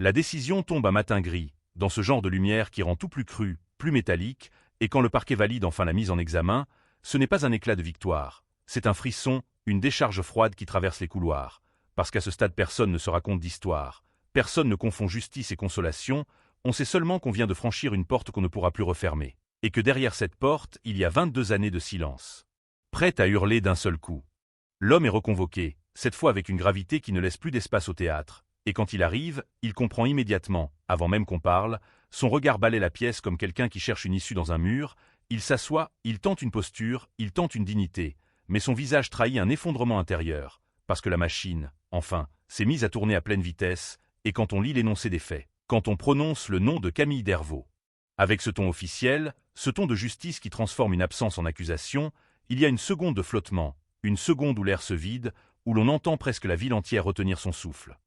La décision tombe un matin gris, dans ce genre de lumière qui rend tout plus cru, plus métallique, et quand le parquet valide enfin la mise en examen, ce n'est pas un éclat de victoire, c'est un frisson, une décharge froide qui traverse les couloirs, parce qu'à ce stade personne ne se raconte d'histoire, personne ne confond justice et consolation, on sait seulement qu'on vient de franchir une porte qu'on ne pourra plus refermer, et que derrière cette porte, il y a 22 années de silence. Prête à hurler d'un seul coup. L'homme est reconvoqué, cette fois avec une gravité qui ne laisse plus d'espace au théâtre, et quand il arrive, il comprend immédiatement, avant même qu'on parle, son regard balaie la pièce comme quelqu'un qui cherche une issue dans un mur, il s'assoit, il tente une posture, il tente une dignité, mais son visage trahit un effondrement intérieur, parce que la machine, enfin, s'est mise à tourner à pleine vitesse, et quand on lit l'énoncé des faits, quand on prononce le nom de Camille Dervaux. Avec ce ton officiel, ce ton de justice qui transforme une absence en accusation, il y a une seconde de flottement, une seconde où l'air se vide, où l'on entend presque la ville entière retenir son souffle.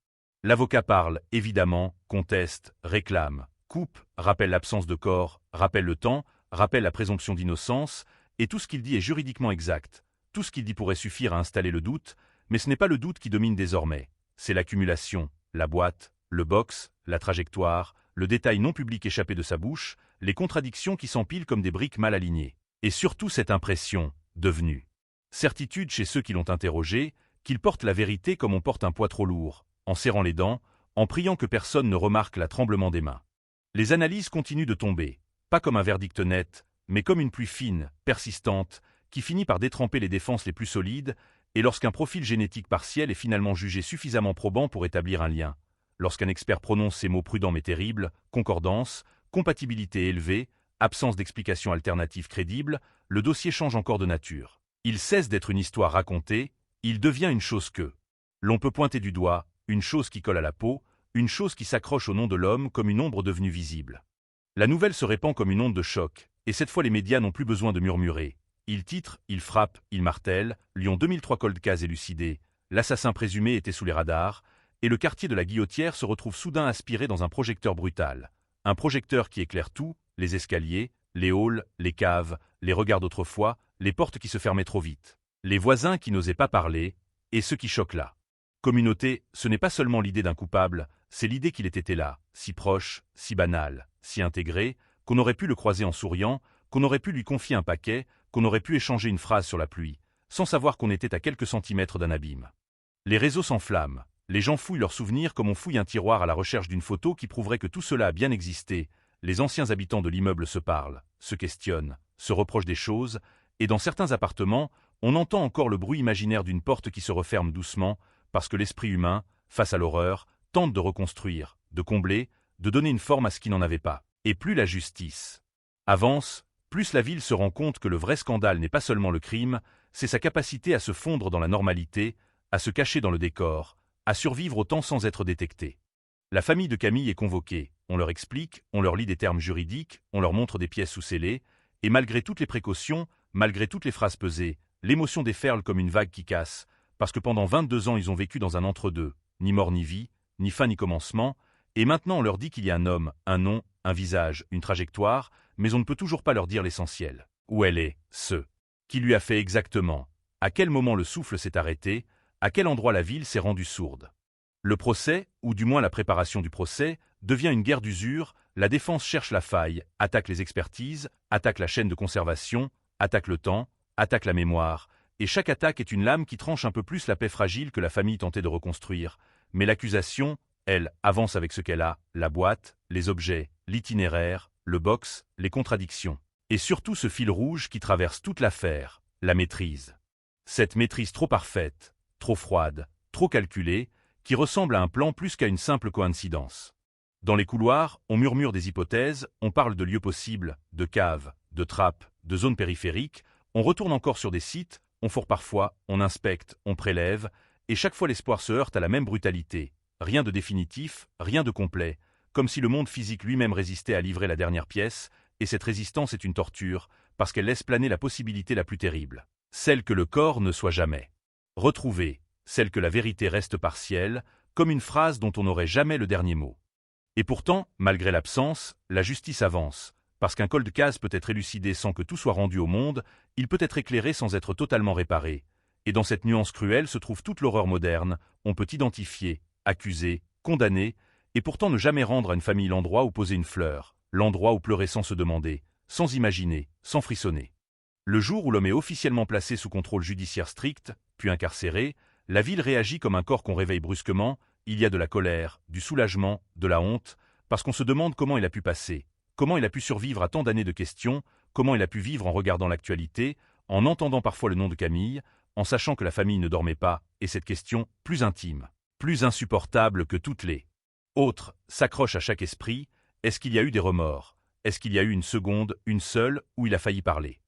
L'avocat parle, évidemment, conteste, réclame, coupe, rappelle l'absence de corps, rappelle le temps, rappelle la présomption d'innocence, et tout ce qu'il dit est juridiquement exact. Tout ce qu'il dit pourrait suffire à installer le doute, mais ce n'est pas le doute qui domine désormais. C'est l'accumulation, la boîte, le box, la trajectoire, le détail non public échappé de sa bouche, les contradictions qui s'empilent comme des briques mal alignées. Et surtout cette impression, devenue certitude chez ceux qui l'ont interrogé, qu'il porte la vérité comme on porte un poids trop lourd, en serrant les dents, en priant que personne ne remarque le tremblement des mains. Les analyses continuent de tomber, pas comme un verdict net, mais comme une pluie fine, persistante, qui finit par détremper les défenses les plus solides, et lorsqu'un profil génétique partiel est finalement jugé suffisamment probant pour établir un lien, lorsqu'un expert prononce ces mots prudents mais terribles, concordance, compatibilité élevée, absence d'explication alternative crédible, le dossier change encore de nature. Il cesse d'être une histoire racontée, il devient une chose que l'on peut pointer du doigt, une chose qui colle à la peau, une chose qui s'accroche au nom de l'homme comme une ombre devenue visible. La nouvelle se répand comme une onde de choc, et cette fois les médias n'ont plus besoin de murmurer. Ils titrent, ils frappent, ils martèlent, Lyon 2003 cold case élucidé, l'assassin présumé était sous les radars, et le quartier de la Guillotière se retrouve soudain aspiré dans un projecteur brutal. Un projecteur qui éclaire tout, les escaliers, les halls, les caves, les regards d'autrefois, les portes qui se fermaient trop vite, les voisins qui n'osaient pas parler, et ce qui choque là. Communauté, ce n'est pas seulement l'idée d'un coupable, c'est l'idée qu'il était là, si proche, si banal, si intégré, qu'on aurait pu le croiser en souriant, qu'on aurait pu lui confier un paquet, qu'on aurait pu échanger une phrase sur la pluie, sans savoir qu'on était à quelques centimètres d'un abîme. Les réseaux s'enflamment, les gens fouillent leurs souvenirs comme on fouille un tiroir à la recherche d'une photo qui prouverait que tout cela a bien existé, les anciens habitants de l'immeuble se parlent, se questionnent, se reprochent des choses, et dans certains appartements, on entend encore le bruit imaginaire d'une porte qui se referme doucement, parce que l'esprit humain, face à l'horreur, tente de reconstruire, de combler, de donner une forme à ce qui n'en avait pas. Et plus la justice avance, plus la ville se rend compte que le vrai scandale n'est pas seulement le crime, c'est sa capacité à se fondre dans la normalité, à se cacher dans le décor, à survivre au temps sans être détecté. La famille de Camille est convoquée, on leur explique, on leur lit des termes juridiques, on leur montre des pièces sous-scellées, et malgré toutes les précautions, malgré toutes les phrases pesées, l'émotion déferle comme une vague qui casse, parce que pendant 22 ans ils ont vécu dans un entre-deux, ni mort ni vie, ni fin ni commencement, et maintenant on leur dit qu'il y a un homme, un nom, un visage, une trajectoire, mais on ne peut toujours pas leur dire l'essentiel. Où elle est, ce qui lui a fait exactement, à quel moment le souffle s'est arrêté, à quel endroit la ville s'est rendue sourde. Le procès, ou du moins la préparation du procès, devient une guerre d'usure, la défense cherche la faille, attaque les expertises, attaque la chaîne de conservation, attaque le temps, attaque la mémoire, et chaque attaque est une lame qui tranche un peu plus la paix fragile que la famille tentait de reconstruire. Mais l'accusation, elle, avance avec ce qu'elle a, la boîte, les objets, l'itinéraire, le box, les contradictions. Et surtout ce fil rouge qui traverse toute l'affaire, la maîtrise. Cette maîtrise trop parfaite, trop froide, trop calculée, qui ressemble à un plan plus qu'à une simple coïncidence. Dans les couloirs, on murmure des hypothèses, on parle de lieux possibles, de caves, de trappes, de zones périphériques, on retourne encore sur des sites, on fore parfois, on inspecte, on prélève, et chaque fois l'espoir se heurte à la même brutalité. Rien de définitif, rien de complet, comme si le monde physique lui-même résistait à livrer la dernière pièce, et cette résistance est une torture, parce qu'elle laisse planer la possibilité la plus terrible. Celle que le corps ne soit jamais retrouvé, celle que la vérité reste partielle, comme une phrase dont on n'aurait jamais le dernier mot. Et pourtant, malgré l'absence, la justice avance, parce qu'un cold case peut être élucidé sans que tout soit rendu au monde, il peut être éclairé sans être totalement réparé. Et dans cette nuance cruelle se trouve toute l'horreur moderne, on peut identifier, accuser, condamner, et pourtant ne jamais rendre à une famille l'endroit où poser une fleur, l'endroit où pleurer sans se demander, sans imaginer, sans frissonner. Le jour où l'homme est officiellement placé sous contrôle judiciaire strict, puis incarcéré, la ville réagit comme un corps qu'on réveille brusquement, il y a de la colère, du soulagement, de la honte, parce qu'on se demande comment il a pu passer, comment il a pu survivre à tant d'années de questions, comment il a pu vivre en regardant l'actualité, en entendant parfois le nom de Camille, en sachant que la famille ne dormait pas, et cette question, plus intime, plus insupportable que toutes les autres, s'accroche à chaque esprit, est-ce qu'il y a eu des remords? Est-ce qu'il y a eu une seconde, une seule, où il a failli parler?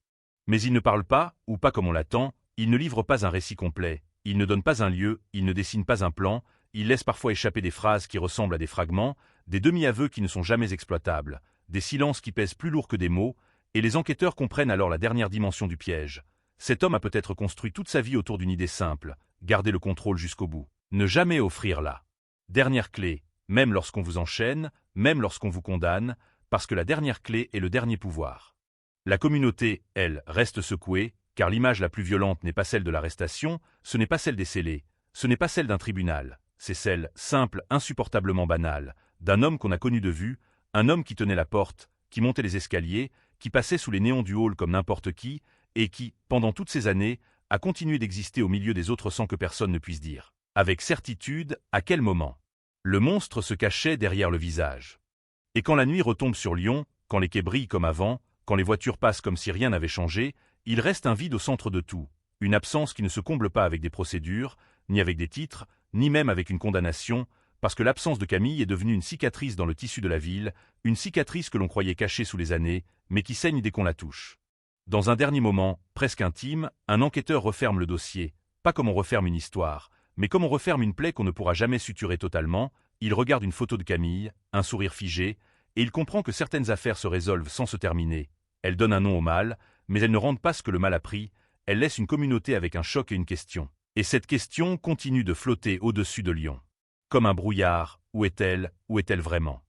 Mais il ne parle pas, ou pas comme on l'attend, il ne livre pas un récit complet, il ne donne pas un lieu, il ne dessine pas un plan, il laisse parfois échapper des phrases qui ressemblent à des fragments, des demi-aveux qui ne sont jamais exploitables, des silences qui pèsent plus lourd que des mots, et les enquêteurs comprennent alors la dernière dimension du piège. Cet homme a peut-être construit toute sa vie autour d'une idée simple, garder le contrôle jusqu'au bout. Ne jamais offrir la dernière clé, même lorsqu'on vous enchaîne, même lorsqu'on vous condamne, parce que la dernière clé est le dernier pouvoir. La communauté, elle, reste secouée, car l'image la plus violente n'est pas celle de l'arrestation, ce n'est pas celle des scellés, ce n'est pas celle d'un tribunal, c'est celle, simple, insupportablement banale, d'un homme qu'on a connu de vue, un homme qui tenait la porte, qui montait les escaliers, qui passait sous les néons du hall comme n'importe qui, et qui, pendant toutes ces années, a continué d'exister au milieu des autres sans que personne ne puisse dire, avec certitude, à quel moment le monstre se cachait derrière le visage. Et quand la nuit retombe sur Lyon, quand les quais brillent comme avant, quand les voitures passent comme si rien n'avait changé, il reste un vide au centre de tout, une absence qui ne se comble pas avec des procédures, ni avec des titres, ni même avec une condamnation, parce que l'absence de Camille est devenue une cicatrice dans le tissu de la ville, une cicatrice que l'on croyait cachée sous les années, mais qui saigne dès qu'on la touche. Dans un dernier moment, presque intime, un enquêteur referme le dossier, pas comme on referme une histoire, mais comme on referme une plaie qu'on ne pourra jamais suturer totalement. Il regarde une photo de Camille, un sourire figé, et il comprend que certaines affaires se résolvent sans se terminer. Elles donnent un nom au mal, mais elles ne rendent pas ce que le mal a pris, elles laissent une communauté avec un choc et une question. Et cette question continue de flotter au-dessus de Lyon. Comme un brouillard, où est-elle vraiment?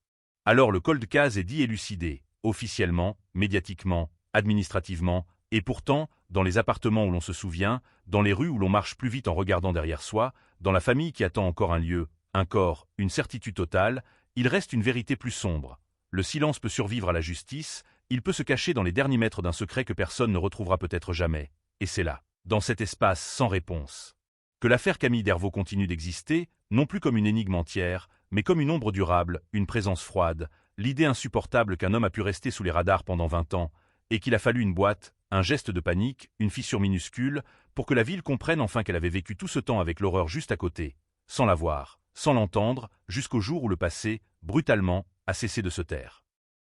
Alors le cold case est dit élucidé, officiellement, médiatiquement, administrativement, et pourtant, dans les appartements où l'on se souvient, dans les rues où l'on marche plus vite en regardant derrière soi, dans la famille qui attend encore un lieu, un corps, une certitude totale, il reste une vérité plus sombre. Le silence peut survivre à la justice, il peut se cacher dans les derniers mètres d'un secret que personne ne retrouvera peut-être jamais. Et c'est là, dans cet espace sans réponse, que l'affaire Camille Dervaux continue d'exister, non plus comme une énigme entière, mais comme une ombre durable, une présence froide, l'idée insupportable qu'un homme a pu rester sous les radars pendant 20 ans, et qu'il a fallu une boîte, un geste de panique, une fissure minuscule, pour que la ville comprenne enfin qu'elle avait vécu tout ce temps avec l'horreur juste à côté, sans la voir, sans l'entendre, jusqu'au jour où le passé, brutalement, a cessé de se taire.